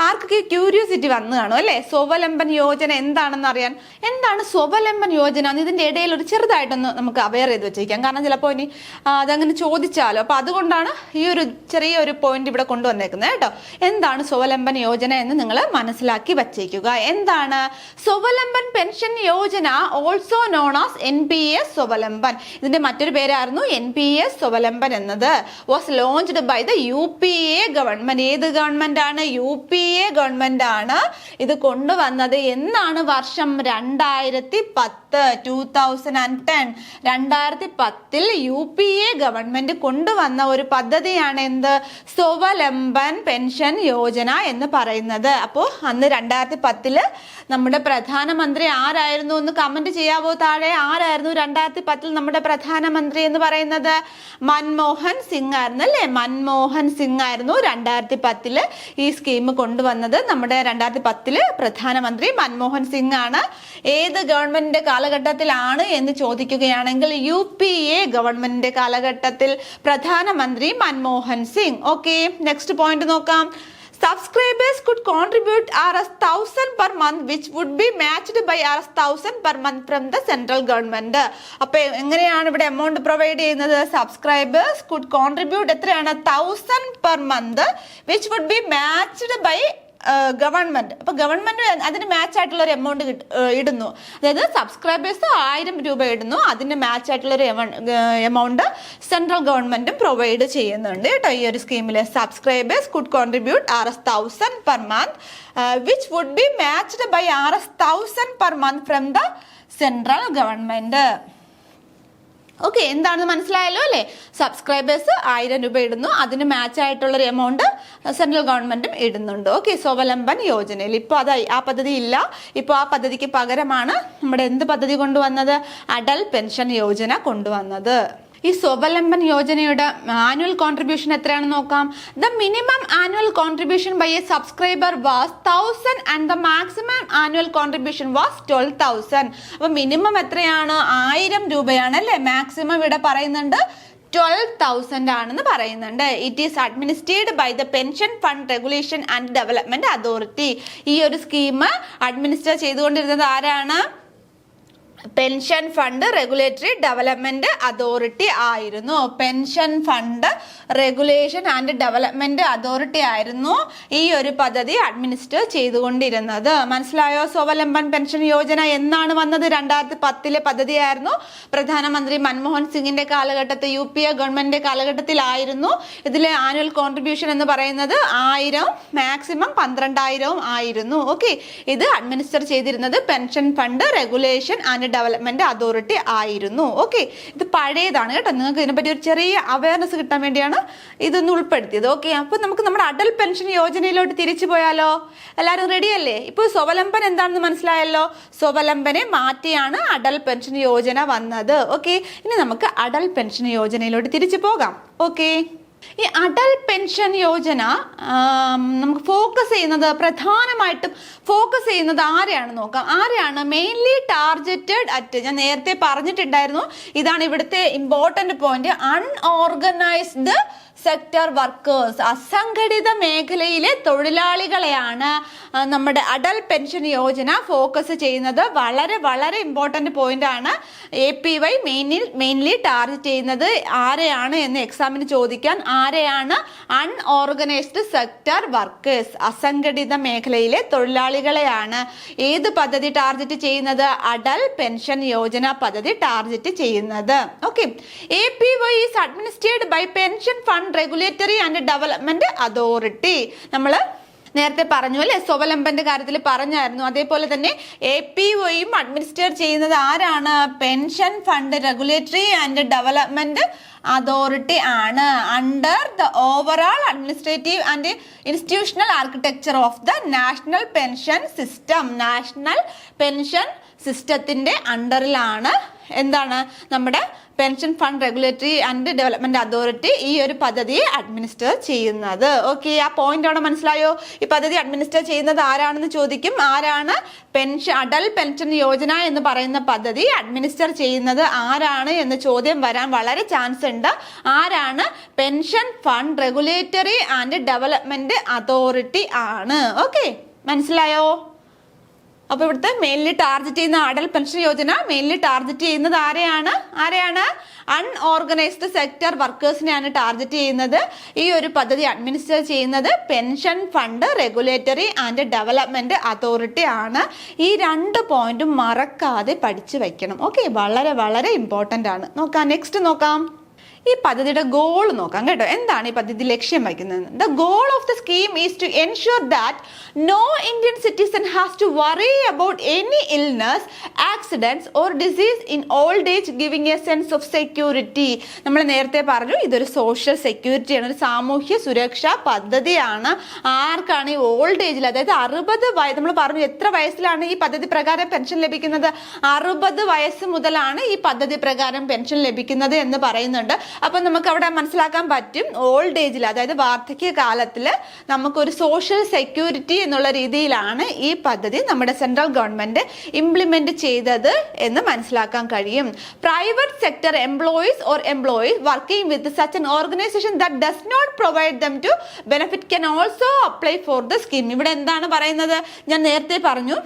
ആർക്കൊക്കെ ക്യൂരിയോസിറ്റി വന്നു കാണും അല്ലേ? സ്വവലംബൻ യോജന എന്താണെന്ന് അറിയാൻ. എന്താണ് സ്വവലംബൻ യോജന? ഇതിന്റെ ഇടയിൽ ഒരു ചെറുതായിട്ടൊന്ന് നമുക്ക് അവെയർ ചെയ്ത് വെച്ചിരിക്കാം. കാരണം ചിലപ്പോൾ ഇനി അതങ്ങനെ ചോദിച്ചാലോ. അപ്പൊ അതുകൊണ്ടാണ് ഈ ഒരു ചെറിയൊരു പോയിന്റ് ഇവിടെ കൊണ്ടുവന്നേക്കുന്നത് കേട്ടോ. എന്താണ് സ്വവലംബൻ യോജന എന്ന് നിങ്ങൾ മനസ്സിലാക്കി വച്ചേക്കുക. എന്താണ് Swavalamban pension Yojana? Also known as NPS Swavalamban. ഇതിന്റെ മറ്റൊരു പേരായിരുന്നു NPS സ്വവലംബൻ എന്നത്. Was launched by the UPA government. ഏത് ഗവൺമെന്റ് ആണ്? UPA ഗവൺമെന്റ് ആണ് ഇത് കൊണ്ടുവന്നത്. എന്നാണ് വർഷം? 2010. 2010 UPA ഗവൺമെന്റ് കൊണ്ടുവന്ന ഒരു പദ്ധതിയാണ് എന്ത്? സ്വവലംബൻ പെൻഷൻ യോജന എന്ന് പറയുന്നത്. അപ്പോൾ അന്ന് 2010 നമ്മുടെ പ്രധാനമന്ത്രി ആരായിരുന്നു എന്ന് കമന്റ് ചെയ്യാവോ താഴെ? ആരായിരുന്നു 2010 നമ്മുടെ പ്രധാനമന്ത്രി എന്ന് പറയുന്നത്? മൻമോഹൻ സിംഗ് ആയിരുന്നു അല്ലേ? മൻമോഹൻ സിംഗ് ആയിരുന്നു 2010 ഈ സ്കീം കൊണ്ടുവന്നത്. നമ്മുടെ 2010 പ്രധാനമന്ത്രി മൻമോഹൻ സിംഗ് ആണ്. ഏത് ഗവൺമെന്റിന്റെ കാലഘട്ടത്തിലാണ് എന്ന് ചോദിക്കുകയാണെങ്കിൽ UPA ഗവൺമെന്റിന്റെ കാലഘട്ടത്തിൽ പ്രധാനമന്ത്രി Manmohan Singh. Okay, next point നോക്കാം. Subscribers could contribute Rs 1000 per month which would be matched by Rs 1000 per month from the central government. അപ്പോൾ എങ്ങനെയാണ് ഇവിടെ എമൗണ്ട് പ്രൊവൈഡ് ചെയ്യുന്നത്? Subscribers could contribute എത്രയാണ്? 1000 per month which would be matched by government. അപ്പൊ government അതിന് match ആയിട്ടുള്ള ഒരു amount ഇടുന്നു. അതായത് സബ്സ്ക്രൈബേഴ്സ് 1000 രൂപ ഇടുന്നു, അതിന് മാച്ച് ആയിട്ടുള്ള ഒരു എമൗണ്ട് സെൻട്രൽ ഗവൺമെന്റും പ്രൊവൈഡ് ചെയ്യുന്നുണ്ട് കേട്ടോ ഈ ഒരു സ്കീമിൽ. Subscribers could contribute Rs 1000 per month which would be matched by Rs 1000 per month from the central government. Okay, എന്താണെന്ന് മനസ്സിലായല്ലോ അല്ലേ? സബ്സ്ക്രൈബേഴ്സ് 1000 രൂപ ഇടുന്നു, അതിന് മാച്ച് ആയിട്ടുള്ളൊരു എമൗണ്ട് സെൻട്രൽ ഗവൺമെന്റും ഇടുന്നുണ്ട്. ഓക്കെ, സ്വാവലംബൻ യോജനയിൽ ഇപ്പോൾ ആ പദ്ധതി ഇല്ല. ഇപ്പോൾ ആ പദ്ധതിക്ക് പകരമാണ് നമ്മുടെ എന്ത് പദ്ധതി കൊണ്ടുവന്നത്? അടൽ പെൻഷൻ യോജന കൊണ്ടുവന്നത്. ഈ സ്വാവലംബൻ യോജനയുടെ ആനുവൽ കോൺട്രിബ്യൂഷൻ എത്രയാണെന്ന് നോക്കാം. The minimum annual contribution by a subscriber was 1000 and the maximum annual contribution was 12,000. അപ്പൊ മിനിമം എത്രയാണ്? 1000 രൂപയാണ് അല്ലേ? മാക്സിമം ഇവിടെ പറയുന്നുണ്ട് 12,000 ആണെന്ന് പറയുന്നുണ്ട്. It is administered by the pension fund regulation and development authority. ഈ ഒരു സ്കീം അഡ്മിനിസ്റ്റർ ചെയ്തുകൊണ്ടിരുന്നത് ആരാണ്? Pension fund regulatory development authority ആയിരുന്നു. Pension fund regulation and development authority ആയിരുന്നു ഈ ഒരു പദ്ധതി അഡ്മിനിസ്റ്റർ ചെയ്തുകൊണ്ടിരുന്നത്. മനസ്സിലായോ? സ്വാവലംബൻ പെൻഷൻ യോജന എന്നാണ് വന്നത്? 2010 പദ്ധതിയായിരുന്നു. പ്രധാനമന്ത്രി മൻമോഹൻ സിംഗിന്റെ കാലഘട്ടത്തിൽ, UPA ഗവൺമെന്റിന്റെ കാലഘട്ടത്തിലായിരുന്നു. ഇതിലെ ആനുവൽ കോൺട്രിബ്യൂഷൻ എന്ന് പറയുന്നത് 1000, മാക്സിമം 12,000 ആയിരുന്നു. ഓക്കെ, ഇത് അഡ്മിനിസ്റ്റർ ചെയ്തിരുന്നത് pension fund regulation and development authority ആയിരുന്നു. ഓക്കെ, ഇത് പഴയതാണ് കേട്ടോ. നിങ്ങൾക്ക് ഇതിനെപ്പറ്റി ഒരു ചെറിയ അവയർനെസ് കിട്ടാൻ വേണ്ടിയാണ് ഇതൊന്ന് ഉൾപ്പെടുത്തിയത്. ഓക്കെ, അപ്പൊ നമുക്ക് നമ്മുടെ അടൽ പെൻഷൻ യോജനയിലോട്ട് തിരിച്ചു പോയാലോ? എല്ലാവരും റെഡി അല്ലേ? ഇപ്പോൾ സ്വാവലംബൻ എന്താണെന്ന് മനസ്സിലായല്ലോ. സ്വാവലംബനെ മാറ്റിയാണ് അടൽ പെൻഷൻ യോജന വന്നത്. ഓക്കെ, ഇനി നമുക്ക് അടൽ പെൻഷൻ യോജനയിലോട്ട് തിരിച്ചു പോകാം. ഓക്കെ, ഈ അടൽ പെൻഷൻ യോജന നമുക്ക് പ്രധാനമായിട്ടും ഫോക്കസ് ചെയ്യുന്നത് ആരെയാണ് നോക്കാം. ആരെയാണ്? മെയിൻലി ടാർഗറ്റഡ് അറ്റ്, ഞാൻ നേരത്തെ പറഞ്ഞിട്ടുണ്ടായിരുന്നു, ഇതാണ് ഇവിടുത്തെ important point, unorganised sector workers, അസംഘടിത മേഖലയിലെ തൊഴിലാളികളെയാണ് നമ്മുടെ അടൽ പെൻഷൻ യോജന ഫോക്കസ് ചെയ്യുന്നത്. വളരെ വളരെ ഇമ്പോർട്ടന്റ് പോയിന്റ് ആണ്. APY മെയിൻലി ടാർഗറ്റ് ചെയ്യുന്നത് ആരെയാണ് എന്ന് എക്സാമിന് ചോദിക്കാൻ. ആരെയാണ്? അൺഓർഗനൈസ്ഡ് സെക്ടർ വർക്കേഴ്സ്, അസംഘടിത മേഖലയിലെ തൊഴിലാളികളെയാണ് ഏത് പദ്ധതി ടാർഗറ്റ് ചെയ്യുന്നത്? അടൽ പെൻഷൻ യോജന പദ്ധതി ടാർഗറ്റ് ചെയ്യുന്നത്. Okay, APY is administered by pension fund regulatory and development authority. നമ്മൾ നേരത്തെ പറഞ്ഞു അല്ലെ, സ്വാവലംബന്റെ കാര്യത്തിൽ പറഞ്ഞായിരുന്നു. അതേപോലെ തന്നെ APYയും അഡ്മിനിസ്ട്രേറ്റ് ചെയ്യുന്നത് ആരാണ്? Pension fund regulatory and development authority ആണ്. Under the overall administrative and institutional architecture of the national pension system. National pension സിസ്റ്റത്തിന്റെ അണ്ടറിലാണ് എന്താണ് നമ്മുടെ pension fund regulatory and development authority ഈ ഒരു പദ്ധതിയെ അഡ്മിനിസ്റ്റർ ചെയ്യുന്നത്. ഓക്കെ, ആ പോയിന്റ് അവിടെ മനസ്സിലായോ? ഈ പദ്ധതി അഡ്മിനിസ്റ്റർ ചെയ്യുന്നത് ആരാണെന്ന് ചോദിക്കും. ആരാണ്? അടൽ പെൻഷൻ യോജന എന്ന് പറയുന്ന പദ്ധതി അഡ്മിനിസ്റ്റർ ചെയ്യുന്നത് ആരാണ് എന്ന് ചോദ്യം വരാൻ വളരെ ചാൻസ് ഉണ്ട്. ആരാണ്? Pension fund regulatory and development authority ആണ്. ഓക്കെ, മനസ്സിലായോ? അപ്പൊ ഇവിടുത്തെ മെയിൻലി ടാർഗറ്റ് ചെയ്യുന്ന Atal pension Yojana mainly target ചെയ്യുന്നത് ആരെയാണ്? അൺഓർഗനൈസ്ഡ് സെക്ടർ വർക്കേഴ്സിനെയാണ് ടാർഗറ്റ് ചെയ്യുന്നത്. ഈ ഒരു പദ്ധതി അഡ്മിനിസ്റ്റർ ചെയ്യുന്നത് pension fund regulatory and development authority ആണ്. ഈ 2 പോയിന്റും മറക്കാതെ പഠിച്ചു വെക്കണം. ഓക്കെ, വളരെ വളരെ ഇമ്പോർട്ടന്റ് ആണ്. നെക്സ്റ്റ് നോക്കാം. ഈ പദ്ധതിയുടെ ഗോൾ നോക്കാം കേട്ടോ. എന്താണ് ഈ പദ്ധതി ലക്ഷ്യം വയ്ക്കുന്നത്? The goal of the scheme is to ensure that no Indian citizen has to worry about any illness, accidents or disease in old age, giving a sense of security. നമ്മൾ നേരത്തെ പറഞ്ഞു ഇതൊരു സോഷ്യൽ സെക്യൂരിറ്റിയാണ്, ഒരു സാമൂഹ്യ സുരക്ഷാ പദ്ധതിയാണ്. ആർക്കാണ്? ഈ ഓൾഡ് ഏജിൽ, അതായത് 60 വയസ്സ്. നമ്മൾ പറഞ്ഞു എത്ര വയസ്സിലാണ് ഈ പദ്ധതി പ്രകാരം പെൻഷൻ ലഭിക്കുന്നത്? 60 വയസ്സ് മുതലാണ് ഈ പദ്ധതി പ്രകാരം പെൻഷൻ ലഭിക്കുന്നത് എന്ന് പറയുന്നുണ്ട്. അപ്പൊ നമുക്ക് അവിടെ മനസ്സിലാക്കാൻ പറ്റും ഓൾഡ് ഏജിൽ, അതായത് വാർദ്ധക്യ കാലത്തിൽ നമുക്കൊരു സോഷ്യൽ സെക്യൂരിറ്റി എന്നുള്ള രീതിയിലാണ് ഈ പദ്ധതി നമ്മുടെ സെൻട്രൽ ഗവൺമെന്റ് ഇംപ്ലിമെന്റ് ചെയ്തത് എന്ന് മനസ്സിലാക്കാൻ കഴിയും. Private sector employees or employees working with such an organization that does not provide them to benefit can also apply for the scheme. ഇവിടെ എന്താണ് പറയുന്നത്? ഞാൻ നേരത്തെ പറഞ്ഞു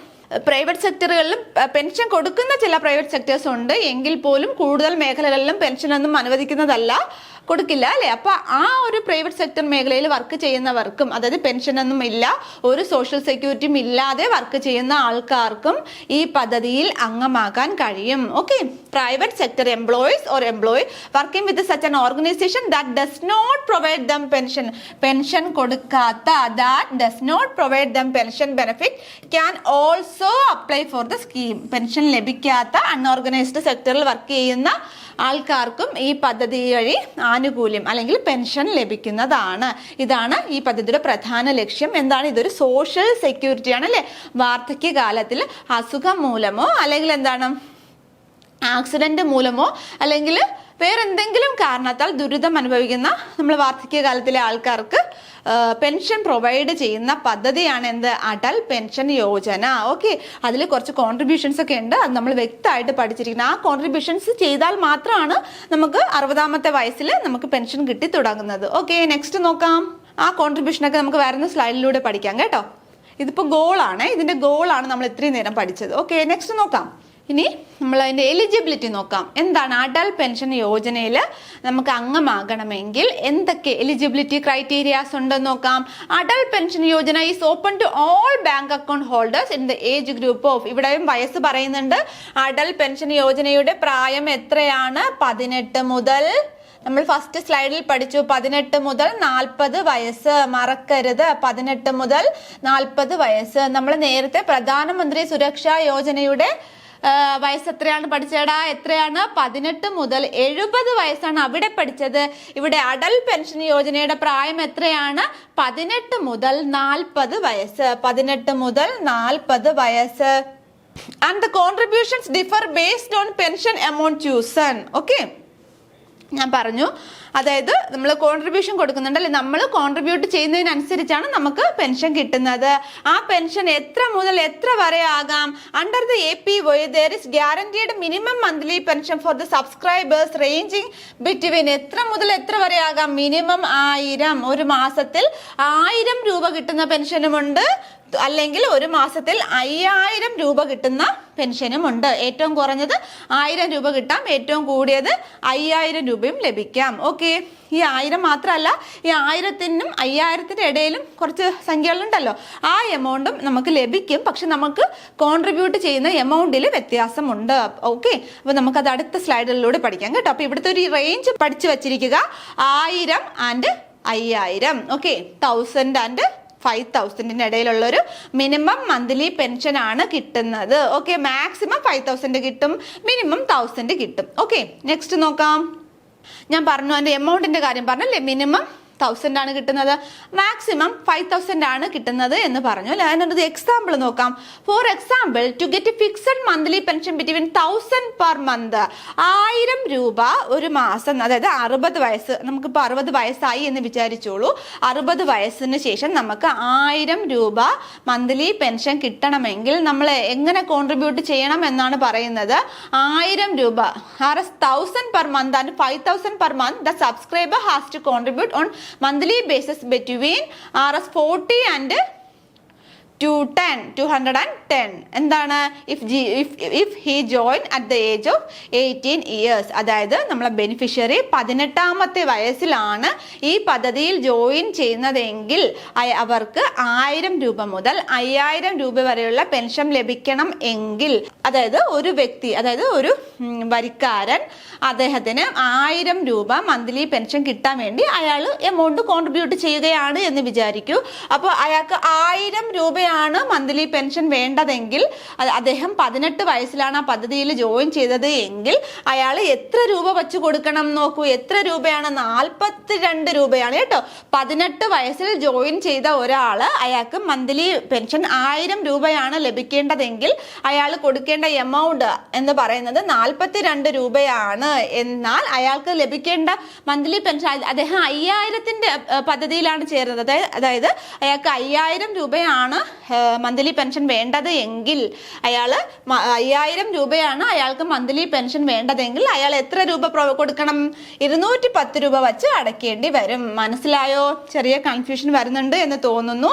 പ്രൈവറ്റ് സെക്ടറുകളിലും പെൻഷൻ കൊടുക്കുന്ന ചില പ്രൈവറ്റ് സെക്ടേഴ്സ് ഉണ്ട്, എങ്കിൽ പോലും കൂടുതൽ മേഖലകളിലും പെൻഷനൊന്നും അനുവദിക്കുന്നതല്ല, കൊടുക്കില്ല അല്ലേ. അപ്പൊ ആ ഒരു പ്രൈവറ്റ് സെക്ടർ മേഖലയിൽ വർക്ക് ചെയ്യുന്നവർക്കും, അതായത് പെൻഷനൊന്നും ഇല്ല, ഒരു സോഷ്യൽ സെക്യൂരിറ്റിയും ഇല്ലാതെ വർക്ക് ചെയ്യുന്ന ആൾക്കാർക്കും ഈ പദ്ധതിയിൽ അംഗമാകാൻ കഴിയും. Okay, private sector employees or employee working with such an organization that does not provide them pension കൊടുക്കാത്ത that does not provide them pension benefit can also apply for the scheme. Pension ലഭിക്കാത്ത unorganised സെക്ടറിൽ work ചെയ്യുന്ന ആൾക്കാർക്കും ഈ പദ്ധതി വഴി ആനുകൂല്യം അല്ലെങ്കിൽ പെൻഷൻ ലഭിക്കുന്നതാണ്. ഇതാണ് ഈ പദ്ധതിയുടെ പ്രധാന ലക്ഷ്യം. എന്താണ്? ഇതൊരു സോഷ്യൽ സെക്യൂരിറ്റി ആണ് അല്ലേ? വാർദ്ധക്യകാലത്തിൽ അസുഖം മൂലമോ അല്ലെങ്കിൽ എന്താണ് ആക്സിഡന്റ് മൂലമോ അല്ലെങ്കിൽ വേറെന്തെങ്കിലും കാരണത്താൽ ദുരിതം അനുഭവിക്കുന്ന നമ്മൾ വാർദ്ധക്യകാലത്തിലെ ആൾക്കാർക്ക് പെൻഷൻ പ്രൊവൈഡ് ചെയ്യുന്ന പദ്ധതിയാണ് എന്ത്? അടൽ പെൻഷൻ യോജന. ഓക്കെ, അതിൽ കുറച്ച് കോൺട്രിബ്യൂഷൻസ് ഒക്കെ ഉണ്ട്. അത് നമ്മൾ വ്യക്തമായിട്ട് പഠിച്ചിരിക്കണം. ആ കോൺട്രിബ്യൂഷൻസ് ചെയ്താൽ മാത്രമാണ് നമുക്ക് 60ാമത്തെ വയസ്സിൽ നമുക്ക് പെൻഷൻ കിട്ടി തുടങ്ങുന്നത്. ഓക്കെ, നെക്സ്റ്റ് നോക്കാം. ആ കോൺട്രിബ്യൂഷനൊക്കെ നമുക്ക് വരുന്ന സ്ലൈഡിലൂടെ പഠിക്കാം കേട്ടോ. ഇതിപ്പോൾ ഗോളാണ്. ഇതിന്റെ ഗോളാണ് നമ്മൾ ഇത്രയും നേരം പഠിച്ചത്. ഓക്കെ, നെക്സ്റ്റ് നോക്കാം. ഇനി നമ്മൾ അതിൻ്റെ എലിജിബിലിറ്റി നോക്കാം. എന്താണ്? അടൽ പെൻഷൻ യോജനയിൽ നമുക്ക് അംഗമാകണമെങ്കിൽ എന്തൊക്കെ എലിജിബിലിറ്റി ക്രൈറ്റീരിയാസ് ഉണ്ടെന്ന് നോക്കാം. Atal pension Yojana is open to all bank account holders in the age group of, ഇവിടെയും വയസ്സ് പറയുന്നുണ്ട്. അടൽ പെൻഷൻ യോജനയുടെ പ്രായം എത്രയാണ്? 18 മുതൽ, നമ്മൾ ഫസ്റ്റ് സ്ലൈഡിൽ പഠിച്ചു 18 മുതൽ 40 വയസ്സ്. മറക്കരുത്, 18 മുതൽ 40 വയസ്സ്. നമ്മൾ നേരത്തെ പ്രധാനമന്ത്രി സുരക്ഷാ യോജനയുടെ വയസ്സ് എത്രയാണ് പഠിച്ചേടാ? എത്രയാണ്? 18 മുതൽ 70 വയസ്സാണ് അവിടെ പഠിച്ചത്. ഇവിടെ അടൽ പെൻഷൻ യോജനയുടെ പ്രായം എത്രയാണ്? 18 മുതൽ 40 വയസ്സ്. 18 മുതൽ 40 വയസ്സ്. And the contributions differ based on pension amount chosen. Okay, ഞാൻ പറഞ്ഞു, അതായത് നമ്മൾ കോൺട്രിബ്യൂഷൻ കൊടുക്കുന്നുണ്ട് അല്ലെ, നമ്മൾ കോൺട്രിബ്യൂട്ട് ചെയ്യുന്നതിനനുസരിച്ചാണ് നമുക്ക് പെൻഷൻ കിട്ടുന്നത്. ആ പെൻഷൻ എത്ര മുതൽ എത്ര വരെ ആകാം? Under the APY there is guaranteed minimum monthly pension for the subscribers ranging between, എത്ര മുതൽ എത്ര വരെ ആകാം? മിനിമം 1000. ഒരു മാസത്തിൽ 1000 രൂപ കിട്ടുന്ന പെൻഷനുമുണ്ട്, അല്ലെങ്കിൽ ഒരു മാസത്തിൽ 5000 രൂപ കിട്ടുന്ന പെൻഷനും ഉണ്ട്. ഏറ്റവും കുറഞ്ഞത് 1000 രൂപ കിട്ടാം, ഏറ്റവും കൂടിയത് 5000 രൂപയും ലഭിക്കാം. ഓക്കെ, ഈ 1000 മാത്രമല്ല, ഈ 1000നും 5000ത്തിൻ്റെ ഇടയിലും കുറച്ച് സംഖ്യകളുണ്ടല്ലോ, ആ എമൗണ്ടും നമുക്ക് ലഭിക്കും. പക്ഷെ നമുക്ക് കോൺട്രിബ്യൂട്ട് ചെയ്യുന്ന എമൗണ്ടിൽ വ്യത്യാസമുണ്ട്. ഓക്കെ, അപ്പോൾ നമുക്കത് അടുത്ത സ്ലൈഡിലൂടെ പഠിക്കാം കേട്ടോ. അപ്പോൾ ഇവിടുത്തെ ഒരു റേഞ്ച് പഠിച്ചു വച്ചിരിക്കുക, 1000 ആൻഡ് 5000. ഓക്കെ, 1000 ആൻഡ് 5000 ഇടയിലുള്ളൊരു മിനിമം മന്ത്ലി പെൻഷൻ ആണ് കിട്ടുന്നത്. ഓക്കെ, മാക്സിമം 5000 കിട്ടും, മിനിമം 1000 കിട്ടും. ഓക്കെ, നെക്സ്റ്റ് നോക്കാം. ഞാൻ പറഞ്ഞു അതിന്റെ എമൗണ്ടിന്റെ കാര്യം പറഞ്ഞല്ലേ, മിനിമം 1000 ആണ് കിട്ടുന്നത്, മാക്സിമം 5000 ആണ് കിട്ടുന്നത് എന്ന് പറഞ്ഞു അല്ലെ. അതിനൊരു എക്സാമ്പിൾ നോക്കാം. For example, to get fixed monthly pension between 1000 per month, 1000 രൂപ ഒരു മാസം, അതായത് 60 വയസ്സ്, നമുക്കിപ്പോൾ 60 വയസ്സായി എന്ന് വിചാരിച്ചോളൂ. 60 വയസ്സിന് ശേഷം നമുക്ക് 1000 രൂപ മന്ത്ലി പെൻഷൻ കിട്ടണമെങ്കിൽ നമ്മൾ എങ്ങനെ കോൺട്രിബ്യൂട്ട് ചെയ്യണം എന്നാണ് പറയുന്നത്. 1000 രൂപ, 1000 per month and 5000 per month, the subscriber has to contribute on monthly basis between Rs 40 and 210. എന്താണ്? if he join at the age of 18 years, അതായത് നമ്മളെ ബെനിഫിഷ്യറി 18ാമത്തെ വയസ്സിലാണ് ഈ പദ്ധതിയിൽ ജോയിൻ ചെയ്യുന്നതെങ്കിൽ അവർക്ക് 1000 രൂപ മുതൽ 5000 രൂപ വരെയുള്ള പെൻഷൻ ലഭിക്കണം എങ്കിൽ, അതായത് ഒരു വ്യക്തി, അതായത് ഒരു വരിക്കാരൻ, അദ്ദേഹത്തിന് 1000 രൂപ മന്ത്ലി പെൻഷൻ കിട്ടാൻ വേണ്ടി അയാൾ എമൗണ്ട് കോൺട്രിബ്യൂട്ട് ചെയ്യുകയാണ് എന്ന് വിചാരിക്കൂ. അപ്പോൾ അയാൾക്ക് 1000 രൂപയാണ് മന്ത്ലി പെൻഷൻ വേണ്ടതെങ്കിൽ, അദ്ദേഹം 18 വയസ്സിലാണ് ആ പദ്ധതിയിൽ ജോയിൻ ചെയ്തത് എങ്കിൽ അയാൾ എത്ര രൂപ വെച്ച് കൊടുക്കണം നോക്കൂ. എത്ര രൂപയാണ്? 42 രൂപയാണ് കേട്ടോ. 18 വയസ്സിൽ ജോയിൻ ചെയ്ത ഒരാൾ, അയാൾക്ക് മന്ത്ലി പെൻഷൻ 1000 രൂപയാണ് ലഭിക്കേണ്ടതെങ്കിൽ അയാൾ കൊടുക്കേണ്ട എമൗണ്ട് എന്ന് പറയുന്നത് 42 രൂപയാണ്. എന്നാൽ അയാൾക്ക് ലഭിക്കേണ്ട മന്ത്ലി പെൻഷൻ, അദ്ദേഹം 5000ന്റെ പദ്ധതിയിലാണ് ചേർന്നത്, അതായത് അയാൾക്ക് 5000 രൂപയാണ് മന്ത്ലി പെൻഷൻ വേണ്ടത് എങ്കിൽ, 5000 രൂപയാണ് അയാൾക്ക് മന്ത്ലി പെൻഷൻ വേണ്ടതെങ്കിൽ അയാൾ എത്ര രൂപ കൊടുക്കണം? 210 രൂപ വെച്ച് അടയ്ക്കേണ്ടി വരും. മനസ്സിലായോ? ചെറിയ കൺഫ്യൂഷൻ വരുന്നുണ്ട് എന്ന് തോന്നുന്നു.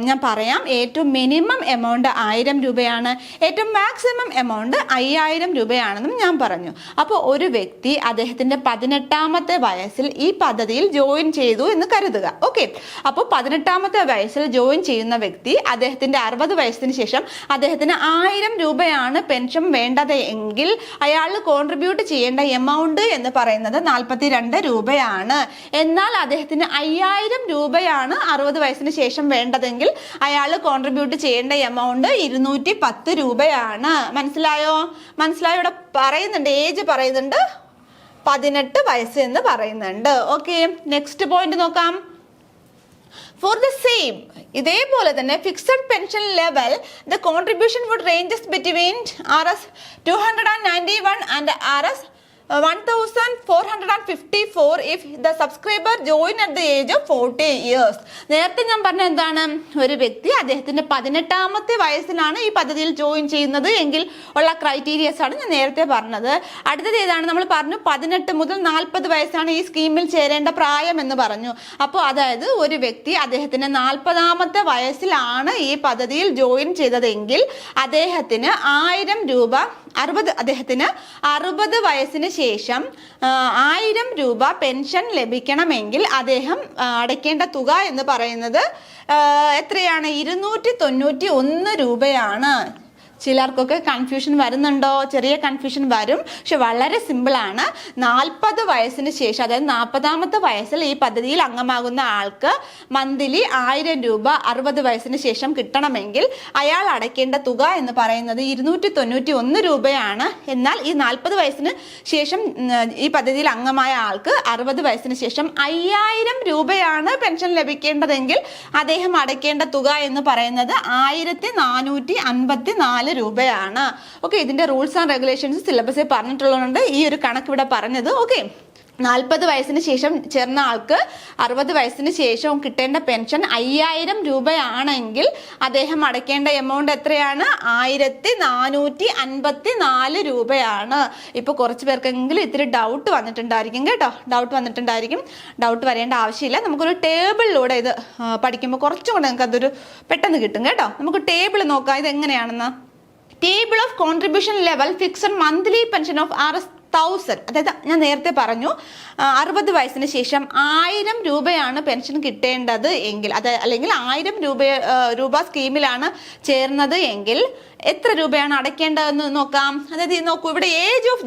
ഞാൻ പറയാം. ഏറ്റവും മിനിമം എമൗണ്ട് 1000 രൂപയാണ്, ഏറ്റവും മാക്സിമം എമൗണ്ട് 5000 രൂപയാണെന്നും ഞാൻ പറഞ്ഞു. അപ്പോൾ ഒരു വ്യക്തി അദ്ദേഹത്തിന്റെ 18ാമത്തെ വയസ്സിൽ ഈ പദ്ധതിയിൽ ജോയിൻ ചെയ്തു എന്ന് കരുതുക. ഓക്കെ, അപ്പോൾ 18ാമത്തെ വയസ്സിൽ ജോയിൻ ചെയ്യുന്ന വ്യക്തി അദ്ദേഹത്തിൻ്റെ 60 വയസ്സിന് ശേഷം അദ്ദേഹത്തിന് 1000 രൂപയാണ് പെൻഷൻ വേണ്ടത് എങ്കിൽ അയാൾ കോൺട്രിബ്യൂട്ട് ചെയ്യേണ്ട എമൗണ്ട് എന്ന് പറയുന്നത് 42 രൂപയാണ്. എന്നാൽ അദ്ദേഹത്തിന് 5000 രൂപയാണ് 60 വയസ്സിന് ശേഷം വേണ്ടതെങ്കിൽ അയാൾ കോൺട്രിബ്യൂട്ട് ചെയ്യേണ്ട എമൗണ്ട് 210 രൂപയാണ്. മനസ്സിലായോ? ഇവിടെ പറയുന്നുണ്ട്, ഏജ് പറയുന്നുണ്ട്, 18 വയസ്സ് എന്ന് പറയുന്നുണ്ട്. ഓക്കെ, നെക്സ്റ്റ് പോയിന്റ് നോക്കാം. For the same, ഇതേപോലെ തന്നെ fixed pension level the contribution would ranges between Rs 291 and Rs 1454 if the subscriber join at the age of 40 years. നേരത്തെ ഞാൻ പറഞ്ഞ എന്താണ്, ഒരു വ്യക്തി അദ്ദേഹത്തിന്റെ 18ാമത്തെ വയസ്സിലാണ് ഈ പദ്ധതിയിൽ ജോയിൻ ചെയ്യുന്നത് എങ്കിൽ ഉള്ള ക്രൈറ്റീരിയസ് ആണ് ഞാൻ നേരത്തെ പറഞ്ഞത്. അടുത്തത് ഏതാണ്? നമ്മൾ പറഞ്ഞു 18 മുതൽ 40 വയസ്സാണ് ഈ സ്കീമിൽ ചേരേണ്ട പ്രായം എന്ന് പറഞ്ഞു. അപ്പോൾ അതായത് ഒരു വ്യക്തി അദ്ദേഹത്തിന് 40ാമത്തെ വയസ്സിലാണ് ഈ പദ്ധതിയിൽ ജോയിൻ ചെയ്തതെങ്കിൽ അദ്ദേഹത്തിന് 1000 രൂപ അദ്ദേഹത്തിന് 60 വയസ്സിന് ശേഷം 1000 രൂപ പെൻഷൻ ലഭിക്കണമെങ്കിൽ അദ്ദേഹം അടയ്ക്കേണ്ട തുക എന്ന് പറയുന്നത് എത്രയാണ്? 291 രൂപയാണ്. ചിലർക്കൊക്കെ കൺഫ്യൂഷൻ വരുന്നുണ്ടോ? ചെറിയ കൺഫ്യൂഷൻ വരും, പക്ഷെ വളരെ സിമ്പിളാണ്. 40 വയസ്സിന് ശേഷം, അതായത് 40ാമത്തെ വയസ്സിൽ ഈ പദ്ധതിയിൽ അംഗമാകുന്ന ആൾക്ക് മന്ത്ലി 1000 രൂപ 60 വയസ്സിന് ശേഷം കിട്ടണമെങ്കിൽ അയാൾ അടയ്ക്കേണ്ട തുക എന്ന് പറയുന്നത് 291 രൂപയാണ്. എന്നാൽ ഈ 40 വയസ്സിന് ശേഷം ഈ പദ്ധതിയിൽ അംഗമായ ആൾക്ക് 60 വയസ്സിന് ശേഷം 5000 രൂപയാണ് പെൻഷൻ ലഭിക്കേണ്ടതെങ്കിൽ അദ്ദേഹം അടയ്ക്കേണ്ട തുക എന്ന് പറയുന്നത് 1454 രൂപയാണ്. ഓക്കെ, ഇതിന്റെ റൂൾസ് ആൻഡ് റെഗുലേഷൻസ് സിലബസിൽ പറഞ്ഞിട്ടുള്ളതുകൊണ്ട് ഈ ഒരു കണക്ക് ഇവിടെ പറഞ്ഞത്. ഓക്കെ, 40 വയസ്സിന് ശേഷം ചേർന്ന ആൾക്ക് 60 വയസ്സിന് ശേഷം കിട്ടേണ്ട പെൻഷൻ 5000 രൂപയാണെങ്കിൽ അദ്ദേഹം അടയ്ക്കേണ്ട എമൗണ്ട് എത്രയാണ്? 1454 രൂപയാണ്. ഇപ്പോൾ കുറച്ച് പേർക്കെങ്കിലും ഇത്തിരി ഡൗട്ട് വന്നിട്ടുണ്ടായിരിക്കും കേട്ടോ. ഡൗട്ട് വരേണ്ട ആവശ്യമില്ല. നമുക്കൊരു ടേബിളിലൂടെ ഇത് പഠിക്കുമ്പോൾ കുറച്ചും കൂടെ നിങ്ങൾക്ക് അതൊരു പെട്ടെന്ന് കിട്ടും കേട്ടോ. നമുക്ക് ടേബിൾ നോക്കാം, ഇത് എങ്ങനെയാണെന്ന്. Table of contribution level fixed monthly pension of Rs 1000. അതായത് ഞാൻ നേരത്തെ പറഞ്ഞു 60 വയസ്സിന് ശേഷം 1000 രൂപയാണ് പെൻഷൻ കിട്ടേണ്ടത് എങ്കിൽ, അല്ലെങ്കിൽ 1000 രൂപ സ്കീമിലാണ് ചേർന്നത് എങ്കിൽ എത്ര രൂപയാണ് അടയ്ക്കേണ്ടതെന്ന് നോക്കാം. അതായത് നോക്കൂ, ഇവിടെ ഏജ് ഓഫ്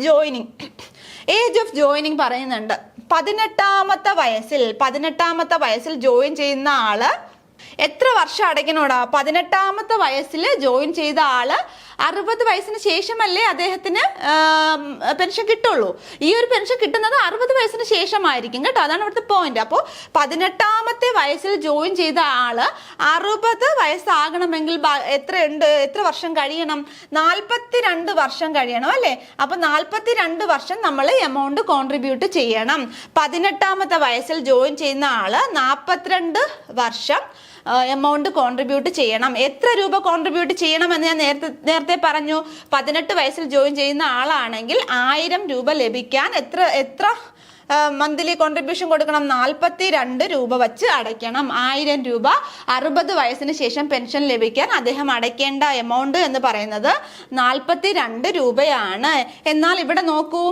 ജോയിനിങ് പറയുന്നുണ്ട്. 18ാമത്തെ വയസ്സിൽ ജോയിൻ ചെയ്യുന്ന ആള് എത്ര വർഷം അടയ്ക്കണോടാ? 18ാമത്തെ വയസ്സിൽ ജോയിൻ ചെയ്ത ആള് 60 വയസ്സിന് ശേഷമല്ലേ അദ്ദേഹത്തിന് പെൻഷൻ കിട്ടുള്ളൂ. ഈ ഒരു പെൻഷൻ കിട്ടുന്നത് 60 വയസ്സിന് ശേഷമായിരിക്കും കേട്ടോ. അതാണ് ഇവിടുത്തെ പോയിന്റ്. അപ്പോൾ 18ാമത്തെ വയസ്സിൽ ജോയിൻ ചെയ്ത ആള് 60 വയസ്സാകണമെങ്കിൽ എത്ര വർഷം കഴിയണം? 42 വർഷം കഴിയണം അല്ലേ? അപ്പൊ 42 വർഷം നമ്മൾ എമൗണ്ട് കോൺട്രിബ്യൂട്ട് ചെയ്യണം. 18ാമത്തെ വയസ്സിൽ ജോയിൻ ചെയ്യുന്ന ആള് 42 വർഷം എമൗണ്ട് കോൺട്രിബ്യൂട്ട് ചെയ്യണം. എത്ര രൂപ കോൺട്രിബ്യൂട്ട് ചെയ്യണം എന്ന് ഞാൻ നേരത്തെ പറഞ്ഞു. 18 വയസ്സിൽ ജോയിൻ ചെയ്യുന്ന ആളാണെങ്കിൽ 1000 രൂപ ലഭിക്കാൻ എത്ര മന്ത്ലി കോൺട്രിബ്യൂഷൻ കൊടുക്കണം? 42 രൂപ വെച്ച് അടയ്ക്കണം. 1000 രൂപ 60 വയസ്സിന് ശേഷം പെൻഷൻ ലഭിക്കാൻ അദ്ദേഹം അടയ്ക്കേണ്ട എമൗണ്ട് എന്ന് പറയുന്നത് 42 രൂപയാണ്. എന്നാൽ ഇവിടെ നോക്കൂ,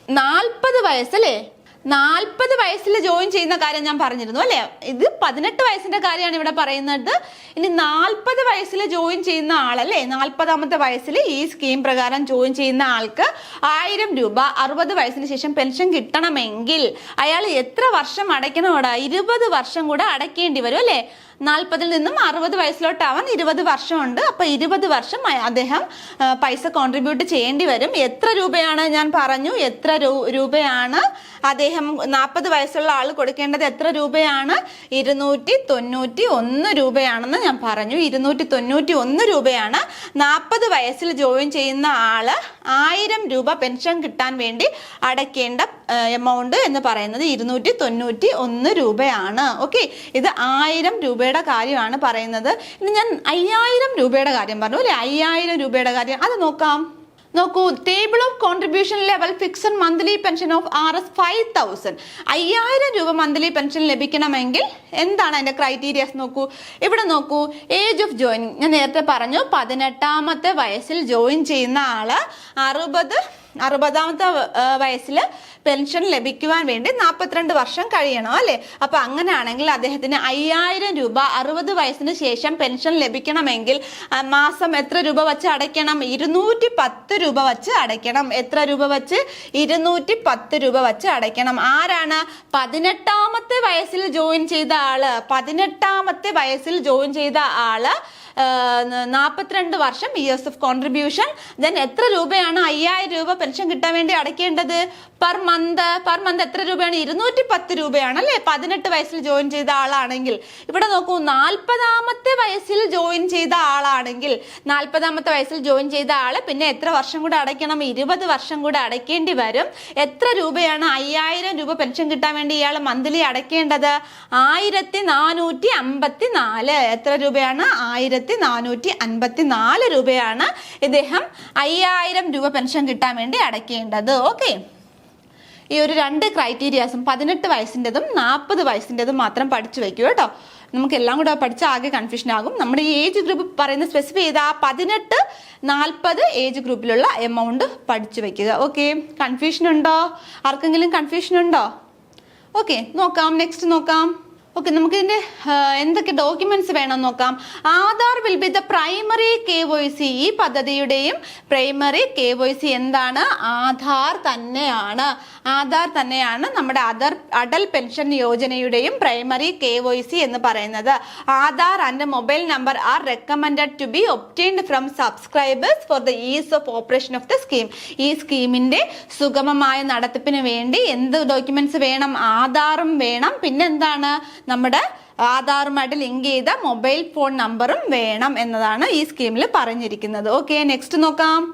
40 വയസ്സല്ലേ, 40 വയസ്സിൽ ജോയിൻ ചെയ്യുന്ന കാര്യം ഞാൻ പറഞ്ഞിരുന്നു അല്ലേ? ഇത് 18 വയസ്സിന്റെ കാര്യമാണ് ഇവിടെ പറയുന്നത്. ഇനി 40 വയസ്സിൽ ജോയിൻ ചെയ്യുന്ന ആളല്ലേ, 40ാമത്തെ വയസ്സിൽ ഈ സ്കീം പ്രകാരം ജോയിൻ ചെയ്യുന്ന ആൾക്ക് 1000 രൂപ 60 വയസ്സിന് ശേഷം പെൻഷൻ കിട്ടണമെങ്കിൽ അയാൾ എത്ര വർഷം അടയ്ക്കണോടാ? 20 വർഷം കൂടെ അടയ്ക്കേണ്ടി വരും അല്ലേ? 40ൽ നിന്നും 60 വയസ്സിലോട്ടാവാൻ 20 വർഷമുണ്ട്. അപ്പൊ 20 വർഷം അദ്ദേഹം പൈസ കോൺട്രിബ്യൂട്ട് ചെയ്യേണ്ടി വരും. എത്ര രൂപയാണ് ഞാൻ പറഞ്ഞു? എത്ര രൂപയാണ് അദ്ദേഹം 40 വയസ്സുള്ള ആൾ കൊടുക്കേണ്ടത്? എത്ര രൂപയാണ്? 291 രൂപയാണെന്ന് ഞാൻ പറഞ്ഞു. 291 രൂപയാണ് 40 വയസ്സിൽ ജോയിൻ ചെയ്യുന്ന ആള് 1000 രൂപ പെൻഷൻ കിട്ടാൻ വേണ്ടി അടയ്ക്കേണ്ട എമൗണ്ട് എന്ന് പറയുന്നത് 291 രൂപയാണ്. ഓക്കെ, ഇത് 1000 രൂപയുടെ കാര്യമാണ് പറയുന്നത്. ഇനി ഞാൻ 5000 രൂപയുടെ കാര്യം പറഞ്ഞു അല്ലെ? 5000 രൂപയുടെ കാര്യം അത് നോക്കാം. നോക്കൂ, table of contribution level fixed monthly pension of Rs 5000. 5000 രൂപ മന്ത്ലി പെൻഷൻ ലഭിക്കണമെങ്കിൽ എന്താണ് അതിന്റെ ക്രൈറ്റീരിയസ്? നോക്കൂ, ഇവിടെ നോക്കൂ, ഏജ് ഓഫ് ജോയിനിങ് ഞാൻ നേരത്തെ പറഞ്ഞു. 18ാമത്തെ വയസ്സിൽ ജോയിൻ ചെയ്യുന്ന ആള് 60 60ാമത്തെ വയസ്സിൽ പെൻഷൻ ലഭിക്കുവാൻ വേണ്ടി 42 വർഷം കഴിയണം അല്ലേ? അപ്പൊ അങ്ങനെയാണെങ്കിൽ അദ്ദേഹത്തിന് 5000 രൂപ 60 വയസ്സിന് ശേഷം പെൻഷൻ ലഭിക്കണമെങ്കിൽ മാസം എത്ര രൂപ വെച്ച് അടയ്ക്കണം? 210 രൂപ വെച്ച് അടയ്ക്കണം. എത്ര രൂപ വെച്ച്? 210 രൂപ വെച്ച് അടയ്ക്കണം. ആരാണ്? 18ാമത്തെ വയസ്സിൽ ജോയിൻ ചെയ്ത ആള്. 18ാമത്തെ വയസ്സിൽ ജോയിൻ ചെയ്ത ആള് 42 വർഷം ഇയേഴ്സ് ഓഫ് കോൺട്രിബ്യൂഷൻ. ദെൻ എത്ര രൂപയാണ് 5000 രൂപ പെൻഷൻ കിട്ടാൻ വേണ്ടി അടയ്ക്കേണ്ടത്? പെർ മന്ത് എത്ര രൂപയാണ്? 210 രൂപയാണ് അല്ലേ? 18 വയസ്സിൽ ജോയിൻ ചെയ്ത ആളാണെങ്കിൽ. ഇവിടെ നോക്കൂ, 40ാമത്തെ വയസ്സിൽ ജോയിൻ ചെയ്ത ആളാണെങ്കിൽ 40ാമത്തെ വയസ്സിൽ ജോയിൻ ചെയ്ത ആള് പിന്നെ എത്ര വർഷം കൂടെ അടയ്ക്കണം? 20 വർഷം കൂടെ അടയ്ക്കേണ്ടി വരും. എത്ര രൂപയാണ് 5000 രൂപ പെൻഷൻ കിട്ടാൻ വേണ്ടി ഇയാൾ മന്ത്ലി അടയ്ക്കേണ്ടത്? 1454. എത്ര രൂപയാണ്? 1454 രൂപയാണ് ഇദ്ദേഹം 5000 രൂപ പെൻഷൻ കിട്ടാൻ വേണ്ടി അടയ്ക്കേണ്ടത്. ഓക്കെ, ഈ ഒരു 2 ക്രൈറ്റീരിയാസും 18 വയസ്സിൻ്റെതും 40 വയസ്സിൻ്റെതും മാത്രം പഠിച്ചു വെക്കൂ കേട്ടോ. നമുക്ക് എല്ലാം കൂടെ പഠിച്ചാൽ ആകെ കൺഫ്യൂഷൻ ആകും. നമ്മുടെ ഈ ഏജ് ഗ്രൂപ്പ് പറയുന്ന സ്പെസിഫൈ ചെയ്ത ആ 18-40 ഏജ് ഗ്രൂപ്പിലുള്ള എമൗണ്ട് പഠിച്ചു വെക്കുക. ഓക്കെ, കൺഫ്യൂഷൻ ഉണ്ടോ? ആർക്കെങ്കിലും കൺഫ്യൂഷൻ ഉണ്ടോ? ഓക്കെ, നോക്കാം. നെക്സ്റ്റ് നോക്കാം. ഓക്കെ, നമുക്ക് ഇതിന്റെ എന്തൊക്കെ ഡോക്യുമെന്റ്സ് വേണം നോക്കാം. Aadhaar will be the primary KYC. ഈ പദ്ധതിയുടെയും പ്രൈമറി KYC എന്താണ്? ആധാർ തന്നെയാണ്. ആധാർ തന്നെയാണ് നമ്മുടെ അടൽ പെൻഷൻ യോജനയുടെയും പ്രൈമറി KYC എന്ന് പറയുന്നത്. Aadhaar and mobile number are recommended to be obtained from subscribers for the ease of operation of the scheme. ഈ സ്കീമിന്റെ സുഗമമായ നടത്തിപ്പിന് വേണ്ടി എന്ത് ഡോക്യുമെന്റ്സ് വേണം? ആധാറും വേണം. പിന്നെന്താണ്? നമ്മുടെ ആധാറുമായിട്ട് ലിങ്ക് ചെയ്ത മൊബൈൽ ഫോൺ നമ്പറും വേണം എന്നതാണ് ഈ സ്കീമിൽ പറഞ്ഞിരിക്കുന്നത്. ഓക്കെ, നെക്സ്റ്റ് നോക്കാം.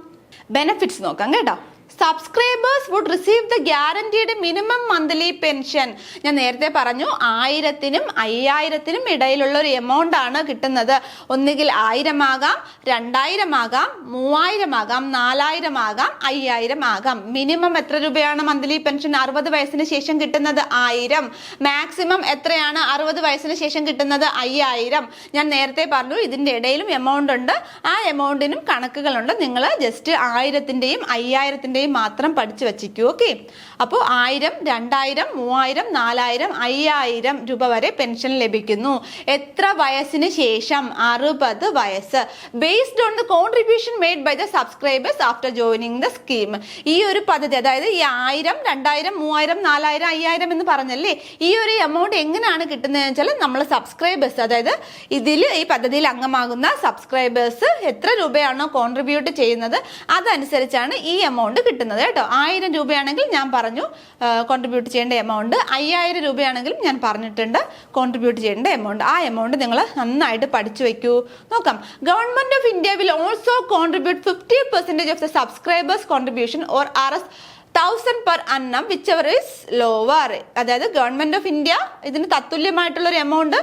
ബെനിഫിറ്റ്സ് നോക്കാം കേട്ടോ. Subscribers would receive the guaranteed minimum monthly pension. ഞാൻ നേരത്തെ പറഞ്ഞു 1000-നും 5000-നും ഇടയിലുള്ള ഒരു എമൗണ്ട് ആണ് കിട്ടുന്നത്. ഒന്നുകിൽ 1000 ആകാം, 2000 ആകാം, 3000 ആകാം, 4000 ആകാം, 5000 ആകാം. മിനിമം എത്ര രൂപയാണ് മന്ത്ലി പെൻഷൻ 60 വയസ്സിന് ശേഷം കിട്ടുന്നത്? 1000. മാക്സിമം എത്രയാണ് 60 വയസ്സിന് ശേഷം കിട്ടുന്നത്? 5000. ഞാൻ നേരത്തെ പറഞ്ഞു ഇതിന്റെ ഇടയിലും എമൗണ്ട് ഉണ്ട്. ആ എമൗണ്ടിനും കണക്കുകളുണ്ട്. നിങ്ങൾ ജസ്റ്റ് 1000-ന്റെയും 5000-ന്റെയും മാത്രം പഠിച്ചു വച്ചിരിക്കൂ. ഓക്കെ, അപ്പോൾ 1000, 2000, 3000, 4000, 5000 രൂപ വരെ പെൻഷൻ ലഭിക്കുന്നു. എത്ര വയസ്സിന് ശേഷം? 60 വയസ്സ്. Based on the contribution made by the subscribers after joining the scheme. ഈ ഒരു പദ്ധതി, അതായത് ഈ 1000, 2000, 3000, 4000, 5000 എന്ന് പറഞ്ഞല്ലേ, ഈ ഒരു എമൗണ്ട് എങ്ങനെയാണ് കിട്ടുന്നത് വെച്ചാൽ നമ്മൾ സബ്സ്ക്രൈബേഴ്സ്, അതായത് ഇതിൽ ഈ പദ്ധതിയിൽ അംഗമാകുന്ന സബ്സ്ക്രൈബേഴ്സ് എത്ര രൂപയാണോ കോൺട്രിബ്യൂട്ട് ചെയ്യുന്നത് അതനുസരിച്ചാണ് ഈ എമൗണ്ട് കിട്ടുന്നത് കേട്ടോ. 1000 രൂപയാണെങ്കിൽ ഞാൻ പറഞ്ഞു കോൺട്രിബ്യൂട്ട് ചെയ്യേണ്ട എമൗണ്ട്. 5000 രൂപയാണെങ്കിലും ഞാൻ പറഞ്ഞിട്ടുണ്ട് കോൺട്രിബ്യൂട്ട് ചെയ്യേണ്ട എമൗണ്ട്. ആ എമൗണ്ട് നിങ്ങൾ നന്നായിട്ട് പഠിച്ചു വെക്കൂ. നോക്കാം. Government of India will also contribute 50% of the subscribers contribution or RS1000 per annum whichever is lower. അതായത് ഗവൺമെന്റ് ഓഫ് ഇന്ത്യ ഇതിന് തത്തുല്യമായിട്ടുള്ള ഒരു എമൗണ്ട്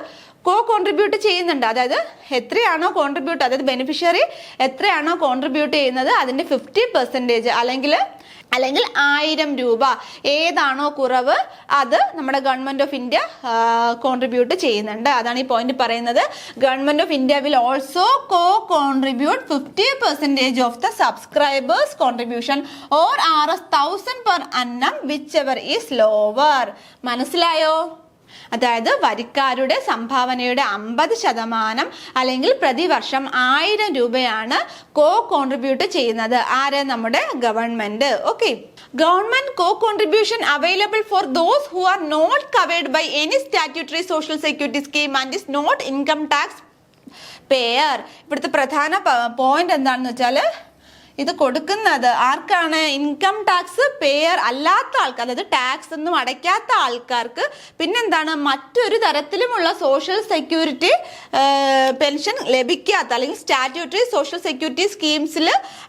കോൺട്രിബ്യൂട്ട് ചെയ്യുന്നുണ്ട്. അതായത് എത്രയാണോ കോൺട്രിബ്യൂട്ട്, അതായത് ബെനിഫിഷ്യറി എത്രയാണോ കോൺട്രിബ്യൂട്ട് ചെയ്യുന്നത് അതിന്റെ 50% അല്ലെങ്കിൽ 1000 രൂപ ഏതാണോ കുറവ് അത് നമ്മുടെ ഗവൺമെന്റ് ഓഫ് ഇന്ത്യ കോൺട്രിബ്യൂട്ട് ചെയ്യുന്നുണ്ട്. അതാണ് ഈ പോയിന്റ് പറയുന്നത്. Government of India will also contribute 50% of the subscribers contribution or RS1000 per annum whichever is lower. മനസ്സിലായോ? അതായത് വരിക്കാരുടെ സംഭാവനയുടെ 50% അല്ലെങ്കിൽ പ്രതിവർഷം 1000 രൂപയാണ് കോൺട്രിബ്യൂട്ട് ചെയ്യുന്നത്. ആര്? നമ്മുടെ government. Okay, government contribution available for those who are not covered by any statutory social security scheme and is not income tax payer. ഇവിടുത്തെ പ്രധാന പോയിന്റ് എന്താണെന്ന് വെച്ചാൽ ഇത് കൊടുക്കുന്നത് ആർക്കാണ്? ഇൻകം ടാക്സ് പേയർ അല്ലാത്ത ആൾക്കാർ, അതായത് ടാക്സ് ഒന്നും അടയ്ക്കാത്ത ആൾക്കാർക്ക്. പിന്നെന്താണ്? മറ്റൊരു തരത്തിലുമുള്ള സോഷ്യൽ സെക്യൂരിറ്റി പെൻഷൻ ലഭിക്കാത്ത അല്ലെങ്കിൽ സ്റ്റാറ്റ്യൂട്ടറി സോഷ്യൽ സെക്യൂരിറ്റി സ്കീംസിൽ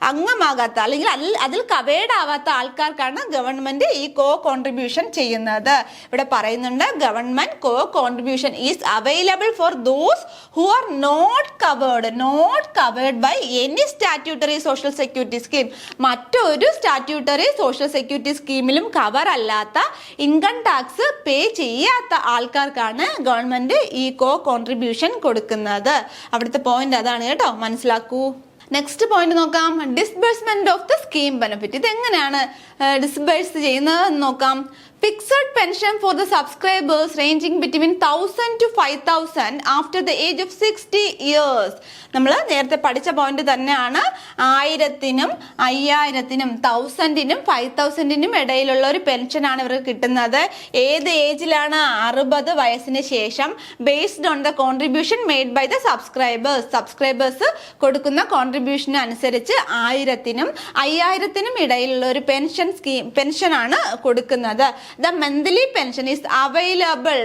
അംഗമാകാത്ത അല്ലെങ്കിൽ അതിൽ കവേർഡ് ആവാത്ത ആൾക്കാർക്കാണ് ഗവൺമെന്റ് ഈ കോൺട്രിബ്യൂഷൻ ചെയ്യുന്നത്. ഇവിടെ പറയുന്നുണ്ട് government contribution is available for those who are not covered by any statutory social security scheme. മറ്റൊരു സ്റ്റാറ്റ്യൂട്ടറി സോഷ്യൽ സെക്യൂരിറ്റി സ്കീമിലും കവർ അല്ലാത്ത ഇൻകം ടാക്സ് പേ ചെയ്യാത്ത ആൾക്കാർക്കാണ് ഗവൺമെന്റ് ഈ കോൺട്രിബ്യൂഷൻ കൊടുക്കുന്നത്. അവിടുത്തെ പോയിന്റ് അതാണ് കേട്ടോ, മനസ്സിലാക്കൂ. നെക്സ്റ്റ് പോയിന്റ് നോക്കാം, disbursement of the scheme benefit. ഇതെങ്ങനെയാണ് ഡിസ്ബേഴ്സ് ചെയ്യുന്നത് നോക്കാം. Fixed pension for the subscribers ranging between 1000 to 5000 after the age of 60 years. നമ്മൾ നേരത്തെ പഠിച്ച പോയിന്റ് തന്നെയാണ്. 1000-നും 5000-നും 1000-നും 5000-നും ഇടയിലുള്ള ഒരു പെൻഷനാണ് ഇവർക്ക് കിട്ടുന്നത്. ഏത് ഏജിലാണ്? 60 വയസ്സിന് ശേഷം. Based on the contribution made by the subscribers കൊടുക്കുന്ന കോൺട്രിബ്യൂഷൻ അനുസരിച്ച് 1000-നും 5000-നും ഇടയിലുള്ള ഒരു പെൻഷനാണ് കൊടുക്കുന്നത്. The monthly pension is available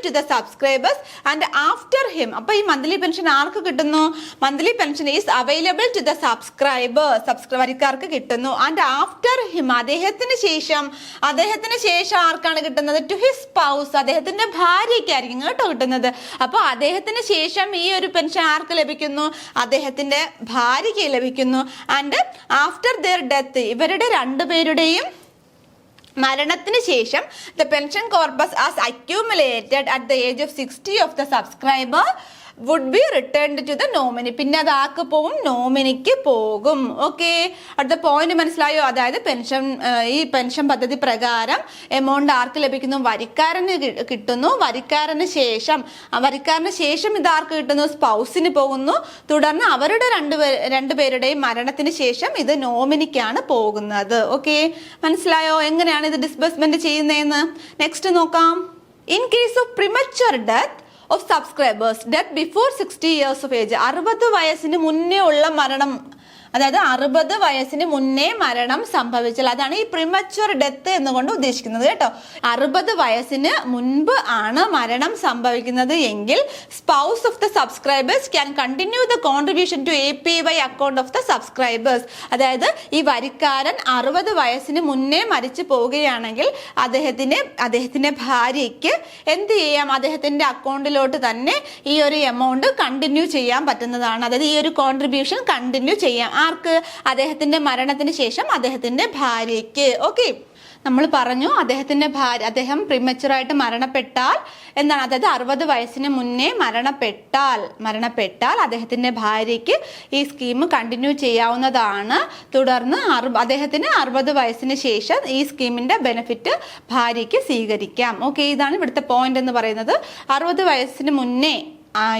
to the subscribers and after him. അപ്പോൾ ഈ മന്ത്ലി പെൻഷൻ ആർക്ക് കിട്ടുന്നു? Monthly pension is available to the വരിക്കാർക്ക് കിട്ടുന്നു. ആൻഡ് ആഫ്റ്റർ ഹിം, അദ്ദേഹത്തിന് ശേഷം ആർക്കാണ് കിട്ടുന്നത്? ടു ഹിസ് സ്പൗസ്, അദ്ദേഹത്തിന്റെ ഭാര്യയ്ക്കായിരിക്കും കേട്ടോ കിട്ടുന്നത്. അപ്പോൾ അദ്ദേഹത്തിന് ശേഷം ഈ ഒരു പെൻഷൻ ആർക്ക് ലഭിക്കുന്നു? അദ്ദേഹത്തിന്റെ ഭാര്യയ്ക്ക് ലഭിക്കുന്നു. ആൻഡ് ആഫ്റ്റർ ദെയർ ഡെത്ത്, ഇവരുടെ രണ്ടുപേരുടെയും മരണത്തിന് ശേഷം the pension corpus as accumulated at the age of 60 of the subscriber would be returned to the nominee. പിന്നെ അത് ആർക്ക് പോകും? നോമിനിക്ക് പോകും. ഓക്കെ, അടുത്ത പോയിന്റ് മനസ്സിലായോ? അതായത് ഈ പെൻഷൻ പദ്ധതി പ്രകാരം എമൗണ്ട് ആർക്ക് ലഭിക്കുന്നു? വരിക്കാരന് കിട്ടുന്നു. വരിക്കാരന് ശേഷം ഇത് ആർക്ക് കിട്ടുന്നു? സ്പൗസിന് പോകുന്നു. തുടർന്ന് അവരുടെ രണ്ടുപേരുടെയും മരണത്തിന് ശേഷം ഇത് നോമിനിക്കാണ് പോകുന്നത്. ഓക്കെ, മനസ്സിലായോ എങ്ങനെയാണ് ഇത് ഡിസ്ബേഴ്സ്മെന്റ് ചെയ്യുന്നതെന്ന്? നെക്സ്റ്റ് നോക്കാം. In case of premature death of subscribers, death before 60 years of age, 60 വയസ്സിന് മുന്നേ ഉള്ള മരണം, അതായത് 60 വയസ്സിന് മുന്നേ മരണം സംഭവിച്ചാൽ അതാണ് ഈ പ്രിമച്വർ ഡെത്ത് എന്നുകൊണ്ട് ഉദ്ദേശിക്കുന്നത് കേട്ടോ. 60 വയസ്സിന് മുൻപ് ആണ് മരണം സംഭവിക്കുന്നത് എങ്കിൽ spouse of the subscribers can continue the contribution to APY account of the subscribers. അതായത് ഈ വരിക്കാരൻ 60 വയസ്സിന് മുന്നേ മരിച്ചു പോവുകയാണെങ്കിൽ അദ്ദേഹത്തിന്റെ ഭാര്യയ്ക്ക് എന്ത് ചെയ്യാം? അദ്ദേഹത്തിന്റെ അക്കൗണ്ടിലോട്ട് തന്നെ ഈ ഒരു എമൗണ്ട് കണ്ടിന്യൂ ചെയ്യാൻ പറ്റുന്നതാണ്. അതായത് ഈ ഒരു കോൺട്രിബ്യൂഷൻ കണ്ടിന്യൂ ചെയ്യാം. ആർക്ക്? അദ്ദേഹത്തിന്റെ മരണത്തിന് ശേഷം അദ്ദേഹത്തിന്റെ ഭാര്യയ്ക്ക്. ഓക്കെ, നമ്മൾ പറഞ്ഞു അദ്ദേഹം പ്രിമച്ചുറായിട്ട് മരണപ്പെട്ടാൽ എന്താണ്? അതായത് 60 വയസ്സിന് മുന്നേ മരണപ്പെട്ടാൽ അദ്ദേഹത്തിന്റെ ഭാര്യയ്ക്ക് ഈ സ്കീം കണ്ടിന്യൂ ചെയ്യാവുന്നതാണ്. തുടർന്ന് അദ്ദേഹത്തിന് 60 വയസ്സിന് ശേഷം ഈ സ്കീമിന്റെ ബെനിഫിറ്റ് ഭാര്യയ്ക്ക് സ്വീകരിക്കാം. ഓക്കെ, ഇതാണ് ഇവിടുത്തെ പോയിന്റ് എന്ന് പറയുന്നത്. 60 വയസ്സിന് മുന്നേ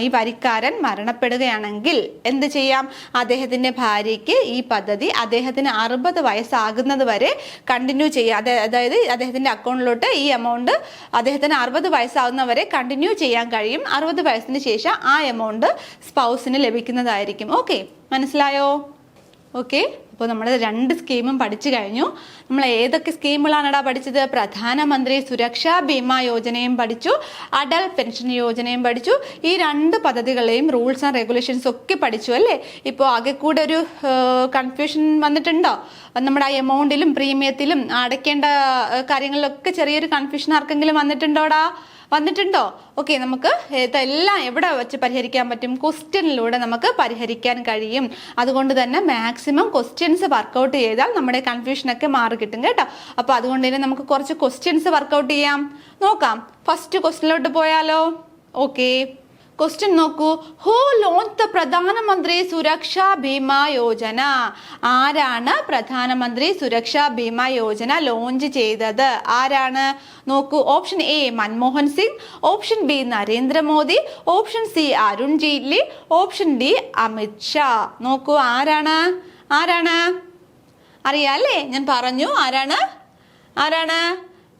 ഈ വരിക്കാരൻ മരണപ്പെടുകയാണെങ്കിൽ എന്ത് ചെയ്യാം? അദ്ദേഹത്തിന്റെ ഭാര്യയ്ക്ക് ഈ പദ്ധതി അദ്ദേഹത്തിന് 60 വയസ്സാകുന്നത് വരെ കണ്ടിന്യൂ ചെയ്യാം. അതായത് അദ്ദേഹത്തിന്റെ അക്കൗണ്ടിലോട്ട് ഈ എമൗണ്ട് അദ്ദേഹത്തിന് 60 വയസ്സാകുന്നവരെ കണ്ടിന്യൂ ചെയ്യാൻ കഴിയും. 60 വയസ്സിന് ശേഷം ആ എമൗണ്ട് സ്പൗസിന് ലഭിക്കുന്നതായിരിക്കും. ഓക്കെ, മനസ്സിലായോ? ഓക്കെ, അപ്പോൾ നമ്മൾ 2 സ്കീമും പഠിച്ചു കഴിഞ്ഞു. നമ്മൾ ഏതൊക്കെ സ്കീമുകളാണ് പഠിച്ചത്? പ്രധാനമന്ത്രി സുരക്ഷാ ബീമാ യോജനയും പഠിച്ചു, അടൽ പെൻഷൻ യോജനയും പഠിച്ചു. ഈ 2 പദ്ധതികളെയും റൂൾസ് ആൻഡ് റെഗുലേഷൻസ് ഒക്കെ പഠിച്ചു അല്ലേ? ഇപ്പോൾ ആകെ കൂടെ ഒരു കൺഫ്യൂഷൻ വന്നിട്ടുണ്ടോ? നമ്മുടെ ആ എമൗണ്ടിലും പ്രീമിയത്തിലും അടയ്ക്കേണ്ട കാര്യങ്ങളിലൊക്കെ ചെറിയൊരു കൺഫ്യൂഷൻ ആർക്കെങ്കിലും വന്നിട്ടുണ്ടോ? ഓക്കെ, നമുക്ക് ഇതെല്ലാം എവിടെ വെച്ച് പരിഹരിക്കാൻ പറ്റും? ക്വസ്റ്റ്യനിലൂടെ നമുക്ക് പരിഹരിക്കാൻ കഴിയും. അതുകൊണ്ട് തന്നെ മാക്സിമം ക്വസ്റ്റ്യൻസ് വർക്കൗട്ട് ചെയ്താൽ നമ്മുടെ കൺഫ്യൂഷനൊക്കെ മാറി കിട്ടും കേട്ടോ. അപ്പോൾ അതുകൊണ്ട് തന്നെ നമുക്ക് കുറച്ച് ക്വസ്റ്റ്യൻസ് വർക്കൗട്ട് ചെയ്യാം. നോക്കാം. ഫസ്റ്റ് ക്വസ്റ്റ്യനിലോട്ട് പോയാലോ? ഓക്കെ, ക്വസ്റ്റ്യൻ നോക്കൂ. ഹൂ ലോഞ്ച് ദ പ്രധാനമന്ത്രി സുരക്ഷാ ബീമാ യോജന? ആരാണ് പ്രധാനമന്ത്രി സുരക്ഷാ ബീമാ യോജന ലോഞ്ച് ചെയ്തത്? ആരാണ്? നോക്കൂ. Option A Manmohan Singh, option B Narendra Modi, option C Arun Jaitley, option D Amit Shah. നോക്കൂ, ആരാണ്? അറിയാല്ലേ? ഞാൻ പറഞ്ഞു ആരാണ്?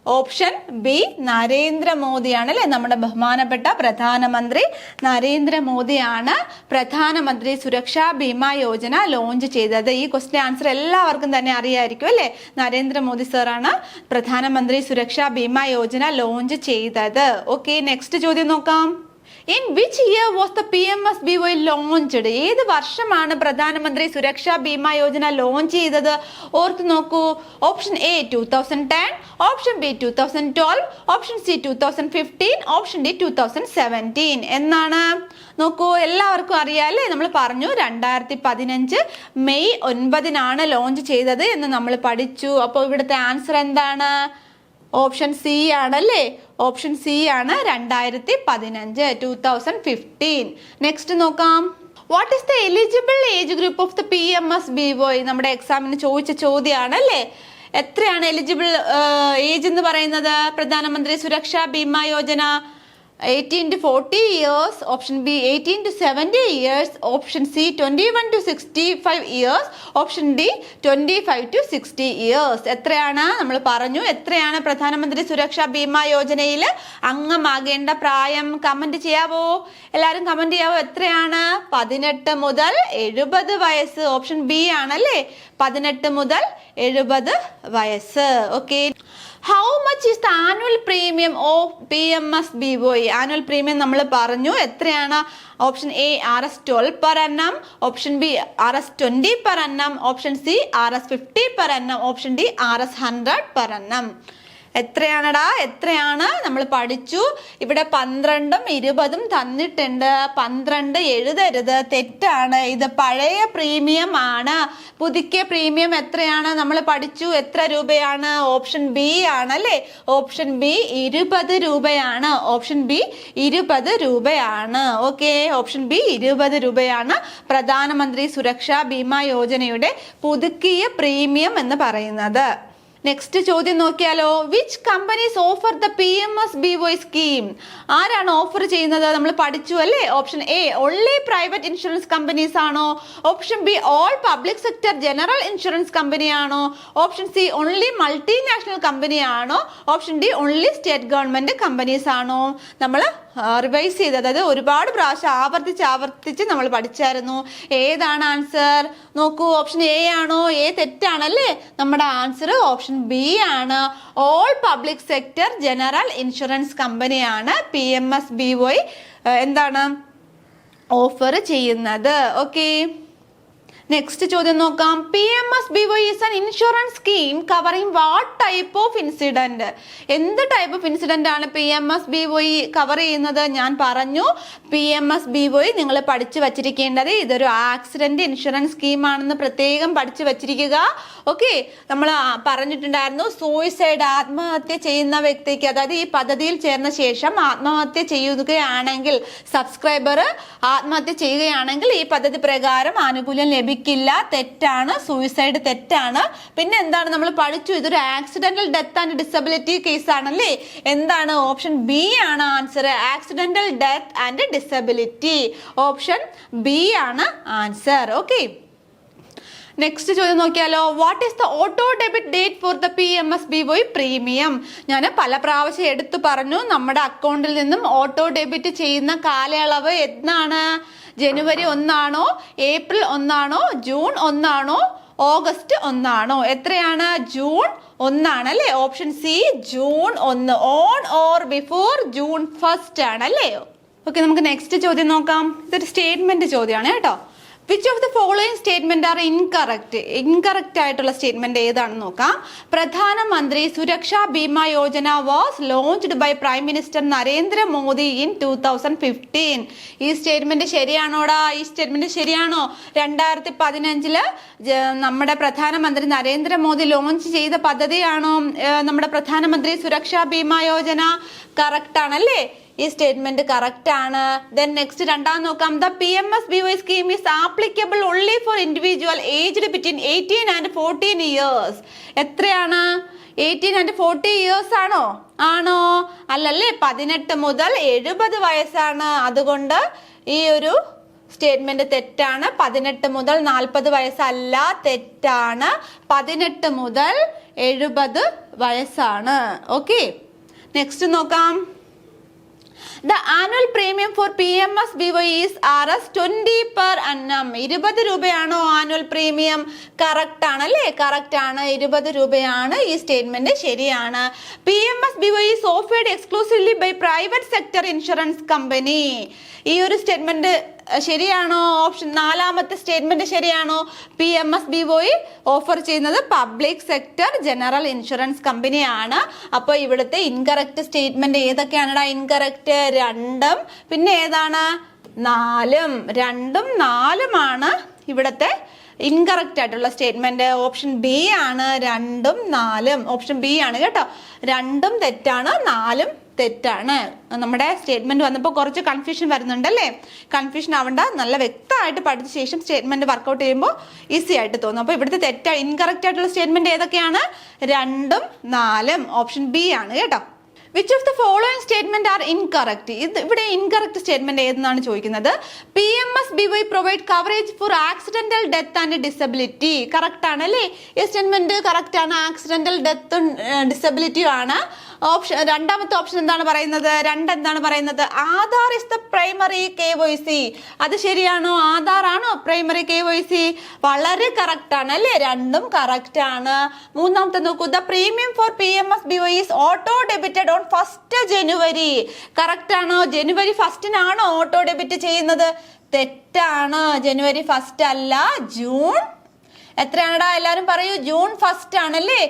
ഓപ്ഷൻ ബി നരേന്ദ്രമോദിയാണ് അല്ലെ? നമ്മുടെ ബഹുമാനപ്പെട്ട പ്രധാനമന്ത്രി നരേന്ദ്രമോദിയാണ് പ്രധാനമന്ത്രി സുരക്ഷാ ബീമാ യോജന ലോഞ്ച് ചെയ്തത്. ഈ ക്വസ്റ്റ്യൻ ആൻസർ എല്ലാവർക്കും തന്നെ അറിയായിരിക്കും അല്ലെ? നരേന്ദ്രമോദി സാറാണ് പ്രധാനമന്ത്രി സുരക്ഷാ ബീമാ യോജന ലോഞ്ച് ചെയ്തത്. ഓക്കെ, നെക്സ്റ്റ് ചോദ്യം നോക്കാം. In which year was the PMSBY launched? ഏത് വർഷമാണ് പ്രധാനമന്ത്രി സുരക്ഷാ ബീമാ യോജന ലോഞ്ച് ചെയ്തത്? ഓർത്ത് നോക്കൂ. Option A 2010, option B 2012, option C 2015, option D 2017. എന്നാണ്? നോക്കൂ, എല്ലാവർക്കും അറിയാല്ലേ? നമ്മൾ പറഞ്ഞു 2015 മെയ് 9 ലോഞ്ച് ചെയ്തത് എന്ന് നമ്മൾ പഠിച്ചു. അപ്പോൾ ഇവിടുത്തെ ആൻസർ എന്താണ്? ഓപ്ഷൻ സി ആണല്ലേ? ഓപ്ഷൻ സി ആണ് 2015. നെക്സ്റ്റ് നോക്കാം. What is the eligible age group of the PMSBY? നമ്മുടെ എക്സാമിന് ചോദിച്ച ചോദ്യമാണ് അല്ലേ. എത്രയാണ് എലിജിബിൾ ഏജ് എന്ന് പറയുന്നത്? പ്രധാനമന്ത്രി Suraksha Bima Yojana 18 to 40 years, option B 18 to 70 years, option C 21 to 65 years, option D 25 to 60 years. എത്രയാണ് നമ്മൾ പറഞ്ഞു? എത്രയാണ് പ്രധാനമന്ത്രി സുരക്ഷാ ബീമാ യോജനയിൽ അംഗമാകേണ്ട പ്രായം? കമന്റ് ചെയ്യാവോ? എല്ലാവരും കമന്റ് ചെയ്യാവോ? എത്രയാണ്? 18 മുതൽ 70 വയസ്സ്. ഓപ്ഷൻ ബി ആണല്ലേ, 18 മുതൽ 70 വയസ്സ്. Okay. How much is the annual premium of PMSBY? Annual premium നമ്മൾ പറഞ്ഞു. എത്രയാണ്? Option A Rs12 per annum, option B Rs20 per annum, option C Rs50 per annum, option D Rs100 per annum. എത്രയാണടാ? എത്രയാണ്? നമ്മൾ പഠിച്ചു. ഇവിടെ 12ഉം 20ഉം തന്നിട്ടുണ്ട്. 12 എഴുതരുത്, തെറ്റാണ്. ഇത് പഴയ പ്രീമിയം ആണ്. പുതുക്കിയ പ്രീമിയം എത്രയാണ്? നമ്മൾ പഠിച്ചു. എത്ര രൂപയാണ്? ഓപ്ഷൻ ബി ആണല്ലേ. ഓപ്ഷൻ ബി 20 രൂപയാണ്. ഓപ്ഷൻ ബി 20 രൂപയാണ്. ഓക്കെ, ഓപ്ഷൻ ബി 20 രൂപയാണ് പ്രധാനമന്ത്രി സുരക്ഷാ ബീമാ യോജനയുടെ പുതുക്കിയ പ്രീമിയം എന്ന് പറയുന്നത്. നെക്സ്റ്റ് ചോദ്യം നോക്കിയാലോ. Which companies offer the PMSBY scheme? ആരാണ് ഓഫർ ചെയ്യുന്നത്? നമ്മൾ പഠിച്ചു അല്ലേ. Option A only private insurance companies ആണോ? Option B all public sector general insurance company ആണോ? Option C only multinational company ആണോ? Option D only state government companies ആണോ? നമ്മൾ റിവൈസ് ചെയ്ത്, അതായത് ഒരുപാട് പ്രാവശ്യം ആവർത്തിച്ച് നമ്മൾ പഠിച്ചായിരുന്നു. ഏതാണ് ആൻസർ? നോക്കൂ, ഓപ്ഷൻ എ ആണോ? എ തെറ്റാണല്ലേ. നമ്മുടെ ആൻസർ ഓപ്ഷൻ ബി ആണ്. All public sector general insurance കമ്പനിയാണ് PMSBY എന്താണ് ഓഫർ ചെയ്യുന്നത്. ഓക്കെ, നെക്സ്റ്റ് ചോദ്യം നോക്കാം. PMSBY is an insurance scheme covering what type of incident? എന്ത് ടൈപ്പ് ഓഫ് ഇൻസിഡന്റ് ആണ് PMSBY കവർ ചെയ്യുന്നത്? ഞാൻ പറഞ്ഞു, PMSBY നിങ്ങൾ പഠിച്ചു വച്ചിരിക്കേണ്ടത് ഇതൊരു ആക്സിഡന്റ് ഇൻഷുറൻസ് സ്കീമാണെന്ന് പ്രത്യേകം പഠിച്ചു വച്ചിരിക്കുക. ഓക്കെ, നമ്മൾ പറഞ്ഞിട്ടുണ്ടായിരുന്നു സൂയിസൈഡ്, ആത്മഹത്യ ചെയ്യുന്ന വ്യക്തിക്ക്, അതായത് ഈ പദ്ധതിയിൽ ചേർന്ന ശേഷം ആത്മഹത്യ ചെയ്യുകയാണെങ്കിൽ, സബ്സ്ക്രൈബർ ആത്മഹത്യ ചെയ്യുകയാണെങ്കിൽ ഈ പദ്ധതി പ്രകാരം ആനുകൂല്യം ലഭിക്കില്ല. തെറ്റാണ്. സൂയിസൈഡ് തെറ്റാണ്. പിന്നെ എന്താണ് നമ്മൾ പഠിച്ചു? ഇതൊരു accidental death and disability case ആണല്ലേ. എന്താണ്? ഓപ്ഷൻ ബി ആണ് answer. Accidental death and disability. Option B ആണ് ആൻസർ. ഓക്കെ, നെക്സ്റ്റ് ചോദ്യം നോക്കിയാലോ. What is the auto debit date for the PMSBY premium? ഞാൻ പല പ്രാവശ്യം എടുത്തു പറഞ്ഞു, നമ്മുടെ അക്കൗണ്ടിൽ നിന്നും ഓട്ടോ ഡെബിറ്റ് ചെയ്യുന്ന കാലയളവ് എന്നാണ്? ജനുവരി 1 ആണോ? ഏപ്രിൽ 1 ആണോ? ജൂൺ 1 ആണോ? ഓഗസ്റ്റ് 1 ആണോ? എത്രയാണ്? ജൂൺ 1 ആണല്ലേ. Option C June 1. On or before June 1 ആണല്ലേ. ഓക്കെ, നമുക്ക് നെക്സ്റ്റ് ചോദ്യം നോക്കാം. ഇതൊരു സ്റ്റേറ്റ്മെന്റ് ചോദ്യമാണ് കേട്ടോ. Which of the following statement are incorrect? Incorrect ആയിട്ടുള്ള സ്റ്റേറ്റ്മെന്റ് ഏതാണെന്ന് നോക്കാം. Pradhan Mantri Suraksha Bima Yojana was launched by prime minister Narendra Modi in 2015. ഈ സ്റ്റേറ്റ്മെന്റ് ശരിയാണോടാ? ഈ സ്റ്റേറ്റ്മെന്റ് ശരിയാണോ? 2015 നമ്മുടെ പ്രധാനമന്ത്രി നരേന്ദ്രമോദി ലോഞ്ച് ചെയ്ത പദ്ധതിയാണോ നമ്മുടെ പ്രധാനമന്ത്രി സുരക്ഷാ ബീമാ യോജന? കറക്റ്റ് ആണല്ലേ. ഈ സ്റ്റേറ്റ്മെന്റ് കറക്റ്റ് ആണ്. ദെൻ നെക്സ്റ്റ് രണ്ടാം നോക്കാം. The PMSBY scheme is applicable only for individual aged between 18 and 14 years. എത്രയാണ്? 18 and 40 years ആണോ? ആണോ? അല്ലല്ലേ, 18 മുതൽ 70 വയസ്സാണ്. അതുകൊണ്ട് ഈ ഒരു സ്റ്റേറ്റ്മെന്റ് തെറ്റാണ്. 18 മുതൽ 40 വയസ്സല്ല, തെറ്റാണ്. 18 മുതൽ 70 വയസ്സാണ്. ഓക്കെ, നെക്സ്റ്റ് നോക്കാം. The annual premium for PMSBY is Rs20 per annum. 20 രൂപയാണോ ആനുവൽ പ്രീമിയം? കറക്റ്റ് ആണല്ലേ. കറക്റ്റ് ആണ്, 20 രൂപയാണ്. ഈ സ്റ്റേറ്റ്മെന്റ് ശരിയാണ്. PMSBY is offered exclusively by private sector insurance company. ഈ ഒരു സ്റ്റേറ്റ്മെന്റ് ശരിയാണോ? ഓപ്ഷൻ നാലാമത്തെ സ്റ്റേറ്റ്മെന്റ് ശരിയാണോ? PMSBY ഓഫർ ചെയ്യുന്നത് പബ്ലിക് സെക്ടർ ജനറൽ ഇൻഷുറൻസ് കമ്പനിയാണ്. അപ്പോൾ ഇവിടുത്തെ ഇൻകറക്റ്റ് സ്റ്റേറ്റ്മെന്റ് ഏതൊക്കെയാണടാ? ഇൻകറക്റ്റ് 2ഉം പിന്നെ ഏതാണ്? 4ഉം. 2ഉം 4ഉമാണ് ഇവിടുത്തെ ഇൻകറക്റ്റ് ആയിട്ടുള്ള സ്റ്റേറ്റ്മെന്റ് ഓപ്ഷൻ ബി ആണ്. 2ഉം 4ഉം ഓപ്ഷൻ ബി ആണ് കേട്ടോ. 2ഉം തെറ്റാണ്, 4ഉം തെറ്റാണ്. നമ്മുടെ സ്റ്റേറ്റ്മെന്റ് വന്നപ്പോൾ കുറച്ച് കൺഫ്യൂഷൻ വരുന്നുണ്ടല്ലേ? കൺഫ്യൂഷൻ ആവണ്ട, നല്ല വ്യക്തമായിട്ട് പഠിച്ച ശേഷം സ്റ്റേറ്റ്മെന്റ് വർക്കൗട്ട് ചെയ്യുമ്പോൾ ഈസി ആയിട്ട് തോന്നും. അപ്പോൾ ഇവിടുത്തെ ഇൻകറക്റ്റ് ആയിട്ടുള്ള സ്റ്റേറ്റ്മെന്റ് ഏതൊക്കെയാണ്? 2ഉം 4ഉം ഓപ്ഷൻ ബി ആണ് കേട്ടോ. Which of the following statement are incorrect? ഇവിടെ ഇൻകറക്റ്റ് സ്റ്റേറ്റ്മെന്റ് ഏതെന്നാണ് ചോദിക്കുന്നത്. PMSBY provide coverage for accidental death and disability. Correct ആണ് അല്ലേ? ഈ സ്റ്റേറ്റ്മെന്റ് കറക്റ്റ് ആണ്. ആക്സിഡന്റൽ ഡെത്തും ഡിസബിലിറ്റിയും ആണ്. രണ്ടാമത്തെ ഓപ്ഷൻ എന്താണ് പറയുന്നത്? എന്താണ് പറയുന്നത്? Aadhaar is the primary KYC. അത് ശരിയാണോ? ആധാർ ആണോ പ്രൈമറി KYC? വളരെ കറക്റ്റ് ആണ് അല്ലേ? 2ഉം കറക്റ്റ് ആണ്. മൂന്നാമത്തെ നോക്കൂ. The premium for PMSBY is auto debited on 1st January. Correct ആണോ? ജനുവരി 1 ഓട്ടോ ഡെബിറ്റ് ചെയ്യുന്നത്? തെറ്റാണ്. ജനുവരി 1 അല്ല, ജൂൺ എത്രയാണടാ? എല്ലാരും പറയൂ. ജൂൺ 1 ആണല്ലേ?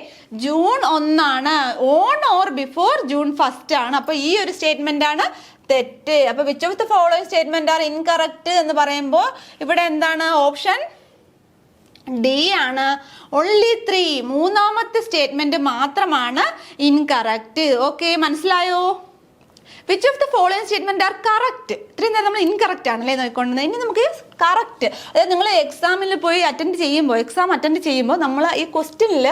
June 1 on or before June 1 ആണ്. അപ്പൊ ഈ ഒരു സ്റ്റേറ്റ്മെന്റ് ആണ് തെറ്റ്. അപ്പൊ which of the following statement are incorrect എന്ന് പറയുമ്പോൾ ഇവിടെ എന്താണ്? ഓപ്ഷൻ ഡി ആണ്. ഓൺലി 3, മൂന്നാമത്തെ സ്റ്റേറ്റ്മെന്റ് മാത്രമാണ് ഇൻകറക്റ്റ്. ഓക്കെ, മനസ്സിലായോ? Which of the following statement are correct? ഇത്രയും നേരം നമ്മൾ ഇൻകറക്റ്റ് ആണല്ലേ നോക്കിക്കൊണ്ടിരുന്നത്. ഇനി നമുക്ക് കറക്റ്റ്, അതായത് നിങ്ങൾ എക്സാമിൽ പോയി എക്സാം അറ്റൻഡ് ചെയ്യുമ്പോൾ നമ്മൾ ഈ ക്വസ്റ്റ്യനിൽ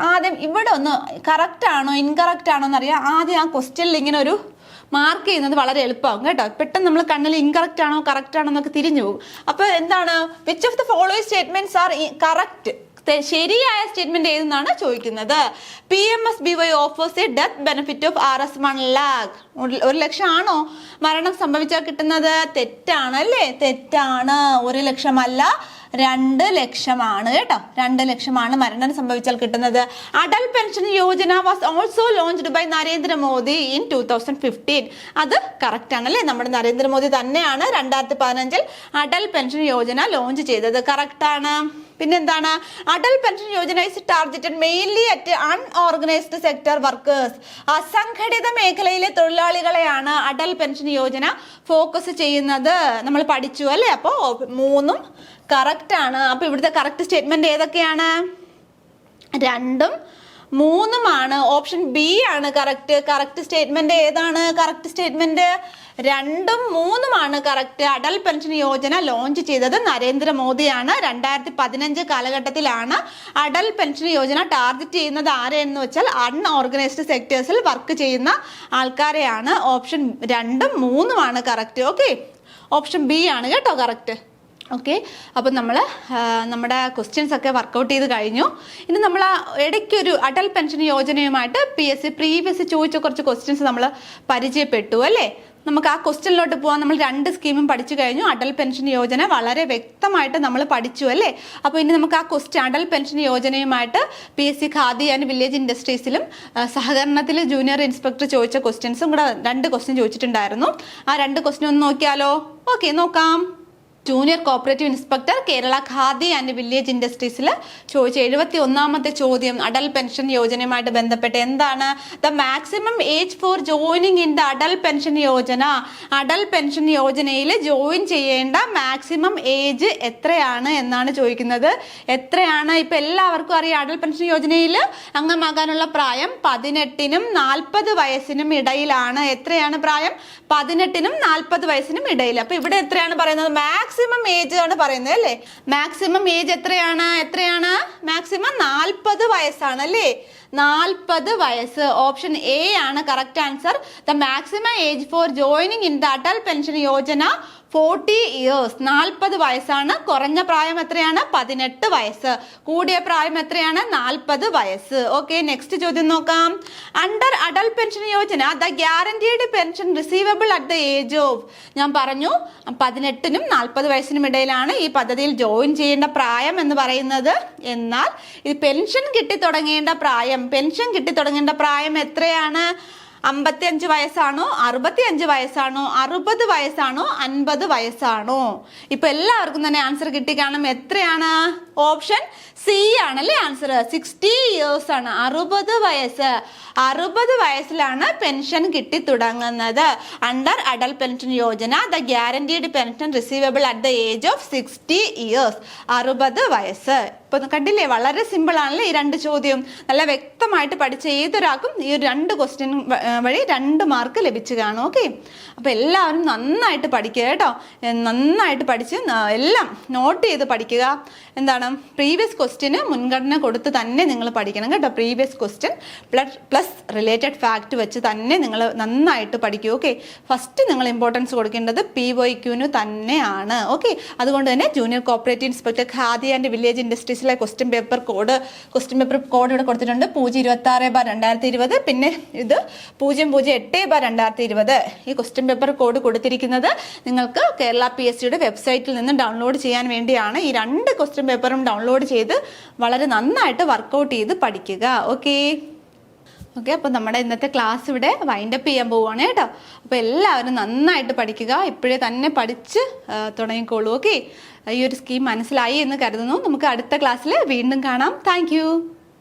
ആദ്യം ഇവിടെ ഒന്ന് കറക്റ്റ് ആണോ ഇൻകറക്റ്റ് ആണോ എന്നറിയാം. ആദ്യം ആ ക്വസ്റ്റ്യനിൽ ഇങ്ങനെ ഒരു മാർക്ക് ചെയ്യുന്നത് വളരെ എളുപ്പമാകും കേട്ടോ. പെട്ടെന്ന് നമ്മൾ കണ്ണിൽ ഇൻകറക്റ്റ് ആണോ കറക്റ്റ് ആണോ എന്നൊക്കെ തിരിഞ്ഞു പോകും. അപ്പോൾ എന്താണ്? Which of the following statements are correct? ശരിയായ സ്റ്റേറ്റ്മെന്റ് ഏതെന്നാണ് ചോദിക്കുന്നത്. PMSBY offers A death benefit of Rs 1 lakh. 1 ലക്ഷം ആണോ മരണം സംഭവിച്ചാൽ കിട്ടുന്നത്? തെറ്റാണ് അല്ലേ? തെറ്റാണ്. 1 ലക്ഷമല്ല, 2 ലക്ഷമാണ് കേട്ടോ. 2 ലക്ഷമാണ് മരണം സംഭവിച്ചാൽ കിട്ടുന്നത്. Atal pension Yojana was also launched by Narendra Modi in 2015. അത് കറക്റ്റ് ആണല്ലേ? നമ്മുടെ നരേന്ദ്രമോദി തന്നെയാണ് 2015 അടൽ പെൻഷൻ യോജന ലോഞ്ച് ചെയ്തത്. കറക്റ്റ് ആണ്. പിന്നെന്താണ്? Atal pension Yojana is targeted mainly at unorganised sector workers. അസംഘടിത മേഖലയിലെ തൊഴിലാളികളെയാണ് അടൽ പെൻഷൻ യോജന ഫോക്കസ് ചെയ്യുന്നത്. നമ്മൾ പഠിച്ചു അല്ലേ? അപ്പോൾ 3ഉം കറക്റ്റ് ആണ്. അപ്പൊ ഇവിടുത്തെ കറക്റ്റ് സ്റ്റേറ്റ്മെന്റ് ഏതൊക്കെയാണ്? 2ഉം 3ഉമാണ്. ഓപ്ഷൻ ബി ആണ് കറക്റ്റ് സ്റ്റേറ്റ്മെന്റ് ഏതാണ്? കറക്റ്റ് സ്റ്റേറ്റ്മെന്റ് 2ഉം 3ഉമാണ് correct. Atal pension Yojana launch ചെയ്തത് നരേന്ദ്രമോദിയാണ്. 2015 കാലഘട്ടത്തിലാണ് അടൽ പെൻഷൻ യോജന ടാർഗറ്റ് ചെയ്യുന്നത് ആരെയെന്ന് വെച്ചാൽ അൺഓർഗനൈസ്ഡ് സെക്ടേഴ്സിൽ വർക്ക് ചെയ്യുന്ന ആൾക്കാരെയാണ്. ഓപ്ഷൻ 2ഉം 3ഉമാണ് കറക്റ്റ്. ഓക്കെ, ഓപ്ഷൻ ബി ആണ് കേട്ടോ കറക്റ്റ്. ഓക്കെ, അപ്പം നമ്മൾ നമ്മുടെ ക്വസ്റ്റ്യൻസ് ഒക്കെ വർക്കൗട്ട് ചെയ്ത് കഴിഞ്ഞു. ഇനി നമ്മൾ ഇടയ്ക്കൊരു അടൽ പെൻഷൻ യോജനയുമായിട്ട് പ്രീവിയസ് ചോദിച്ച കുറച്ച് ക്വസ്റ്റ്യൻസ് നമ്മൾ പരിചയപ്പെട്ടു അല്ലേ? നമുക്ക് ആ ക്വസ്റ്റ്യനിലോട്ട് പോകാൻ. നമ്മൾ 2 സ്കീമും പഠിച്ചു കഴിഞ്ഞു. അടൽ പെൻഷൻ യോജന വളരെ വ്യക്തമായിട്ട് നമ്മൾ പഠിച്ചു അല്ലേ? അപ്പോൾ ഇനി നമുക്ക് ആ അടൽ പെൻഷൻ യോജനയുമായിട്ട് PSC ഖാദി ആൻഡ് വില്ലേജ് ഇൻഡസ്ട്രീസിലും സഹകരണത്തിൽ ജൂനിയർ ഇൻസ്പെക്ടർ ചോദിച്ച ക്വസ്റ്റ്യൻസും കൂടെ 2 ക്വസ്റ്റ്യൻ ചോദിച്ചിട്ടുണ്ടായിരുന്നു. ആ 2 ക്വസ്റ്റ്യൻ ഒന്ന് നോക്കിയാലോ? ഓക്കെ, നോക്കാം. Junior cooperative inspector Kerala Khadi and village ഇൻഡസ്ട്രീസിൽ ചോദിച്ച 71ാമത്തെ ചോദ്യം അടൽ പെൻഷൻ യോജനയുമായിട്ട് ബന്ധപ്പെട്ട് എന്താണ്? The maximum age for joining in the Atal pension Yojana. Atal pension യോജനയിൽ ജോയിൻ ചെയ്യേണ്ട മാക്സിമം ഏജ് എത്രയാണ് എന്നാണ് ചോദിക്കുന്നത്. എത്രയാണ്? ഇപ്പം എല്ലാവർക്കും അറിയാം അടൽ പെൻഷൻ യോജനയിൽ അംഗമാകാനുള്ള പ്രായം 18നും 40 വയസ്സിനും ഇടയിലാണ്. എത്രയാണ് പ്രായം? 18നും 40 വയസ്സിനും ഇടയിൽ. അപ്പൊ ഇവിടെ എത്രയാണ് പറയുന്നത്? മാക്സിമം ഏജ് ആണ് പറയുന്നത് അല്ലേ? മാക്സിമം ഏജ് എത്രയാണ്? മാക്സിമം 40 വയസ്സാണ് അല്ലേ? 40 വയസ്സ്. ഓപ്ഷൻ എ ആണ് correct answer. The maximum age for joining in the Atal pension Yojana 40 years. 40 വയസ്സാണ്. കുറഞ്ഞ പ്രായം എത്രയാണ്? 18 വയസ്സ്. കൂടിയ പ്രായം എത്രയാണ്? 40 വയസ്സ്. ഓക്കെ, നെക്സ്റ്റ് ചോദ്യം നോക്കാം. Under Atal pension Yojana the guaranteed pension receivable at the age of. ഞാൻ പറഞ്ഞു 18നും 40 വയസ്സിനും ഇടയിലാണ് ഈ പദ്ധതിയിൽ ജോയിൻ ചെയ്യേണ്ട പ്രായം എന്ന് പറയുന്നത്. എന്നാൽ ഈ പെൻഷൻ കിട്ടി തുടങ്ങേണ്ട പ്രായം എത്രയാണ്? 55 വയസ്സാണോ 65 വയസ്സാണോ 60 വയസ്സാണോ 50 വയസ്സാണോ? ഇപ്പൊ എല്ലാവർക്കും തന്നെ ആൻസർ കിട്ടി കാണും. എത്രയാണ്? ഓപ്ഷൻ സി ആണല്ലേ ആൻസർ. 60 ഇയേഴ്സ് ആണ്. 60 വയസ്സ്. 60 വയസ്സിലാണ് പെൻഷൻ കിട്ടി തുടങ്ങുന്നത്. Under Atal pension Yojana the guaranteed pension receivable at the age of 60 years. 60 വയസ്സ്. ഇപ്പൊ കണ്ടില്ലേ, വളരെ സിമ്പിൾ ആണല്ലേ ഈ രണ്ട് ചോദ്യം. നല്ല വ്യക്തമായിട്ട് പഠിച്ച ഏതൊരാൾക്കും ഈ ഒരു രണ്ട് ക്വസ്റ്റ്യൻ വഴി 2 മാർക്ക് ലഭിച്ചു കാണും. ഓക്കെ, അപ്പൊ എല്ലാവരും നന്നായിട്ട് പഠിക്കുക കേട്ടോ. നന്നായിട്ട് പഠിച്ച് എല്ലാം നോട്ട് ചെയ്ത് പഠിക്കുക. എന്താണ്, പ്രീവിയസ് ക്വസ്റ്റ്യന് മുൻഗണന കൊടുത്ത് തന്നെ നിങ്ങൾ പഠിക്കണം കേട്ടോ. Previous question plus related fact വെച്ച് തന്നെ നിങ്ങൾ നന്നായിട്ട് പഠിക്കൂ. ഓക്കെ, ഫസ്റ്റ് നിങ്ങൾ ഇമ്പോർട്ടൻസ് കൊടുക്കേണ്ടത് PYQന് തന്നെയാണ്. ഓക്കെ, അതുകൊണ്ട് തന്നെ junior cooperative inspector Khadi and village ഇൻഡസ്ട്രീസിലെ ക്വസ്റ്റ്യൻ പേപ്പർ കോഡ് ഇവിടെ കൊടുത്തിട്ടുണ്ട്. 026/2020. പിന്നെ ഇത് 008/2020. ഈ ക്വസ്റ്റ്യൻ പേപ്പർ കോഡ് കൊടുത്തിരിക്കുന്നത് നിങ്ങൾക്ക് കേരള PSCയുടെ വെബ്സൈറ്റിൽ നിന്ന് ഡൗൺലോഡ് ചെയ്യാൻ വേണ്ടിയാണ്. ഈ 2 ക്വസ്റ്റ്യൻ പേപ്പറും ഡൗൺലോഡ് ചെയ്ത് വളരെ നന്നായിട്ട് വർക്കൗട്ട് ചെയ്ത് പഠിക്കുക. ഓക്കെ, അപ്പോൾ നമ്മുടെ ഇന്നത്തെ ക്ലാസ് ഇവിടെ വൈൻഡപ്പ് ചെയ്യാൻ പോവുകയാണ് കേട്ടോ. അപ്പോൾ എല്ലാവരും നന്നായിട്ട് പഠിക്കുക. ഇപ്പോഴേ തന്നെ പഠിച്ച് തുടങ്ങിക്കോളൂ. ഓക്കെ, ഈ ഒരു സ്കീം മനസ്സിലായി എന്ന് കരുതുന്നു. നമുക്ക് അടുത്ത ക്ലാസ്സിൽ വീണ്ടും കാണാം. താങ്ക്